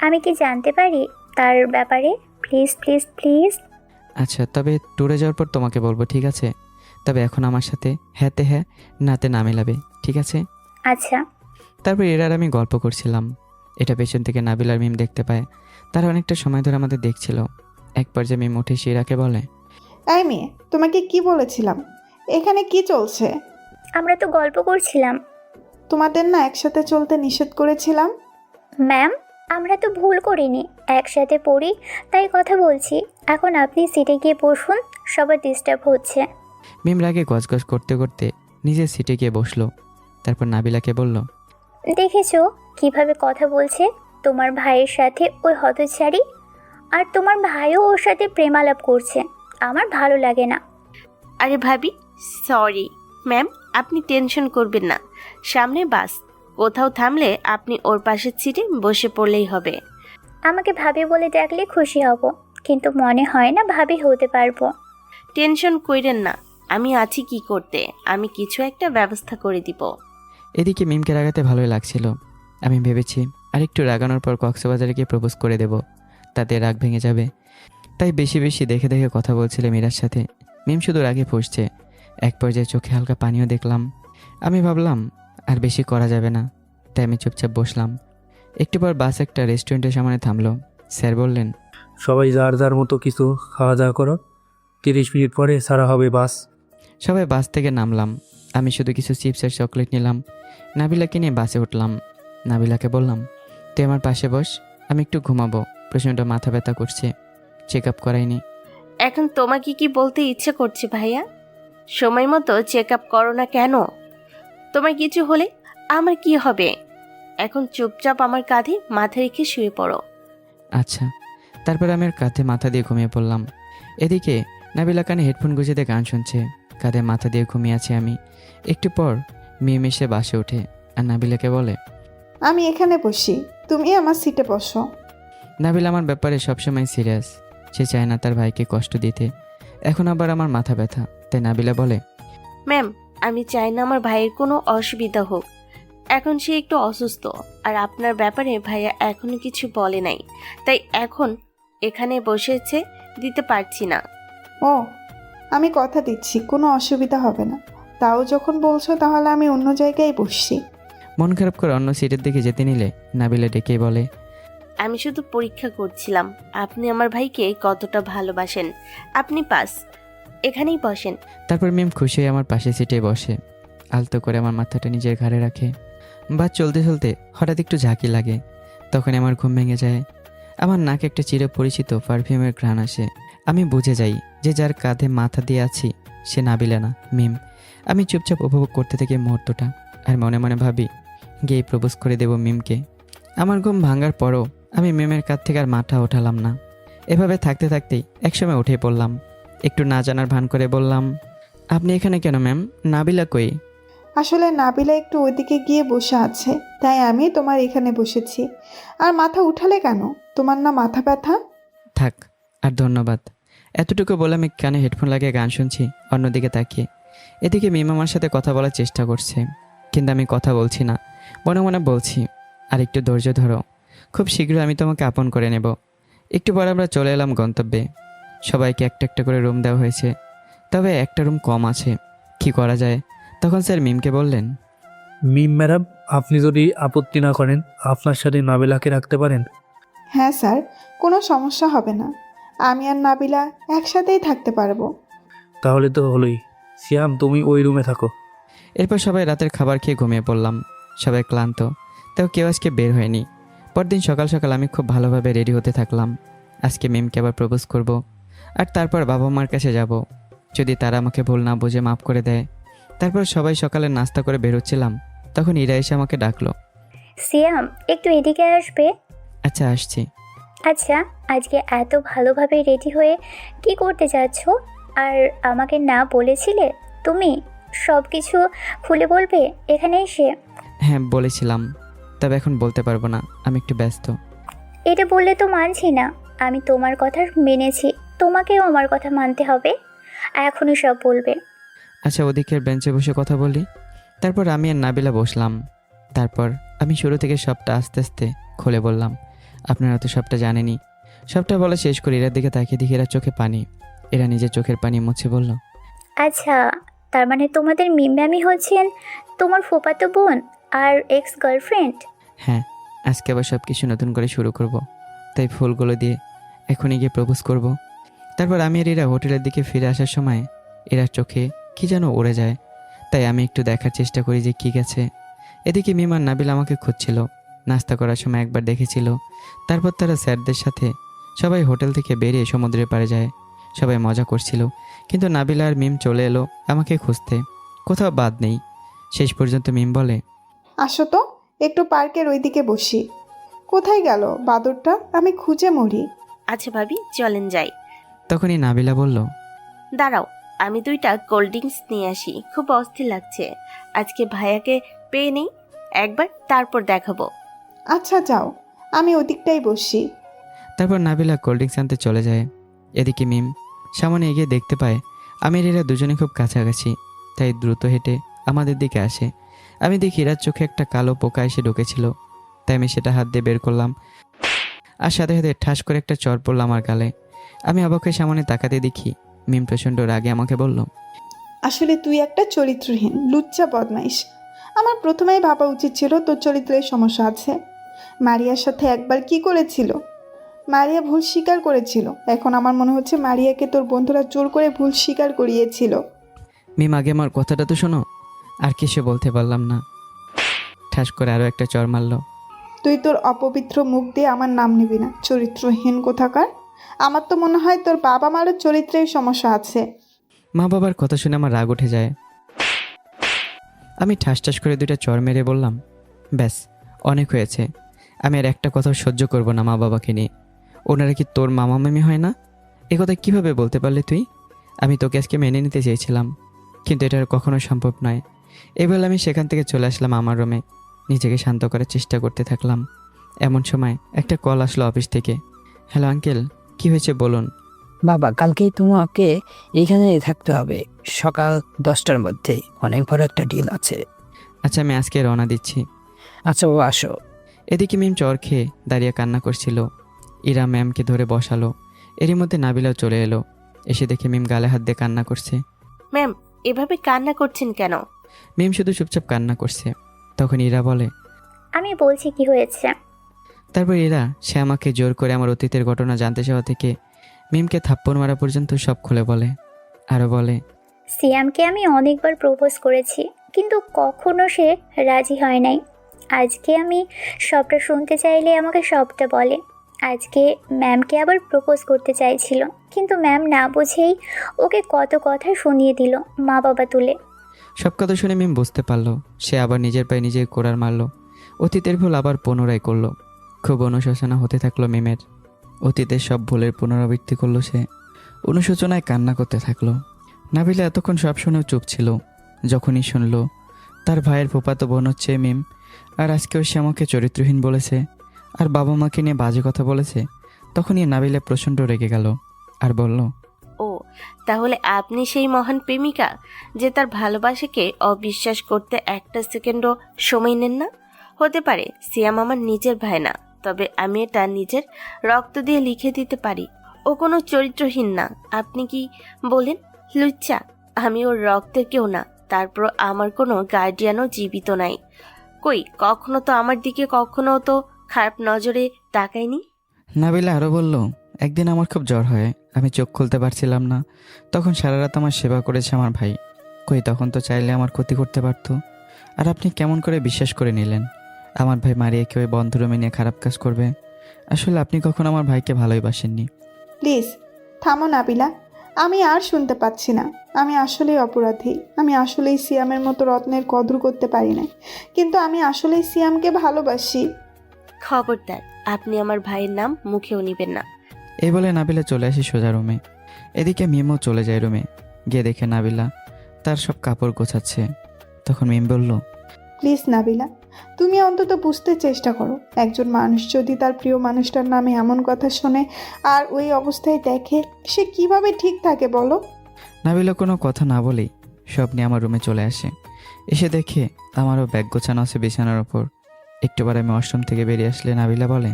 আমি কি জানতে পারি তার ব্যাপারে? Please please please. আচ্ছা, তবে ট্যুরে যাওয়ার পর তোমাকে বলবো, ঠিক আছে? তবে এখন আমার সাথে হ্যাঁতে হ্যাঁ, নাতে না মেলাবে, ঠিক আছে? আচ্ছা। তারপর এরার আমি গল্প করছিলাম। এটা পেছন থেকে নাবিল আর মিম দেখতে পায়। তারা অনেকটা সময় ধরে আমাদের দেখছিল। এক পর্যায়ে মিম উঠে শিরাকে বলে, এই মেয়ে, তোমাকে কি বলেছিলাম? এখানে কি চলছে? আমরা তো গল্প করছিলাম। তোমাদের না একসাথে চলতে নিষেধ করেছিলাম। ম্যাম, আমরা তো ভুল করিনি, একসাথে পড়ি তাই কথা বলছি। এখন আপনি সিটে গিয়ে বসুন, সবার ডিস্টার্ব হচ্ছে। মিম রাগে গজগজ করতে করতে নিজের সিটে গিয়ে বসলো। তারপর নাবিলাকে বলল, দেখেছো কিভাবে কথা বলছে তোমার ভাইয়ের সাথে ওই হতচারী? আর তোমার ভাইও ওর সাথে প্রেমালাপ করছে। আমার ভালো লাগে না। আরে ভাবি, সরি। ম্যাম, আপনি টেনশন করবেন না। সামনে বাস, কোথাও থামলে আপনি ওর পাশের সিটে বসে পড়লেই হবে। আমাকে ভাবি বলে ডাকলে খুশি হব, কিন্তু মনে হয় না ভাবি হতে পারবো। টেনশন কইরেন না, আমি আছি কি করতে। আমি কিছু একটা ব্যবস্থা করে দিব। এদিকে মিমকে রাগাতে ভালোই লাগছিল। আমি ভেবেছি আরেকটু রাগানোর পর কক্সবাজারে গিয়ে প্রপোজ করে দেব, তাতে রাগ ভেঙে যাবে। তাই বেশি বেশি দেখে দেখে কথা বলছিলাম মীরার সাথে। মিম শুধু রাগে ফুঁসছে। এক পর্যায়ে চোখে হালকা পানিও দেখলাম। আমি ভাবলাম আর বেশি করা যাবে না, তাই আমি চুপচাপ বসলাম। একটু পর বাস একটা রেস্টুরেন্টের সামনে থামলো। স্যার বললেন, সবাই যার যার মতো কিছু খাওয়া দাওয়া করো, 30 মিনিট পরে ছাড়া হবে বাস। সবাই বাস থেকে নামলাম। আমি শুধু কিছু চিপস আর চকলেট নিলাম। নাবিলাকে নিয়ে বাসে উঠলাম। নাবিলাকে বললাম, তুই আমার পাশে বস, আমি একটু ঘুমাবো, প্রচণ্ড মাথা ব্যথা করছে, চেক আপ করাইনি। এখন তোমাকে কি বলতে ইচ্ছে করছে ভাইয়া? সময় মতো চেক আপ করো না কেন? তোমার কিছু হলে আমার কি হবে? এখন চুপচাপ আমার কাঁধে মাথা রেখে শুয়ে পড়ো। আচ্ছা। তারপর আমি ওর কাঁধে মাথা দিয়ে ঘুমিয়ে পড়লাম। এদিকে নাবিলা কানে হেডফোন গুঁজে গান শুনছে, কাঁধে মাথা দিয়ে ঘুমিয়ে আছি আমি। একটু পর মিম এসে বাসে ওঠে আর নাবিলাকে বলে, আমি এখানে বসি, তুমি আমার সিটে বসো। নাবিলা আমার ব্যাপারে সবসময় সিরিয়াস। সে চায় না তার ভাইকে কষ্ট দিতে। এখন আবার আমার মাথা ব্যথা, তাই নাবিলা বলে, ম্যাম, আমি চাই না আমার ভাইয়ের কোনো অসুবিধা হোক। এখন সে একটু অসুস্থ, আর আপনার ব্যাপারে ভাইয়া এখনো কিছু বলে নাই, তাই এখন এখানে বসেছে, দিতে পারছি না। ও, আমি কথা দিচ্ছি কোনো অসুবিধা হবে না। তাও যখন বলছো তাহলে আমি অন্য জায়গায় বসছি। মন খারাপ করে অন্য সিটের দিকে যেতে নিলে নাবিলা ডেকে বলে, আমি শুধু পরীক্ষা করছিলাম আপনি আমার ভাইকে কতটা ভালোবাসেন। আপনি পাস, এখানেই বসেন। তারপর মিম খুশি হয়ে আমার পাশে সিটে বসে, আলতো করে আমার মাথাটা নিজের ঘাড়ে রাখে। বাস চলতে চলতে হঠাৎ একটু ঝাঁকি লাগে। তখন আমার ঘুম ভেঙে যায়। আমার নাকে একটা চিরপরিচিত পারফিউমের ঘ্রাণ আসে। আমি বুঝে যাই যে যার কাঁধে মাথা দিয়ে আছি সে নাবিলা না, মিম। আমি চুপচাপ উপভোগ করতে থাকি মুহূর্তটা, আর মনে মনে ভাবি গিয়ে প্রপোজ করে দেব মিমকে। আমার ঘুম ভাঙার পরও আমি মিমের কাছ থেকে আর মাথা ওঠালাম না। এভাবে থাকতে থাকতেই একসময় উঠে পড়লাম। একটু না জানার ভান করে বললাম, আপনি এখানে কেন ম্যাম? নাবিলা কই? আসলে নাবিলা একটু ওইদিকে গিয়ে বসে আছে, তাই আমি তোমার এখানে বসেছি। আর মাথা উঠালে কেন? তোমার না মাথা ব্যথা? থাক, আর ধন্যবাদ। এতটুকু বলে আমি কানে হেডফোন লাগিয়ে গান শুনছি অন্যদিকে তাকিয়ে। এদিকে মিম আমার সাথে কথা বলার চেষ্টা করছে, কিন্তু আমি কথা বলছি না, মনে মনে বলছি, আর একটু ধৈর্য ধরো, খুব শীঘ্রই আমি তোমাকে আপন করে নেব। একটু পরে আমরা চলে এলাম গন্তব্যে। সবাইকে একটা একটা করে রুম দেওয়া হয়েছে, তবে একটা রুম কম আছে, কি করা যায়? তখন স্যার মিমকে বললেন, মিম ম্যাডাম, আপনি যদি আপত্তি না করেন আপনার সাথে নাবিলাকে রাখতে পারেন। হ্যাঁ স্যার, কোনো সমস্যা হবে না। আমি আর নাবিলা একসাথেই থাকতে পারবো। তাহলে তো হলোই। সিয়াম, তুমি ওই রুমে থাকো। এরপর সবাই রাতের খাবার খেয়ে ঘুমিয়ে পড়লাম। সবাই ক্লান্ত, তাও কেউ আজকে বের হয়নি। পরদিন সকাল সকাল আমি খুব ভালোভাবে রেডি হতে থাকলাম। আজকে মিমকে আবার প্রপোজ করব, আর তারপর বাবা মার কাছে যাব, যদি তারা আমাকে ভুল না বুঝে মাফ করে দেয়। তারপর সবাই সকালে নাস্তা করে বেরোচ্ছিলাম, তখন ইরা এসে আমাকে ডাকলো। সিয়াম, একটু এদিকে আসবে? আচ্ছা, আসছি। আচ্ছা, আজকে এত ভালোভাবে রেডি হয়ে কি করতে যাচ্ছ? আর আমাকে না বলেছিলে? তুমি সব কিছু খুলে বলবে এখানে এসে? হ্যাঁ বলেছিলাম, তবে এখন বলতে পারবো না, আমি একটু ব্যস্ত। এটা বললে তো মানছি না। আমি তোমার কথা মেনেছি, তোমাকেও আমার কথা মানতে হবে। এখনই সব বলবে। আচ্ছা, ওদিকের বেঞ্চে বসে কথা বলি। তারপর আমি আর নাবিলা বসলাম। তারপর আমি শুরু থেকে সবটা আস্তে আস্তে খুলে বললাম। আপনারা তো সবটা জানেনই। সবটা বলা শেষ করে এরার দিকে তাকিয়ে দেখি এরা চোখে পানি। এরা নিজের চোখের পানি মুছে বলল, আচ্ছা, তার মানে তোমাদের মিম্বামি হচ্ছেন তোমার ফুফাতো বোন আর এক্স গার্লফ্রেন্ড? হ্যাঁ, আজকে আবার সব কিছু নতুন করে শুরু করব, তাই ফুলগুলো দিয়ে এখনই গিয়ে প্রপোজ করব। তারপর আমি আর এরা হোটেলের দিকে ফিরে আসার সময় এরার চোখে কি যেন উড়ে যায়, তাই আমি একটু দেখার চেষ্টা করি যে কী গেছে। এদিকে মিম আর নাবিল আমাকে খুঁজছিল, নাস্তা করার সময় একবার দেখেছিল। তারপর তারা স্যারদের সাথে সবাই হোটেল থেকে বেরিয়ে সমুদ্রের পাড়ে যায়। সবাই মজা করছিল, কিন্তু নাবিলা আর মিম চলে এলো আমাকে খুঁজতে, কোথাও বাদ নেই। শেষ পর্যন্ত মিম বলে, আসো তো, একটু পার্কের ওইদিকে বসি। কোথায় গেল বাদরটা? আমি খুঁজে মরি। আচ্ছা ভাবি, চলেন যাই। তখনই নাবিলা বলল, দাঁড়াও, আমি 2টা কোল্ড ড্রিঙ্কস নিয়ে আসি, খুব অস্থির লাগছে। আজকে ভাইয়াকে পেয়ে নেই একবার, তারপর দেখাবো। আচ্ছা যাও, আমি ওদিকটাই বসি। তারপর নাবিলা কোল্ড ড্রিঙ্কস আনতে চলে যায়। এদিকে মিম সামনে এগিয়ে দেখতে পায় আমি আর এরা দুজনে খুব কাছাকাছি, তাই দ্রুত হেঁটে আমাদের দিকে আসে। আমি দেখি এরার চোখে একটা কালো পোকা এসে ঢুকেছিল, তাই আমি সেটা হাত দিয়ে বের করলাম, আর সাথে সাথে ঠাস করে একটা চড় পড়ল আমার গালে। আমি অবাক হয়ে সামনে তাকাতে দেখি মিম প্রচণ্ড রাগে আমাকে বলল, আসলে তুই একটা চরিত্রহীন লুচ্চা বদমাইশ। আমার প্রথমেই ভাবা উচিত ছিল তোর চরিত্রের সমস্যা আছে। মারিয়ার সাথে একবার কি করেছিল? মারিয়া ভুল স্বীকার করেছিল। এখন আমার মনে হচ্ছে মারিয়াকে তোর বন্ধুরা জোর করে ভুল স্বীকার করিয়েছিল। মিম আগে আমার কথাটা তো শোনো। আর কিছু বলতে পারলাম না, ঠাস করে আরও একটা চড় মারল। তুই তোর অপবিত্র মুখ দিয়ে আমার নাম নিবি না, চরিত্রহীন কোথাকার। আমার তো মনে হয় তোর বাবা মারও চরিত্রের সমস্যা আছে। মা বাবার কথা শুনে আমার রাগ উঠে যায়। আমি ঠাস ঠাস করে 2টা চড় মেরে বললাম, ব্যাস অনেক হয়েছে, আমি আর একটা কথাও সহ্য করব না মা বাবাকে নিয়ে। ওনারা কি তোর মামা মামি হয় না? এ কথা কীভাবে বলতে পারলি তুই? আমি তোকে আজকে মেনে নিতে চেয়েছিলাম, কিন্তু এটা কখনো সম্ভব নয়। এবার আমি সেখান থেকে চলে আসলাম আমার রুমে, নিজেকে শান্ত করার চেষ্টা করতে থাকলাম। এমন সময় একটা কল আসলো অফিস থেকে। হ্যালো আঙ্কেল, কি হয়েছে বলুন। বাবা, কালকেই তোমাকে এইখানে থাকতে হবে সকাল 10টার মধ্যে, অনেক বড় একটা ডিল আছে। আচ্ছা, আমি আজকে রওনা দিচ্ছি। আচ্ছা ও আসো। এদিকে মিম চর খেয়ে দাঁড়িয়ে কান্না করছিল। ইরা ম্যামকে ধরে বসালো। এরই মধ্যে নাবিলাও চলে এলো। এসে দেখে মিম গালে হাত দিয়ে কান্না করছে। ম্যাম, এভাবে কান্না করছেন কেন? মিম শুধু চুপচাপ কান্না করছে। তখন ইরা বলে, আমি বলছি কি হয়েছে। তারপর ইরা সে আমাকে জোর করে আমার অতীতের ঘটনা জানতে চাওয়া থেকে মিমকে থাপ্পড় মারা পর্যন্ত সব খুলে বলে। আরও বলে, সিয়ামকে আমি অনেকবার প্রপোজ করেছি, কিন্তু কখনো সে রাজি হয় নাই। আজকে আমি সবটা শুনতে চাইলে আমাকে সবটা বলে। আজকে ম্যামকে আবার প্রপোজ করতে চাইছিল, কিন্তু ম্যাম না বুঝেই ওকে কত কথা শুনিয়ে দিল মা বাবা তুলে। সব কথা শুনে মিম বুঝতে পারলো সে আবার নিজের পায়ে নিজে কোড়ার মারলো। অতীতের ভুল আবার পুনরায় করলো। খুব অনুশোচনা হতে থাকলো মিমের। অতীতের সব ভুলের পুনরাবৃত্তি করলো সে। অনুশোচনায় কান্না করতে থাকলো। নাবিলা এতক্ষণ সব শুনেও চুপ ছিল। যখনই শুনলো তার ভাইয়ের ফুফাতো বোন হচ্ছে মিম, আর আজকেও সে আমাকে চরিত্রহীন বলেছে আর বাবা মাকে নিয়ে বাজে কথা বলেছে, তখনই নাবিলা প্রচণ্ড রেগে গেল আর বলল, ও তাহলে আপনি সেই মহান প্রেমিকা যে তার ভালোবাসাকে অবিশ্বাস করতে একটা সেকেন্ডও সময় নেন না? হতে পারে সিয়াম আমার নিজের ভাই না, তবে আমি এটা নিজের রক্ত দিয়ে লিখে দিতে পারি ও কোনো চরিত্রহীন না। আপনি কি বলেন? লুচ্চা, আমি ওর রক্তের কেউ না, তারপর আমার কোনো গার্ডিয়ানও জীবিত নাই। কই কখনো তো আমার দিকে কখনো তো খারাপ নজরে তাকায়নি। নাবিলা আরও বলল, একদিন আমার খুব জ্বর হয়, আমি চোখ খুলতে পারছিলাম না, তখন সারা রাত আমার সেবা করেছে আমার ভাই। কই তখন তো চাইলে আমার ক্ষতি করতে পারতো, আর আপনি কেমন করে বিশ্বাস করে নিলেন আমার ভাই মারিয়ে কেউ বন্ধ রুমে নিয়ে খারাপ কাজ করবে? আসলে আপনি কখন আমার ভাইকে ভালোই বাসেননি। প্লিজ থামো নাবিলা, আমি আর শুনতে পাচ্ছি না। আমি আসলেই অপরাধী। আমি আসলেই সিয়ামের মতো রত্নের কদর করতে পারি না, কিন্তু আমি আসলেই সিয়ামকে ভালোবাসি। খবরদার, আপনি আমার ভাইয়ের নাম মুখেও নিবেন না। এই বলে নাবিলা চলে আসে সোজা রুমে। এদিকে মিমও চলে যায় রুমে। গিয়ে দেখে নাবিলা তার সব কাপড় গোছাচ্ছে। তখন মিম বলল, প্লিজ নাবিলা, তুমি অন্তত বুঝতে চেষ্টা করো। একজন মানুষ যদি তার প্রিয় মানুষটার নামে এমন কথা শোনে আর ওই অবস্থায় দেখে, সে কিভাবে ঠিক থাকে বলো? নাবিলা কোনো কথা না বলেই সব নিয়ে আমার রুমে চলে আসে। এসে দেখে আমারও ব্যাগ গোছানো আছে বিছানার ওপর। একটুবার আমি ওয়াশরুম থেকে বেরিয়ে আসলে নাবিলা বলে,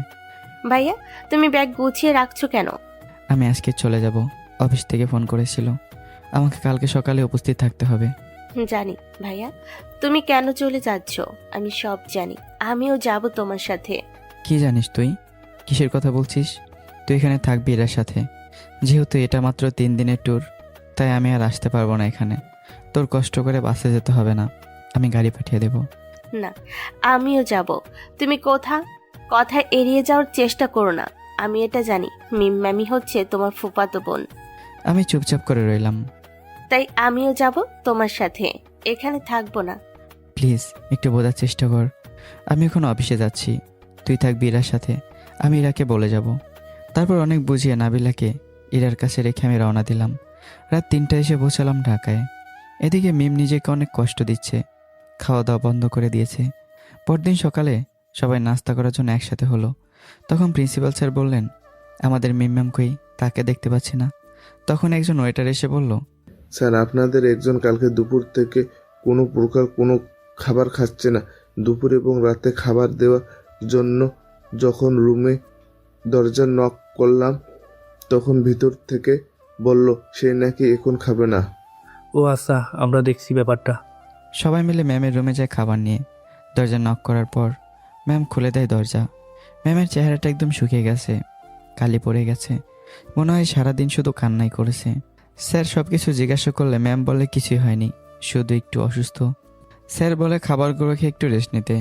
ভাইয়া তুমি ব্যাগ গুছিয়ে রাখছো কেন? আমি আজকে চলে যাব। অফিস থেকে ফোন করেছিল, আমাকে কালকে সকালে উপস্থিত থাকতে হবে। জানি ভাইয়া, তুমি কেন চলে যাচ্ছ আমি সব জানি। আমিও যাব তোমার সাথে। কি জানিস তুই? কিসের কথা বলছিস? তুই এখানে থাকবি এর সাথে। যেহেতু এটা মাত্র 3 দিনের ট্যুর, তাই আমি আর আসতে পারবো না এখানে। তোর কষ্ট করে বাসে যেতে হবে না, আমি গাড়ি পাঠিয়ে দেব। না, আমিও যাব। তুমি কথা এড়িয়ে যাওয়ার চেষ্টা করো না। আমি এটা জানি মিম ম্যামি হচ্ছে তোমার ফুফাতো বোন। আমি চুপচাপ করে রইলাম। তাই আমিও যাব তোমার সাথে, এখানে থাকবো না। প্লিজ একটু বোঝার চেষ্টা কর। আমি এখন অফিসে যাচ্ছি, তুই থাকবি ইরার সাথে। আমি ইরাকে বলে যাব। তারপর অনেক বুঝিয়ে নাবিলাকে ইরার কাছে রেখে আমি রওনা দিলাম। রাত 3টায় এসে পৌঁছালাম ঢাকায়। এদিকে মিম নিজেকে অনেক কষ্ট দিচ্ছে, খাওয়া দাওয়া বন্ধ করে দিয়েছে। পরদিন সকালে সবাই নাস্তা করার জন্য একসাথে হলো। তখন প্রিন্সিপাল স্যার বললেন, আমাদের মিম ম্যাম কই, তাকে দেখতে পাচ্ছি না। তখন একজন ওয়েটার এসে বলল, স্যার আপনাদের একজন কালকে দুপুর থেকে কোনো প্রকার কোনো খাবার খাচ্ছে না। দুপুর এবং রাতে খাবার দেওয়ার জন্য যখন রুমে দরজা নক করলাম, তখন ভিতর থেকে বলল সে নাকি এখন খাবে না। ও আচ্ছা, আমরা দেখছি ব্যাপারটা। সবাই মিলে ম্যামের রুমে যায় খাবার নিয়ে। দরজা নক করার পর ম্যাম খুলে দেয় দরজা। ম্যামের চেহারাটা একদম শুকিয়ে গেছে, কালি পড়ে গেছে। মনে হয় সারাদিন শুধু কান্নাই করেছে। স্যার সব কিছু জিজ্ঞাসা করলে ম্যাম বলে কিছুই হয়নি, শুধু একটু অসুস্থ। স্যার বলে খাবারগুলো খেয়ে একটু রেস্ট নিতে।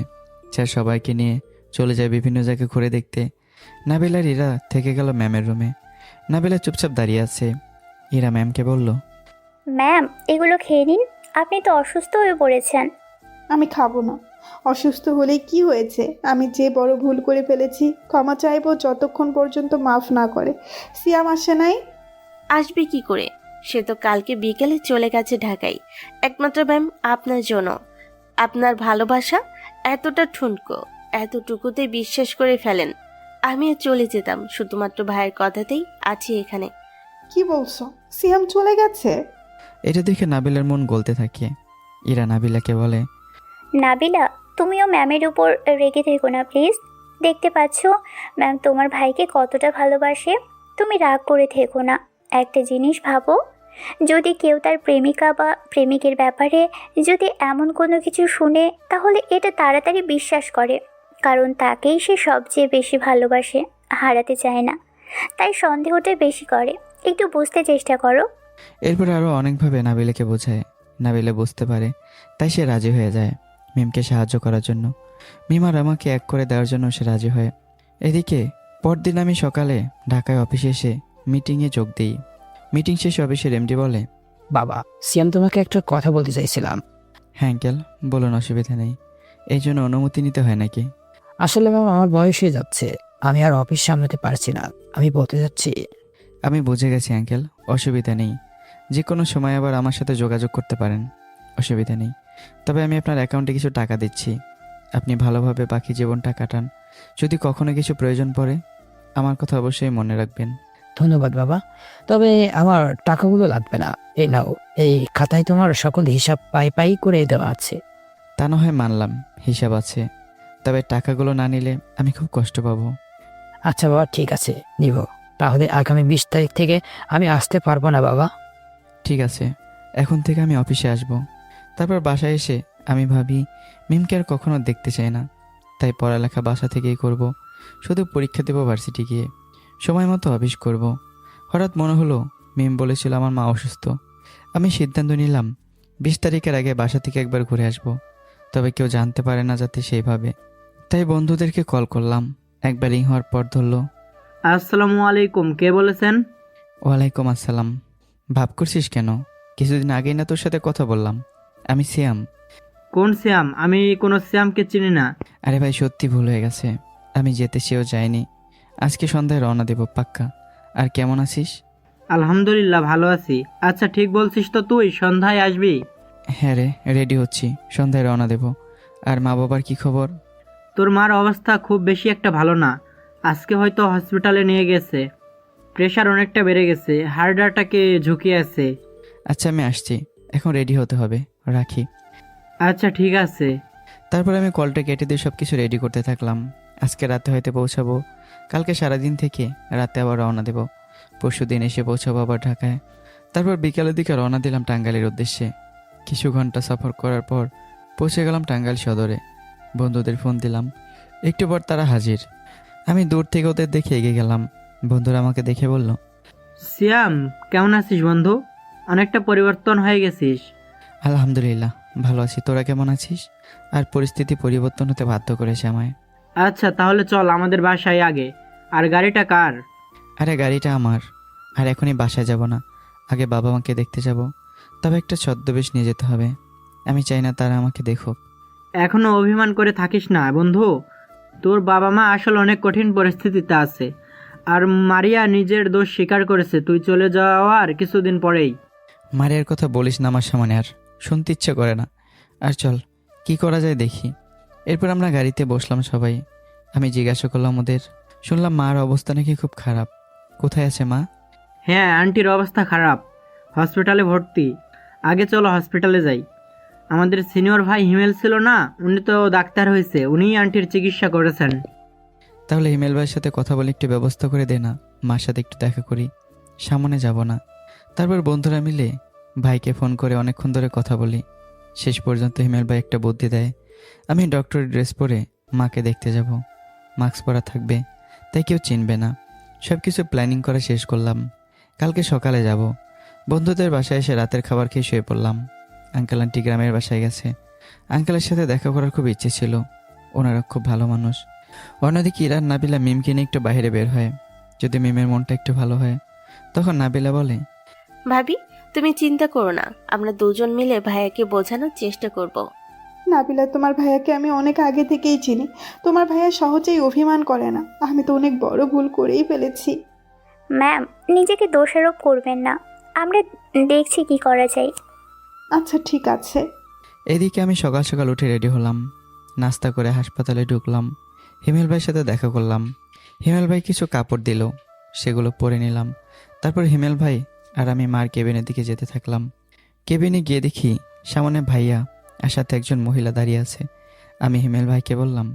স্যার সবাইকে নিয়ে চলে যায় বিভিন্ন জায়গায় ঘুরে দেখতে। নাবিলার ইরা থেকে গেল ম্যামের রুমে। নাবিলা চুপচাপ দাঁড়িয়ে আছে। ইরা ম্যামকে বলল, ম্যাম এগুলো খেয়ে নিন, আপনি তো অসুস্থ হয়ে পড়েছেন। আমি খাবো না। অসুস্থ হলে কি হয়েছে? আমি যে বড় ভুল করে ফেলেছি, ক্ষমা চাইবো যতক্ষণ পর্যন্ত মাফ না করে। সিয়াম আসে নাই? আসবে কি করে? সে তো কালকে বিকেলে চলে গেছে ঢাকায়, একমাত্র ম্যাম আপনার জন্য। আপনার ভালোবাসা এতটা ঠুনকো, এতটুকুতে বিশ্বাস করে ফেলেন। আমিও চলে যেতাম, শুধুমাত্র ভাইয়ের কথাতেই আছি এখানে। কি বলছো? সিয়াম চলে গেছে? এটা দেখে নাবিলার মন গলতে থাকে। ইরা নাবিলাকে বলে, নাবিলা তুমিও ম্যামের উপর রেগে থেকো না প্লিজ। দেখতে পাচ্ছ ম্যাম তোমার ভাইকে কতটা ভালোবাসে। তুমি রাগ করে থেকো না। একটা জিনিস ভাবো, যদি কেউ তার প্রেমিকা বা প্রেমিকের ব্যাপারে যদি এমন কোনো কিছু শুনে, তাহলে এটা তাড়াতাড়ি বিশ্বাস করে, কারণ তাকেই সে সবচেয়ে বেশি ভালোবাসে, হারাতে চায় না, তাই সন্দেহটা বেশি করে। একটু বুঝতে চেষ্টা করো। এরপর আরও অনেকভাবে নাবিলাকে বোঝায়। নাবিলা বুঝতে পারে, তাই সে রাজি হয়ে যায় মিমকে সাহায্য করার জন্য। মিম আর আমাকে এক করে দেওয়ার জন্য সে রাজি হয়। এদিকে পরদিন আমি সকালে ঢাকায় অফিসে এসে মিটিংয়ে যোগ দিই। মিটিং শেষে অফিসের এমডি বলে, বাবা, সিয়াম তোমাকে একটা কথা বলতে চাইছিলাম। হ্যাঁ আঙ্কেল বলুন, অসুবিধা নেই। এই জন্য অনুমতি নিতে হয় নাকি? আসলে বাবা, আমার বয়স হয়ে যাচ্ছে, আমি আর অফিস সামলাতে পারছি না। আমি বলতে যাচ্ছি, আমি বুঝে গেছি আঙ্কেল, অসুবিধা নেই। যে কোনো সময় আবার আমার সাথে যোগাযোগ করতে পারেন, অসুবিধা নেই। তবে আমি আপনার অ্যাকাউন্টে কিছু টাকা দিচ্ছি, আপনি ভালোভাবে বাকি জীবনটা কাটান। যদি কখনো কিছু প্রয়োজন পড়ে আমার কথা অবশ্যই মনে রাখবেন। ধন্যবাদ বাবা, তবে আমার টাকাগুলো লাগবে না। এই নাও, এই খাতায় তোমার সকল হিসাব পাই পাই করে দেওয়া আছে। তা না হয় মানলাম, হিসাব আছে, তবে টাকাগুলো না নিলে আমি খুব কষ্ট পাবো। আচ্ছা বাবা, ঠিক আছে, নিব। তাহলে আগামী 20 তারিখ থেকে আমি আসতে পারবো না বাবা। ঠিক আছে, এখন থেকে আমি অফিসে আসব। তারপর বাসায় এসে আমি ভাবি মিমকে আর কখনো দেখতে চাই না, তাই পড়ালেখা বাসা থেকেই করব। শুধু পরীক্ষা দেবো ভার্সিটি গিয়ে, সময় মতো অফিস করব। হঠাৎ মনে হলো মিম বলেছিল আমার মা অসুস্থ। আমি সিদ্ধান্ত নিলাম 20 তারিখের আগে বাসা থেকে একবার ঘুরে আসব, তবে কেউ জানতে পারে না যাতে সেইভাবে। তাই বন্ধুদেরকে কল করলাম। একবার রিং হওয়ার পর ধরলো। আসসালামু আলাইকুম, কে বলেছেন? ওয়ালাইকুম আসসালাম। ভাব করছিস কেন? কিছুদিন আগেই না তোর সাথে কথা বললাম। আমি সিয়াম। কোন শ্যাম? আমি কোনো শ্যামকে চিনি না। আরে ভাই, সত্যি ভুল হয়ে গেছে, আমি যেতে সেও যায়নি। আজকে সন্ধ্যায় রওনা দেব পাক্কা। আর কেমন আছিস? আলহামদুলিল্লাহ, ভালো আছি। আচ্ছা, ঠিক বলছিস তো, তুই সন্ধ্যায় আসবি? হ্যাঁ রে, রেডি হচ্ছি, সন্ধ্যায় রওনা দেব। আর মা বাবার কি খবর? তোর মার অবস্থা খুব বেশি একটা ভালো না। আজকে হয়তো হসপিটালে নিয়ে গেছে। প্রেশার অনেকটা বেড়ে গেছে, হার্ট অ্যাটাকে ঝুঁকি আছে। আচ্ছা আমি আসছি, এখন রেডি হতে হবে, রাখি। আচ্ছা ঠিক আছে। তারপর আমি কলটা কেটে দিয়ে সব কিছু রেডি করতে থাকলাম। আজকে রাতে হয়তো পৌঁছাবো, কালকে সারাদিন থেকে রাতে আবার রওনা দেব। পরশু দিন এসে পৌঁছাবো আবার ঢাকায়। তারপর বিকালের দিকে রওনা দিলাম টাঙ্গাইলের উদ্দেশ্যে। কিছু ঘন্টা সফর করার পর পৌঁছে গেলাম টাঙ্গাইল সদরে। বন্ধুদের ফোন দিলাম, একটু পর তারা হাজির। আমি দূর থেকে ওদের দেখে এগিয়ে গেলাম। বন্ধুরা আমাকে দেখে বলল, শ্যাম, কেমন আছিস বন্ধু? অনেকটা পরিবর্তন হয়ে গেছিস। আলহামদুলিল্লাহ ভালো আছি, তোরা কেমন আছিস? আর পরিস্থিতি পরিবর্তন হতে বাধ্য করেছে আমায়। আচ্ছা তাহলে চল আমাদের বাসায় আগে। আর গাড়িটা কার? আরে গাড়িটা আমার। আর এখনই বাসায় যাব না, আগে বাবা মাকে দেখতে যাব। তবে একটা ছদ্মবেশ নিয়ে যেতে হবে, আমি চাই না তারা আমাকে দেখুক। এখনো অভিমান করে থাকিস না বন্ধু। তোর বাবা মা আসলে অনেক কঠিন পরিস্থিতিতে আছে। আর মারিয়া নিজের দোষ স্বীকার করেছে তুই চলে যাওয়ার কিছুদিন পরেই। মারিয়ার কথা বলিস না আমার সামনে, আর শুনতে ইচ্ছে করে না। আর চল কি করা যায় দেখি। এরপর আমরা গাড়িতে বসলাম সবাই। আমি জিজ্ঞাসা করলাম ওদের, শুনলাম মার অবস্থা নাকি খুব খারাপ। কোথায় আছে মা? হ্যাঁ, আন্টির অবস্থা খারাপ, হসপিটালে ভর্তি। আগে চলো হসপিটালে যাই। আমাদের সিনিয়র ভাই হিমেল ছিল না, উনি তো ডাক্তার হয়েছে, উনিই আন্টির চিকিৎসা করেছেন। তাহলে হিমেল ভাইয়ের সাথে কথা বলে একটু ব্যবস্থা করে দে না, মার সাথে একটু দেখা করি। সামনে যাব না। তারপর বন্ধুরা মিলে ভাইকে ফোন করে অনেকক্ষণ ধরে কথা বলি। শেষ পর্যন্ত হিমেল ভাই একটা বুদ্ধি দেয়। আমি ডক্টরের ড্রেস পরে মাকে দেখতে যাব, মাস্ক পরা থাকবে, তাই কেউ চিনবে না। সব কিছু প্ল্যানিং করা শেষ করলাম। কালকে সকালে যাব। বন্ধুদের বাসায় এসে রাতের খাবার খেয়ে শুয়ে পড়লাম। আঙ্কেল আন্টি গ্রামের বাসায় গেছে। আঙ্কেলের সাথে দেখা করার খুব ইচ্ছে ছিল, ওনারা খুব ভালো মানুষ। অন্যদিকে ইরার নাবিলা মিমকে নিয়ে একটু বাইরে বের হয়। যদি মিমের মনটা একটু ভালো হয়, তখন নাবিলা বলে, ভাবি তুমি চিন্তা করো না, আমরা দুজন মিলে ভাইয়াকে বোঝানোর চেষ্টা করব। নাবিলা, তোমার ভাইয়াকে আমি অনেক আগে থেকেই চিনি। তোমার ভাইয়া সহজেই অভিমান করে না। আমি তো অনেক বড় ভুল করেই ফেলেছি। ম্যাম, নিজেকে দোষারোপ করবেন না, আমরা দেখছি কি করা যায়। আচ্ছা ঠিক আছে। এদিকে আমি সকাল সকাল উঠে রেডি হলাম, নাস্তা করে হাসপাতালে ঢুকলাম। হিমেল ভাইয়ের সাথে দেখা করলাম। হিমেল ভাই কিছু কাপড় দিল, সেগুলো পরে নিলাম। তারপর হিমেল ভাই আর আমি মার কেবিনের দিকে যেতে থাকলাম। কেবিনে গিয়ে দেখি সামনে ভাইয়া আর সাথে একজন মহিলা দাঁড়িয়ে আছে। আমি হিমেল ভাইকে বললাম,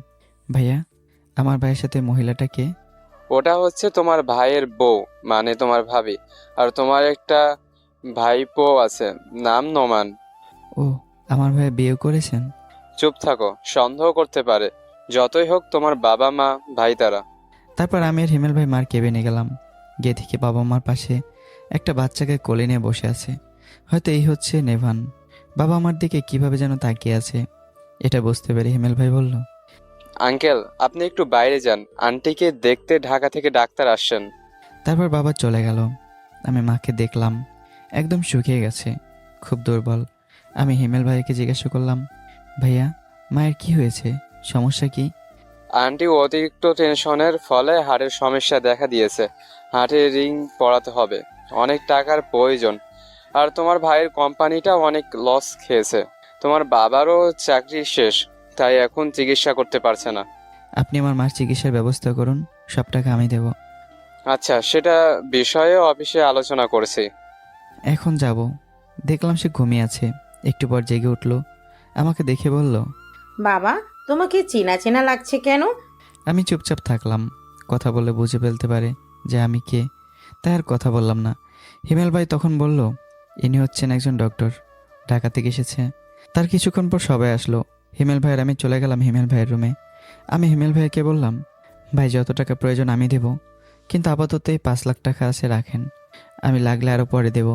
ভাইয়া, আমার ভাইয়ের সাথে মহিলাটাকে? ওটা হচ্ছে তোমার ভাইয়ের বউ, মানে তোমার ভাবি। আর তোমার একটা ভাইপো আছে, নাম নোমান। ও, আমার ভাই বিয়ে করেছেন? চুপ থাকো, সন্দেহ করতে পারে। যতই হোক তোমার বাবা মা ভাই তারা। তারপর আমি আর হিমেল ভাই মার কেবিনে গেলাম। গিয়ে থেকে বাবা মার পাশে একটা বাচ্চাকে কোলে নিয়ে বসে আছে। হয়তো এই হচ্ছে নেভান। বাবা মার দিকে কিভাবে যেন তাকিয়ে আছে। এটা বুঝতে পেরে হিমেল ভাই বলল, আঙ্কেল আপনি একটু বাইরে যান, আন্টিকে দেখতে ঢাকা থেকে ডাক্তার আসছেন। তারপর বাবা চলে গেল। আমি মাকে দেখলাম, একদম শুকিয়ে গেছে, খুব দুর্বল। আমি হিমেল ভাইকে জিজ্ঞাসা করলাম, ভাইয়া মায়ের কি হয়েছে, সমস্যা কি? আন্টি অতিরিক্ত টেনশনের ফলে হার্টের সমস্যা দেখা দিয়েছে। হার্টের রিং পরাতে হবে, অনেক টাকার প্রয়োজন। আর তোমার ভাইয়ের কোম্পানিটা অনেক লস খেয়েছে। তোমার বাবারও চাকরি শেষ, তাই এখন চিকিৎসা করতে পারছে না। আপনি আমার মার চিকিৎসার ব্যবস্থা করুন, সব টাকা আমি দেব। আচ্ছা, সেটা বিষয়ে অফিসে আলোচনা করছি। এখন যাব। দেখলাম সে ঘুমিয়ে আছে, একটু পর জেগে উঠলো, আমাকে দেখে বলল, বাবা, তোমাকে চেনা চেনা লাগছে কেন? আমি চুপচাপ থাকলাম। কথা বলে বুঝে ফেলতে পারে যে আমি কে, তাই আর কথা বললাম না। হিমেল ভাই তখন বলল, ইনি হচ্ছেন একজন ডক্টর, ঢাকা থেকে এসেছে। তার কিছুক্ষণ পর সবাই আসলো। হিমেল ভাইয়ের আমি চলে গেলাম হিমেল ভাইয়ের রুমে। আমি হিমেল ভাইকে বললাম, ভাই যত টাকা প্রয়োজন আমি দেব, কিন্তু আপাতত এই 5 লাখ টাকা আছে, রাখেন, আমি লাগলে আরও পরে দেব।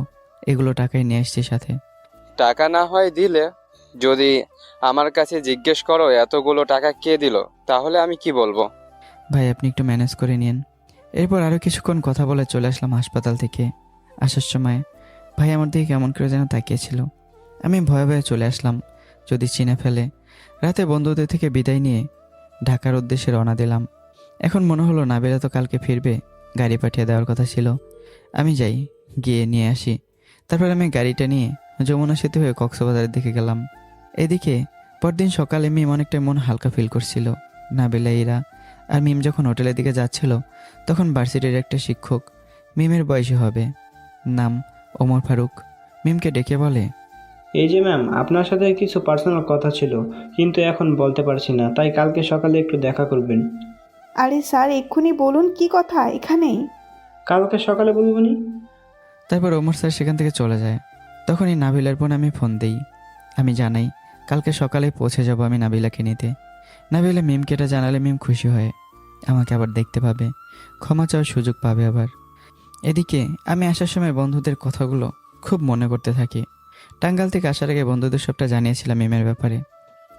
এগুলো টাকাই নিয়ে আসছি সাথে। টাকা না হয় দিলে, যদি আমার কাছে জিজ্ঞেস করো এতগুলো টাকা কে দিল, তাহলে আমি কি বলবো? ভাই আপনি একটু ম্যানেজ করে নিন। এরপর আরও কিছুক্ষণ কথা বলে চলে আসলাম হাসপাতাল থেকে। আসার সময় ভাই আমার দিকে কেমন করে যেন তাকিয়েছিল। আমি ভয়ে ভয়ে চলে আসলাম, যদি চিনে ফেলে। রাতে বন্ধুদের থেকে বিদায় নিয়ে ঢাকার উদ্দেশ্যে রওনা দিলাম। এখন মনে হলো নাবিলা তো কালকে ফিরবে, গাড়ি পাঠিয়ে দেওয়ার কথা ছিল। আমি যাই, গিয়ে নিয়ে আসি। তারপর আমি গাড়িটা নিয়ে যমুনা সেতু হয়ে কক্সবাজারের দিকে গেলাম। এদিকে পরদিন সকালে মিম অনেকটা মন হালকা ফিল করছিল। নাবিলা, ইরা আর মিম যখন হোটেলের দিকে যাচ্ছিল, তখন ভার্সিটির একটা শিক্ষক, মিমের বয়সী হবে, নাম ওমর ফারুক, মিমকে ডেকে বলে, এই যে ম্যাম, আপনার সাথে কিছু পার্সোনাল কথা ছিল, কিন্তু এখন বলতে পারছি না, তাই কালকে সকালে একটু দেখা করবেন। আরে স্যার, এক্ষুনি বলুন, কি কথা এখানেই? কালকে সকালে বলবনি। তারপর ওমর স্যার সেখান থেকে চলে যায়। তখনই নাবিলার বোন আমি ফোন দিই। আমি জানাই কালকে সকালে পৌঁছে যাব আমি নাবিলাকে নিতে। নাবিলা মিমকে এটা জানালে মিম খুশি হয়, আমাকে আবার দেখতে পাবে, ক্ষমা চাওয়ার সুযোগ পাবে আবার। এদিকে আমি আসার সময় বন্ধুদের কথাগুলো খুব মনে করতে থাকি। টাঙ্গাইল থেকে আসার আগে বন্ধুদের সবটা জানিয়েছিলাম মিমের ব্যাপারে।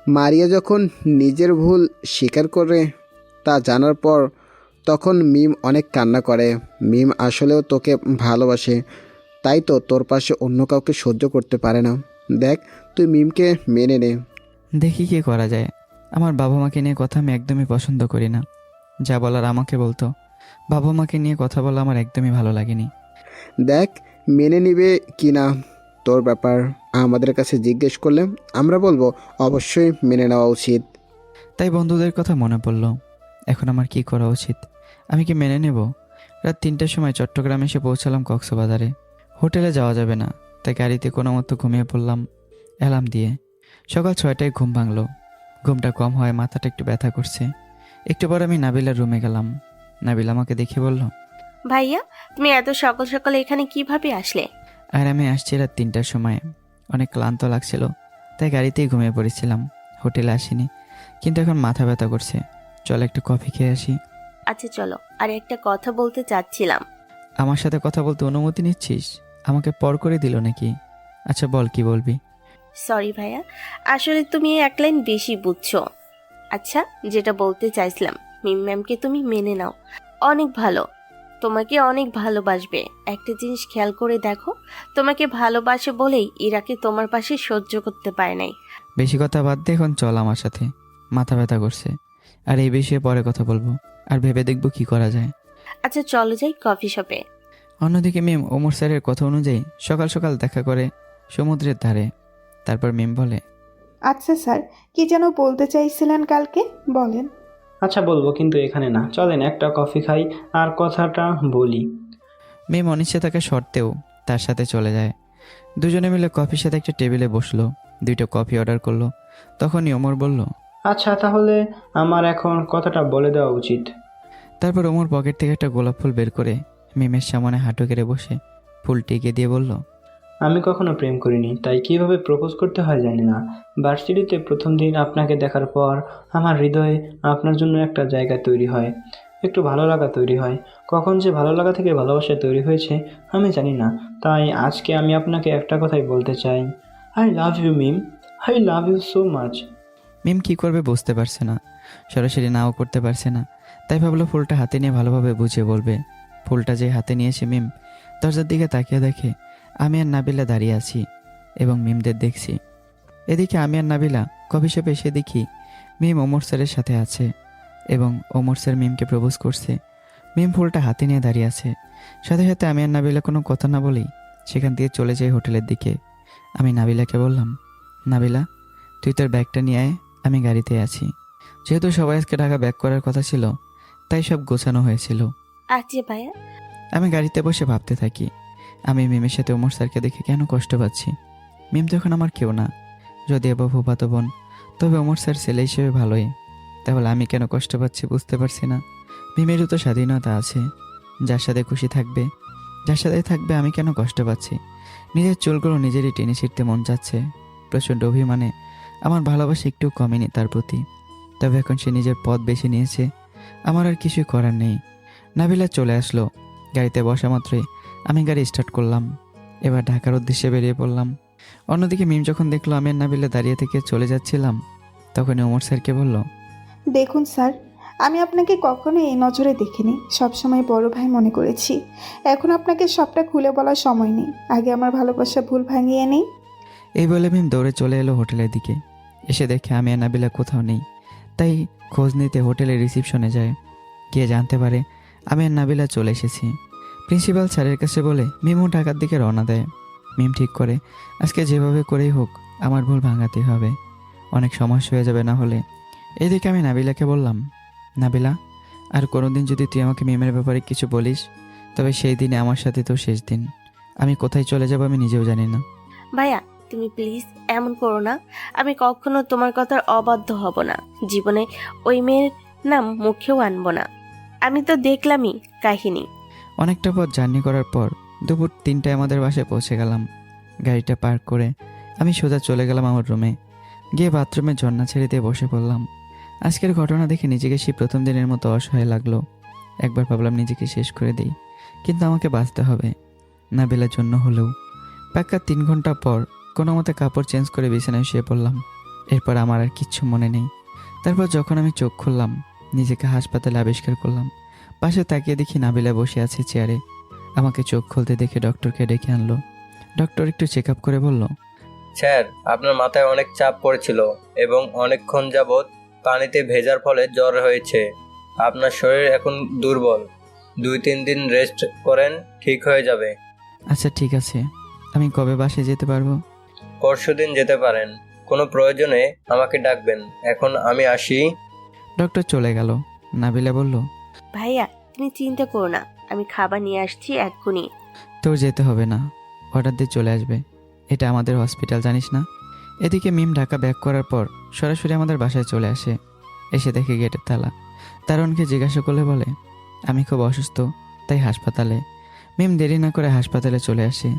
মারিয়া যখন নিজের ভুল স্বীকার করে তা জানার পর তখন মিম অনেক কান্না করে। মিম আসলেও তোকে ভালোবাসে, তাই তো তোর পাশে অন্য কাউকে সহ্য করতে পারে না। দেখ, তুই মিমকে মেনে নে। দেখি কি করা যায়। আমার বাবা মাকে নিয়ে কথা আমি একদমই পছন্দ করি না। যা বলার আমাকে বলতো, বাবা মাকে নিয়ে কথা বলা আমার একদমই ভালো লাগেনি। দেখ, মেনে নিবে কি না তোর ব্যাপার, আমাদের কাছে জিজ্ঞেস করলে আমরা বলবো অবশ্যই মেনে নেওয়া উচিত। তাই বন্ধুদের কথা মনে পড়লো, এখন আমার কি করা উচিত? আমি কি মেনে নেব? রাত 3টার সময় চট্টগ্রামে এসে পৌঁছালাম কক্সবাজারে। হোটেলে যাওয়া যাবে না, তাই গাড়িতে কোনো মতো ঘুমিয়ে পড়লাম অ্যালার্ম দিয়ে। সকাল 6টায় ঘুম ভাঙলো। ঘুমটা কম হয়, মাথাটা একটু ব্যথা করছে। একটু পর আমি নাবিলার রুমে গেলাম। নাবিলা আমাকে দেখে বলল, ভাইয়া, তুমি এত সকাল সকাল এখানে কিভাবে আসলে? আর আমি আসছি রাত 3টার সময়। অনেক ক্লান্ত লাগছিল, তাই গাড়িতেই ঘুমিয়ে পড়েছিলাম, হোটেলে আসিনি। কিন্তু এখন মাথা ব্যথা করছে, চল একটু কফি খেয়ে আসি। আচ্ছা চলো, আর একটা কথা বলতে চাচ্ছিলাম। আমার সাথে কথা বলতে অনুমতি নিচ্ছিস? আমাকে পর করে দিল নাকি? আচ্ছা বল, কি বলবি? সরি ভাইয়া, আসলে তুমি এক লাইন বেশি বুঝছো। আচ্ছা, যেটা বলতে চাইছিলাম, মিম ম্যামকে তুমি মেনে নাও, অনেক ভালো, তোমাকে অনেক ভালোবাসবে। একটা জিনিস খেয়াল করে দেখো, তোমাকে ভালোবাসে বলেই ইরাকে তোমার পাশে সহ্য করতে পারে নাই। বেশি কথা বাদ দে, এখন চল আমার সাথে, মাথা ব্যথা করছে। আর এই বিষয়ে পরে কথা বলবো, আর ভেবে দেখবো কি করা যায়। আচ্ছা চলো যাই কফি শপে। অন্যদিকে মিম ওমর স্যারের কথা অনুযায়ী সকাল সকাল দেখা করে সমুদ্রের ধারে। তারপর মিম বলে, আচ্ছা স্যার, কি যেন বলতে চাইছিলেন কালকে, বলেন। আচ্ছা বলবো, কিন্তু এখানে না, চলেন একটা কফি খাই আর কথাটা বলি। মিম অনিচ্ছা থাকা সত্ত্বেও তার সাথে চলে যায়। দুজনে মিলে কফির সাথে একটা টেবিলে বসলো, 2টা কফি অর্ডার করলো। তখনই ওমর বলল, আচ্ছা তাহলে আমার এখন কথাটা বলে দেওয়া উচিত। তারপর ওমর পকেট থেকে একটা গোলাপ ফুল বের করে মিমের সামনে হাঁটু কেড়ে বসে ফুলটি এগিয়ে দিয়ে বলল, আমি কখনো প্রেম করিনি, তাই কিভাবে প্রপোজ করতে হয় জানি না। ভার্সিটিতে প্রথম দিন আপনাকে দেখার পর আমার হৃদয়ে আপনার জন্য একটা জায়গা তৈরি হয়, একটু ভালো লাগা তৈরি হয়। কখন যে ভালো লাগা থেকে ভালোবাসা তৈরি হয়েছে আমি জানি না। তাই আজকে আমি আপনাকে একটা কথাই বলতে চাই, I love you Mim, I love you so much. Mim কি করবে বুঝতে পারছে না, সরাসরি নাও করতে পারছে না, তাই ভাবলো ফুলটা হাতে নিয়ে ভালোভাবে বুঝিয়ে বলবে। ফুলটা যে হাতে নিয়েছে মিম দরজার দিকে তাকিয়ে দেখে আমি আর নাবিলা দাঁড়িয়ে আছি এবং মিমদের দেখছি। এদিকে আমি আর নাবিলা কফি শপে এসে দেখি মিম ওমর স্যারের সাথে আছে। এবং ওমর স্যার মিমকে প্রপোজ করছে। মিম ফুলটা হাতে নিয়ে দাঁড়িয়ে আছে। সাথে সাথে আমি আর নাবিলা কোনো কথা না বলেই সেখান থেকে চলে যাই হোটেলের দিকে। আমি নাবিলাকে বললাম, নাবিলা তুই তোর ব্যাগটা নিয়ে আয়, আমি গাড়িতে আছি। যেহেতু সবাই আজকে ঢাকা ব্যাক করার কথা ছিল, তাই সব গোছানো হয়েছিল। আচ্ছা ভাইয়া। আমি গাড়িতে বসে ভাবতে থাকি, আমি মিমের সাথে ওমর স্যারকে দেখে কেন কষ্ট পাচ্ছি। মিম তো এখন আমার কেউ না, যদি এবার ফুফাতো বোন, তবে ওমর স্যার ছেলে হিসেবে ভালোই। তাহলে আমি কেন কষ্ট পাচ্ছি বুঝতে পারছি না। মিমেরও তো স্বাধীনতা আছে, যার সাথে খুশি থাকবে, যার সাথে থাকবে, আমি কেন কষ্ট পাচ্ছি। নিজের চুলগুলো নিজেরই টেনে ছিঁড়তে মন যাচ্ছে। প্রচণ্ড অভিমানে আমার ভালোবাসা একটু কমেনি তার প্রতি। তবে এখন সে নিজের পথ বেছে নিয়েছে, আমার আর কিছুই করার নেই। নাবিলা চলে আসলো। গাড়িতে বসা মাত্রই আমি গাড়ি স্টার্ট করলাম। এবার ঢাকার উদ্দেশ্যে বেরিয়ে পড়লাম। অন্যদিকে মিম যখন দেখলো আমি আর নাবিলা দাঁড়িয়ে থেকে চলে যাচ্ছিলাম, তখনই ওমর স্যারকে বলল, দেখুন স্যার, আমি আপনাকে কখনো এই নজরে দেখিনি, সবসময় বড় ভাই মনে করেছি। এখন আপনাকে সবটা খুলে বলার সময় নেই, আগে আমার ভালোবাসা ভুল ভাঙিয়ে নেই। এই বলে মিম দৌড়ে চলে এলো হোটেলের দিকে। এসে দেখে আমি আর নাবিলা কোথাও নেই, তাই খোঁজ নিতে হোটেলের রিসিপশনে যায়। গিয়ে জানতে পারে আমি আর নাবিলা চলে এসেছি। প্রিন্সিপাল স্যারের কাছে বলে মিমও ঢাকার দিকে রওনা দেয়। মিম ঠিক করে আজকে যেভাবে করেই হোক আমার ভুল ভাঙাতে হবে, অনেক সমস্যা হয়ে যাবে না হলে। এইদিকে আমি নাবিলাকে বললাম, নাবিলা আর কোনোদিন যদি তুই আমাকে মিমের ব্যাপারে কিছু বলিস, তবে সেই দিনে আমার সাথে তো শেষ দিন। আমি কোথায় চলে যাব আমি নিজেও জানি না। ভাইয়া তুমি প্লিজ এমন করো না, আমি কখনো তোমার কথার অবাধ্য হব না। জীবনে ওই মেয়ের নাম মুখেও আনবো না। আমি তো দেখলামই কাহিনী। অনেকটা পথ জার্নি করার পর দুপুর 3টায় আমাদের বাসায় পৌঁছে গেলাম। গাড়িটা পার্ক করে আমি সোজা চলে গেলাম আমার রুমে। গিয়ে বাথরুমে ঝর্ণা ছেড়ে দিয়ে বসে পড়লাম। আজকের ঘটনা দেখে নিজেকে সেই প্রথম দিনের মতো অসহায় লাগলো। একবার ভাবলাম নিজেকে শেষ করে দিই, কিন্তু আমাকে বাঁচতে হবে, নাবিলার জন্য হলেও। পাক্কা 3 ঘন্টা পর কোনো মতে কাপড় চেঞ্জ করে বিছানায় শুয়ে পড়লাম। এরপর আমার আর কিচ্ছু মনে নেই। তারপর যখন আমি চোখ খুললাম, নিজেকে হাসপাতালে আবিষ্কার করলাম। পাশে তাকিয়ে দেখি নাবিলা বসে আছে চেয়ারে। আমাকে চোখ খুলতে দেখে ডক্টরকে ডেকে আনলো। ডক্টর একটু চেক আপ করে বলল, স্যার আপনার মাথায় অনেক চাপ পড়েছিল এবং অনেকক্ষণ যাবৎ পানিতে ভেজার ফলে জ্বর হয়েছে। আপনার শরীর এখন দুর্বল, 2-3 দিন রেস্ট করেন, ঠিক হয়ে যাবে। আচ্ছা ঠিক আছে, আমি কবে বাসায় যেতে পারবো? পরশুদিন যেতে পারেন, কোনো প্রয়োজনে আমাকে ডাকবেন। এখন আমি আসি। ডক্টর চলে গেল। নাবিলা বলল, ভাইয়া তুমি চিন্তা করো না, আমি খাবার নিয়ে আসছি এক্ষুনি। তোর যেতে হবে না, অর্ডার দিয়ে চলে আসবে। এটা আমাদের হসপিটাল, জানিস না? এদিকে মিম ঢাকা ব্যাক করার পর সরাসরি আমাদের বাসায় চলে আসে। এসে দেখে গেটের তালা। তারণকে জিজ্ঞাসা করলে বলে, আমি খুব অসুস্থ, তাই হাসপাতালে। মিম দেরি না করে হাসপাতালে চলে আসে।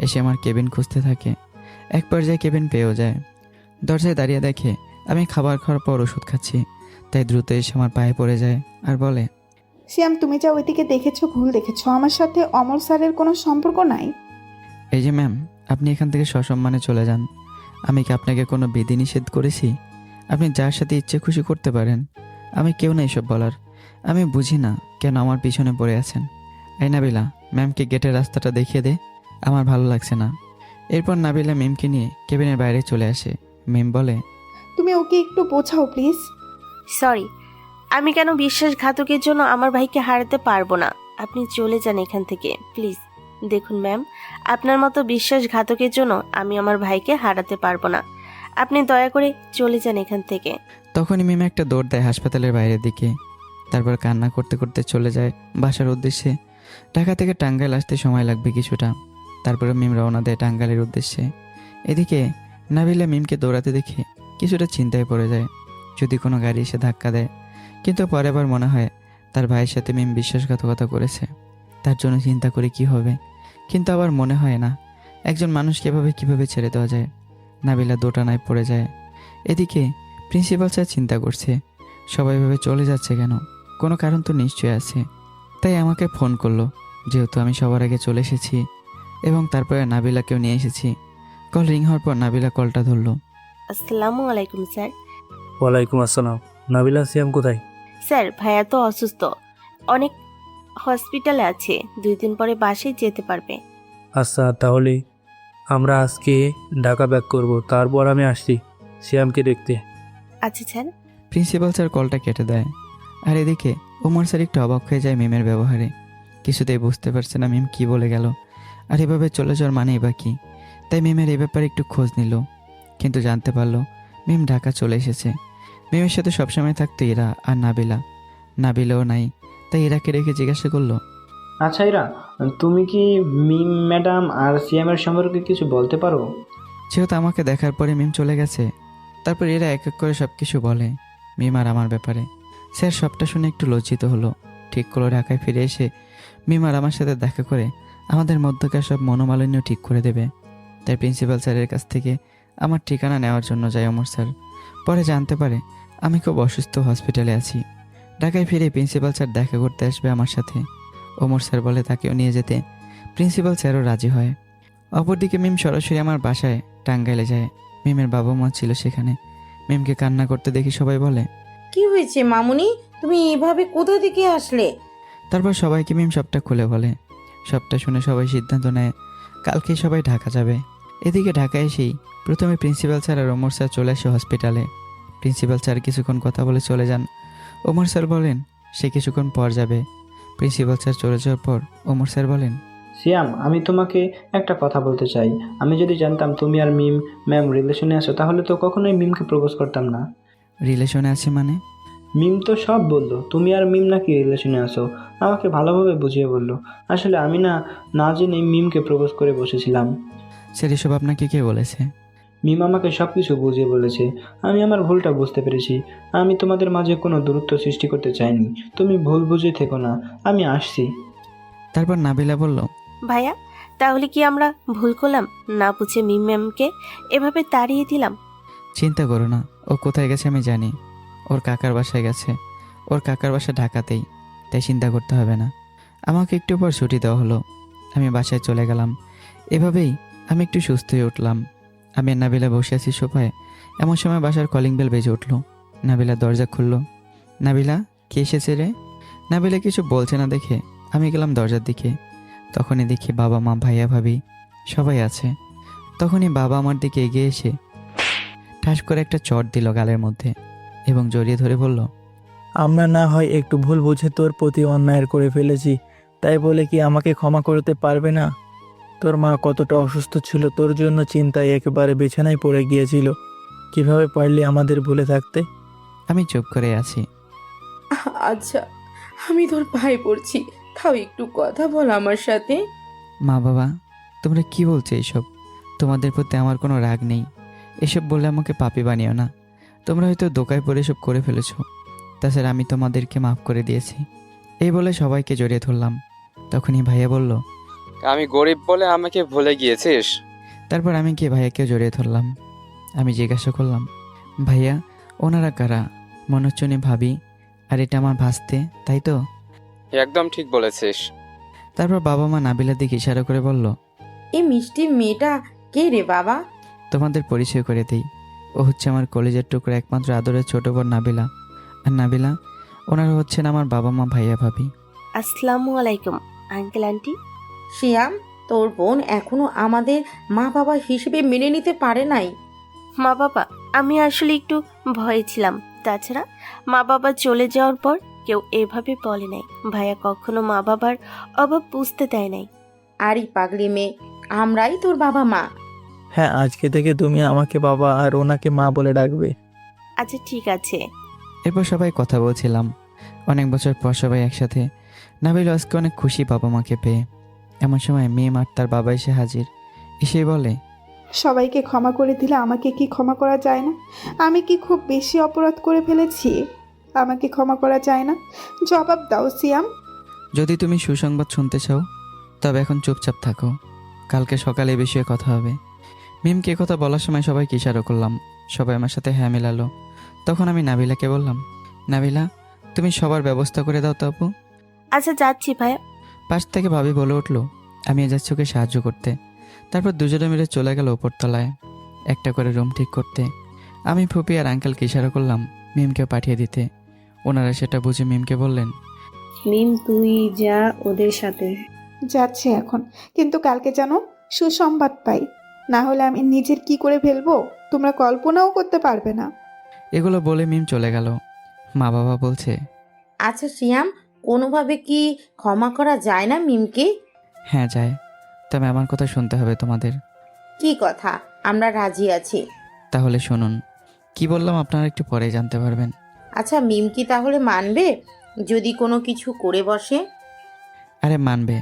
এসে আমার কেবিন খুঁজতে থাকে। এক পর্যায়ে কেবিন পেয়েও যায়। দরজায় দাঁড়িয়ে দেখে আমি খাবার খাওয়ার পর ওষুধ খাচ্ছি, তাই দ্রুত এসে আমার পায়ে পড়ে যায় আর বলে, শ্যাম, তুমি যা ওইদিকে দেখেছো ভুল দেখেছো, আমার সাথে অমল স্যারের কোনো সম্পর্ক নাই। এই যে ম্যাম, আপনি এখান থেকে সসম্মানে চলে যান। আমি কি আপনাকে কোনো বিধিনিষেধ করেছি? আপনি যার সাথে ইচ্ছে খুশি করতে পারেন, আমি কেউ না এসব বলার। আমি বুঝি না কেন আমার পিছনে পড়ে আছেন। এই নাবিলা, ম্যামকে গেটের রাস্তাটা দেখিয়ে দে, আমার ভালো লাগছে না। এরপর নাবিলা মিমকে নিয়ে কেবিনের বাইরে চলে আসে। মিম বলে, তুমি ওকে একটু বোঝাও প্লিজ। সরি, আমি কেন বিশ্বাসঘাতকের জন্য আমার ভাইকে হারাতে পারবো না। আপনি চলে যান এখান থেকে প্লিজ। দেখুন ম্যাম, আপনার মতো বিশ্বাসঘাতকের জন্য আমি আমার ভাইকে হারাতে পারবো না। আপনি দয়া করে চলে যান এখান থেকে। তখনই মিম একটা দৌড় দেয় হাসপাতালের বাইরের দিকে। তারপর কান্না করতে করতে চলে যায় বাসার উদ্দেশ্যে। ঢাকা থেকে টাঙ্গাইল আসতে সময় লাগবে কিছুটা। তারপরে মিম রওনা দেয় টাঙ্গাইলের উদ্দেশ্যে। এদিকে নাবিলা মিমকে দৌড়াতে দেখে কিছুটা চিন্তায় পড়ে যায়, যদি কোনো গাড়ি এসে ধাক্কা দেয়। কিন্তু পরে আবার মনে হয় তার ভাইয়ের সাথে মিম বিশ্বাসঘাতকতা করেছে, তার জন্য চিন্তা করে কি হবে। কিন্তু আবার মনে হয় না, একজন মানুষকে কিভাবে ছেড়ে দেওয়া যায়। নাবিলা দোটানায় পড়ে যায়। এদিকে প্রিন্সিপাল স্যার চিন্তা করছে, সবাই ভাবে চলে যাচ্ছে কেন, কোনো কারণ তো নিশ্চয়ই আছে। তাই আমাকে ফোন করলো, যেহেতু আমি সবার আগে চলে এসেছি এবং তারপরে নাবিলাকেও নিয়ে এসেছি। কল রিং হওয়ার পর নাবিলা কলটা ধরলো। আসসালামু আলাইকুম স্যার। ওয়ালাইকুম আসসালাম। নাবিলা, সিয়াম কোথায়? স্যার ভাইয়া তো অসুস্থ, অনেক হসপিটালে আছে, 2 দিন পরে বাসায় যেতে পারবে। আচ্ছা, তাহলে আমরা আজকে ঢাকা ব্যাক করব, তারপর আমি আসছি সিয়ামকে দেখতে। আচ্ছা স্যার। প্রিন্সিপাল স্যার কলটা কেটে দেয়। আর এদিকে ওমর স্যার একটু অবাক হয়ে যায় মিমের ব্যবহারে। কিছুতেই বুঝতে পারছে না মিম কি বলে গেল, আর এভাবে চলে যাওয়ার মানেই বা কি। তাই মিমের এই ব্যাপারে একটু খোঁজ নিল, কিন্তু জানতে পারলো মিম ঢাকা চলে এসেছে। মিমের সাথে সবসময় থাকতো ইরা আর নাবিলাও নাই। তাই ইরাকে রেখে জিজ্ঞাসা করলো, আচ্ছা ইরা, তুমি কি মিম ম্যাডাম আর সিয়ামের সম্পর্কে কিছু বলতে পারো? যেহেতু আমাকে দেখার পরে মিম চলে গেছে, তারপর এরা এক এক করে সব কিছু বলে মিম আর আমার ব্যাপারে। স্যার সবটা শুনে একটু লজ্জিত হলো। ঠিক করলো ঢাকায় ফিরে এসে মিম আর আমার সাথে দেখা করে আমাদের মধ্যকার সব মনোমালিন্য ঠিক করে দেবে। তাই প্রিন্সিপাল স্যারের কাছ থেকে আমার ঠিকানা নেওয়ার জন্য যায় ওমর স্যার। পরে জানতে পারে আমি খুব অসুস্থ, হসপিটালে আছি। ঢাকায় ফিরে প্রিন্সিপাল স্যার দেখা করতে আসবে আমার সাথে। ওমর স্যার বলে তাকেও নিয়ে যেতে। প্রিন্সিপাল স্যারও রাজি হয়। অপরদিকে মিম সরাসরি আমার বাসায় টাঙ্গাইলে যায়। মিমের বাবা মা ছিল সেখানে। মিমকে কান্না করতে দেখি সবাই বলে, কি হয়েছে মামুনি, তুমি এভাবে কোথা থেকে আসলে? তারপর সবাইকে মিম সবটা খুলে বলে। সবটা শুনে সবাই সিদ্ধান্ত নেয় কালকেই সবাই ঢাকা যাবে। এদিকে ঢাকায় এসেই প্রথমে প্রিন্সিপাল স্যার আর ওমর স্যার চলে আসে হসপিটালে। প্রিন্সিপাল স্যার কিছুক্ষণ কথা বলে চলে যান। ওমর স্যার বলেন সে কিছুক্ষণ পর যাবে। প্রিন্সিপাল স্যার চলে যাওয়ার পর ওমর স্যার বলেন, সিয়াম, আমি তোমাকে একটা কথা বলতে চাই। আমি যদি জানতাম তুমি আর মিম ম্যাম রিলেশনে আছো, তাহলে তো কখনোই মিমকে প্রপোজ করতাম না। রিলেশনে আছে মানে? মিম তো সব বললো, তুমি আর মিম নাকি রিলেশনে আছো। আমাকে ভালোভাবে বুঝিয়ে বললো। আসলে আমি না জেনে মিমকে প্রপোজ করে বসেছিলাম। স্যার এসব আপনাকে কে বলেছে? মিম আমাকে সব কিছু বুঝিয়ে বলেছে। আমি আমার ভুলটা বুঝতে পেরেছি। আমি তোমাদের মাঝে কোনো দূরত্ব সৃষ্টি করতে চাইনি। তুমি ভুল বুঝে থেকো না, আমি আসছি। তারপর নাবিলা বলল, ভাইয়া তাহলে কি আমরা ভুল করলাম, না বুঝে মিম ম্যামকে এভাবে তাড়িয়ে দিলাম? চিন্তা করো না, ও কোথায় গেছে আমি জানি। ওর কাকার বাসায় গেছে। ওর কাকার বাসা ঢাকাতেই, তাই চিন্তা করতে হবে না। আমাকে একটু পর ছুটি দেওয়া হলো। আমি বাসায় চলে গেলাম। এভাবেই আমি একটু সুস্থ হয়ে উঠলাম। আমি আর নাবিলা বসে আছি সোফায়। এমন সময় বাসার কলিং বেল বেজে উঠলো। নাবিলা দরজা খুললো। নাবিলা, কে এসেছে রে? নাবিলা কিছু বলছে না দেখে আমি গেলাম দরজার দিকে। তখনই দেখি বাবা মা ভাইয়া ভাবি সবাই আছে। তখনই বাবা আমার দিকে এগিয়ে এসে ঠাস করে একটা চট দিল গালের মধ্যে এবং জড়িয়ে ধরে বলল, আমরা না হয় একটু ভুল বুঝে তোর প্রতি অন্যায় করে ফেলেছি, তাই বলে কি আমাকে ক্ষমা করতে পারবে না? তোর মা কতটা অসুস্থ ছিল, তোর জন্য চিন্তায় একেবারে বিছানায় পড়ে গিয়েছিল। কিভাবে পারলি আমাদের ভুলে থাকতে? আমি চুপ করে আছি। আচ্ছা, আমি তোর ভাই পড়ছি, তাও একটু কথা বল আমার সাথে। মা বাবা, তোমরা কি বলছো এইসব? তোমাদের প্রতি আমার কোনো রাগ নেই। এসব বলে আমাকে পাপী বানিও না। তোমরা হয়তো দোকায় পড়ে এসব করে ফেলেছো। তাছাড়া আমি তোমাদেরকে মাফ করে দিয়েছি। এই বলে সবাইকে জড়িয়ে ধরলাম। তখনই ভাইয়া বলল, আমি গরিব বলে আমাকে ভুলে গিয়েছিস? তারপর আমি গিয়ে ভাইয়াকে জড়িয়ে ধরলাম। আমি জিজ্ঞাসা করলাম, ভাইয়া ওনারা কারা? মনে হচ্ছে উনি ভাবি, আর এটা আমার ভাসতে, তাই তো? একদম ঠিক বলেছিস। তারপর বাবা মা নাবিলার দিকে ইশারা করে বলল, এই মিষ্টি মেয়েটা কে রে বাবা? তোমাদের পরিচয় করে দিই। ও হচ্ছে আমার কলেজের টুকরো একমাত্র আদরের ছোট বোন নাবিলা। আর নাবিলা, ওনারা হচ্ছেন আমার বাবা মা ভাইয়া ভাবি। আসসালামু আলাইকুম আঙ্কেল আন্টি। শিয়াম, তোর বোন এখনো আমাদের মা বাবা হিসেবে মেনে নিতে পারে নাই। মা বাবা, আমি আসলে একটু ভয়ে ছিলাম। তাছাড়া মা বাবা চলে যাওয়ার পর কেউ এভাবে বলে নাই। ভাইয়া কখনো মা বাবার অভাব বুঝতে দেয় নাই। আরই পাগলি মেয়ে, আমরাই তোর বাবা মা। হ্যাঁ, আজকে থেকে তুমি আমাকে বাবা আর ওনাকে মা বলে ডাকবে। আচ্ছা ঠিক আছে। এরপর সবাই কথা বলছিলাম। অনেক বছর পর সবাই একসাথে। নাবিল আজকে অনেক খুশি বাবা মাকে পেয়ে। এমন সময় মেয়ে আর তার বাবা এসে হাজির। এসে বলে, সবাইকে ক্ষমা করে দিলে আমাকে কি ক্ষমা করা যায় না? আমি কি খুব বেশি অপরাধ করে ফেলেছি? আমাকে ক্ষমা করা যায় না? জবাব দাও সিয়াম। যদি তুমি সুসংবাদ শুনতে চাও তবে এখন চুপচাপ থাকো। কালকে সকালে এ বিষয়ে কথা হবে। মিমকে কথা বলার সময় সবাইকে ইশারা করলাম। সবাই আমার সাথে হ্যাঁ মেলালো। তখন আমি নাবিলাকে বললাম, নাবিলা, তুমি সবার ব্যবস্থা করে দাও তো আপু। আচ্ছা যাচ্ছি ভাইয়া। পাশ থেকে ভাবি বলে উঠলো, আমি যাচ্ছি ওকে সাহায্য করতে। তারপর দুজনে মিলে চলে গেল উপরতলায় একটা করে রুম ঠিক করতে। আমি ফুপি আর আঙ্কেলকে ইশারা করলাম মিমকে পাঠিয়ে দিতে। ওনারা সেটা বুঝে মিমকে বললেন, মিম তুই যা ওদের সাথে। যাচ্ছে এখন, কিন্তু কালকে যেন সুসংবাদ পাই, না হলে আমি নিজের কি করে ফেলবো তোমরা কল্পনাও করতে পারবে না। এগুলো বলে মিম চলে গেল। মা বাবা বলছে, আচ্ছা সিয়াম, কোনোভাবে কি ক্ষমা করা যায় না মিমকে? হ্যাঁ যায়, তবে আমার কথা শুনতে হবে তোমাদের। কি কথা? আমরা রাজি আছি। তাহলে শুনুন, কি বললাম আপনারা একটু পরে জানতে পারবেন। আচ্ছা মিম কি তাহলে মানবে যদি কোনো কিছু করে বসে? আরে মানবে,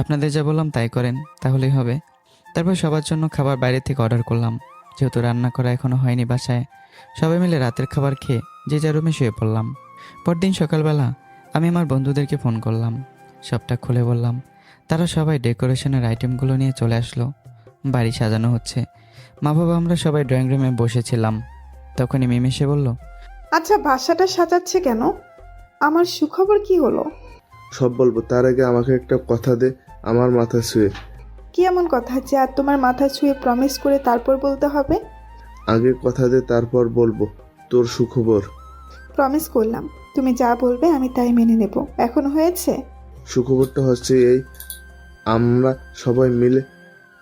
আপনাদের যা বললাম তাই করেন, তাহলেই হবে। তারপর সবার জন্য খাবার বাইরে থেকে অর্ডার করলাম, যেহেতু রান্না করা এখনও হয়নি বাসায়। সবাই মিলে রাতের খাবার খেয়ে যে যার রুমে শুয়ে পড়লাম। পরদিন সকালবেলা আমি আমার বন্ধুদেরকে ফোন করলাম, সবটা খুলে বললাম। তারা সবাই ডেকোরেশনের আইটেমগুলো নিয়ে চলে আসলো। বাড়ি সাজানো হচ্ছে। মা বাবা আমরা সবাই ড্রয়িং রুমে বসেছিলাম। তখনই মিম এসে বলল, আচ্ছা বাসাটা সাজাচ্ছে কেন? আমার সুখবর কি হলো? সব বলবো, তার আগে আমাকে একটা কথা দে আমার মাথা ছুঁয়ে। কি এমন কথা যে আর তোমার মাথা ছুঁয়ে প্রমিস করে তারপর বলতে হবে? আগে কথা দে, তারপর বলবো তোর সুখবর। প্রমিস করলাম, তুমি যা বলবে আমি তাই মেনে নেব। এখন হয়েছে? সুখবরটা হচ্ছে এই, আমরা সবাই মিলে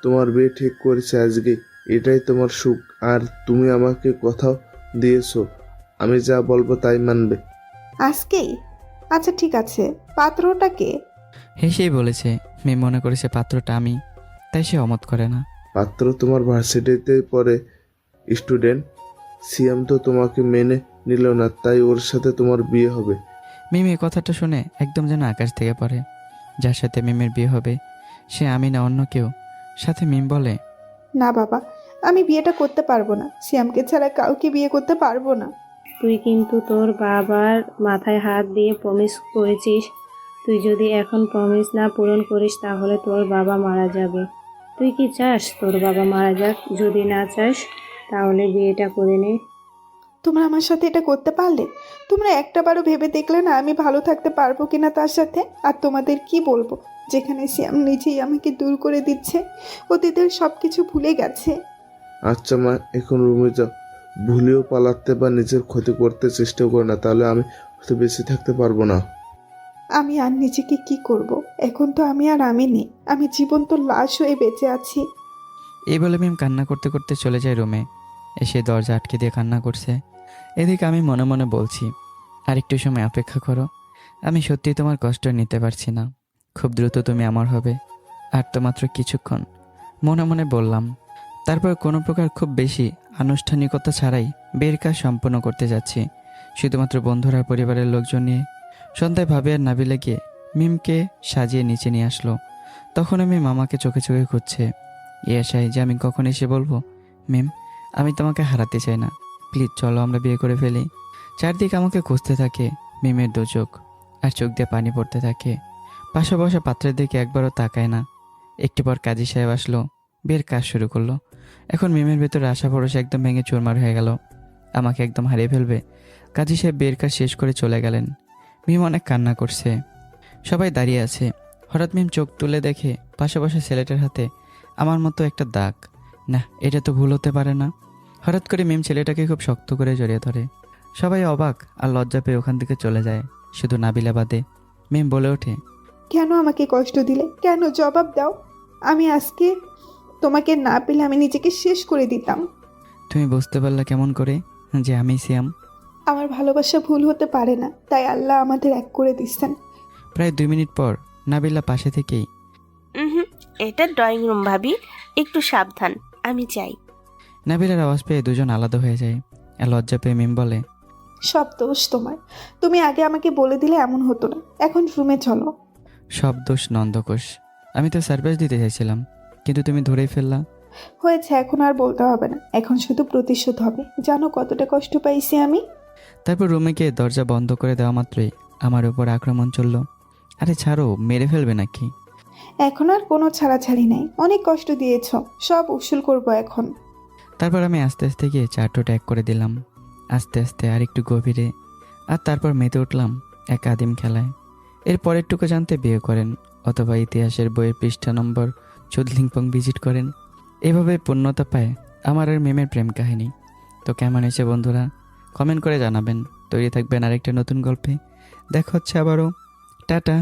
তোমার বিয়ে ঠিক করেছি আজকে। এটাই তোমার সুখ। আর তুমি আমাকে কথাও দিয়েছো, আমি যা বলবো তাই মানবে। আজকেই? আচ্ছা ঠিক আছে, পাত্রটা কে? হেসেই বলেছে। মিম মনে করেছে পাত্রটা আমি, তাই সে অমত করে না। পাত্র তোমার ভার্সিটিতে পড়ে স্টুডেন্ট। সিএম তো তোমাকে মেনে নিল না, তাই ওর সাথে তোমার বিয়ে হবে। মিম এই কথাটা শুনে একদম যেন আকাশ থেকে পড়ে। যার সাথে মিমের বিয়ে হবে সে আমি না অন্য কেউ। সাথে মিম বলে, না বাবা, আমি বিয়েটা করতে পারবো না। শ্যামকে ছাড়া কাউকে বিয়ে করতে পারবো না। তুই কিন্তু তোর বাবার মাথায় হাত দিয়ে প্রমিস করেছিস। তুই যদি এখন প্রমিস না পূরণ করিস তাহলে তোর বাবা মারা যাবে। তুই কি চাস তোর বাবা মারা যাক? যদি না চাস তাহলে বিয়েটা করে নে। তোমরা আমার সাথে এটা করতে পারলে? তোমরা একটাবারও ভেবে দেখলে না আমি ভালো থাকতে পারবো কিনা তার সাথে? আর তোমাদের কি বলবো, যেখানে শ্যাম নিজেই আমাকে দূর করে দিচ্ছে, অতীতের সব কিছু ভুলে গেছে। আচ্ছা মা, এখন রুমে যাও। ভুলেও পালাতে বা নিজের ক্ষতি করতে চেষ্টা করো না, তাহলে আমি হয়তো বেঁচে থাকতে পারবো না। আমি আর নিজেকে কি করব? এখন তো আমি আর আমি নেই, আমি জীবন্ত লাশ হয়ে বেঁচে আছি। এই বলে মিম কান্না করতে করতে চলে যায় রুমে। এসে দরজা আটকে দিয়ে কান্না করছে। এদিকে আমি মনে মনে বলছি, আর একটু সময় অপেক্ষা করো। আমি সত্যি তোমার কষ্ট নিতে পারছি না। খুব দ্রুত তুমি আমার হবে, আর তো মাত্র কিছুক্ষণ, মনে মনে বললাম। তারপর কোনো প্রকার খুব বেশি আনুষ্ঠানিকতা ছাড়াই বিয়ের কাজ সম্পন্ন করতে যাচ্ছি, শুধুমাত্র বন্ধুরা আর পরিবারের লোকজন নিয়ে। সন্ধ্যায় ভাবি আর নাবিলা গিয়ে মিমকে সাজিয়ে নিচে নিয়ে আসলো। তখন আমি মামাকে চোখে চোখে খুঁজছে। আশায় যে আমি কখন এসে বলবো, মিম আমি তোমাকে হারাতে চাই না, প্লিজ চলো আমরা বিয়ে করে ফেলি। চারদিকে আমাকে খুঁজতে থাকে মিমের দু চোখ, আর চোখ দিয়ে পানি পড়তে থাকে। পাশে বসা পাত্রের দিকে একবারও তাকায় না। একটু পর কাজী সাহেব আসলো, বিয়ের কাজ শুরু করলো। এখন মিমের ভেতরে আশা ভরসা একদম ভেঙে চুরমার হয়ে গেল। আমাকে একদম হারিয়ে ফেলবে। কাজী সাহেব বিয়ের কাজ শেষ করে চলে গেলেন। মিম অনেক কান্না করছে। সবাই দাঁড়িয়ে আছে। হঠাৎ মিম চোখ তুলে দেখে পাশে বসা ছেলেটার হাতে আমার মতো একটা দাগ। না, এটা তো ভুল হতে পারে না। হঠাৎ করে মিম ছেলেটাকে খুব শক্ত করে জড়িয়ে ধরে। সবাই অবাক আর লজ্জা পেয়ে ওখান থেকে চলে যায়, শুধু নাবিলা বাদে। মিম বলে ওঠে, কেন আমাকে কষ্ট দিলে? কেন? জবাব দাও। আমি আজকে তোমাকে না পেলে আমি নিজেকে শেষ করে দিতাম। তুমি বুঝতে পারলা কেমন করে যে আমি সিয়াম? আমার ভালোবাসা ভুল হতে পারে না, তাই আল্লাহ আমাদের এক করে দিচ্ছেন। প্রায় 2 মিনিট পর নাবিলা পাশে থেকেই, এটা ড্রয়িং রুম ভাবি, একটু সাবধান, আমি চাই। নাবিলার আওয়াজ পেয়ে দুজন আলাদা হয়ে যায়। আর লজ্জা পেয়ে মিম বলে, সব দোষ তোমার। তুমি আগে আমাকে বলে দিলে এমন হতো না। এখন রুমে চলো। সব দোষ নন্দকোষ। আমি তো সারপ্রাইজ দিতে চাইছিলাম, কিন্তু তুমি ধরেই ফেললা। হয়েছে, এখন আর বলতে হবে না। এখন শুধু প্রতিশোধ হবে। জানো কতটা কষ্ট পাইছি আমি? তারপর রুমে গিয়ে দরজা বন্ধ করে দেওয়া মাত্রই আমার উপর আক্রমণ চলল। আরে ছাড়ো, মেরে ফেলবে নাকি? এখন আর কোনো ছাড়াছাড়ি নাই। অনেক কষ্ট দিয়েছ, সব উসুল করবো এখন। তারপর আমি আস্তে আস্তে গিয়ে চারটো ট্যাগ করে দিলাম, আস্তে আস্তে আর একটু গভীরে। আর তারপর মেতে উঠলাম এক আদিম খেলায়। এর পরেরটুকু জানতে বিয়ে করেন, অথবা ইতিহাসের বইয়ের পৃষ্ঠা নম্বর চুদলিংপং ভিজিট করেন। এভাবে পূর্ণতা পায় আমার আর মেমের প্রেম কাহিনী। তো কেমন হয়েছে বন্ধুরা, কমেন্ট করে জানাবেন। তৈরি থাকবেন আরেকটা নতুন গল্পে। দেখা হচ্ছে আবারও। টাটা।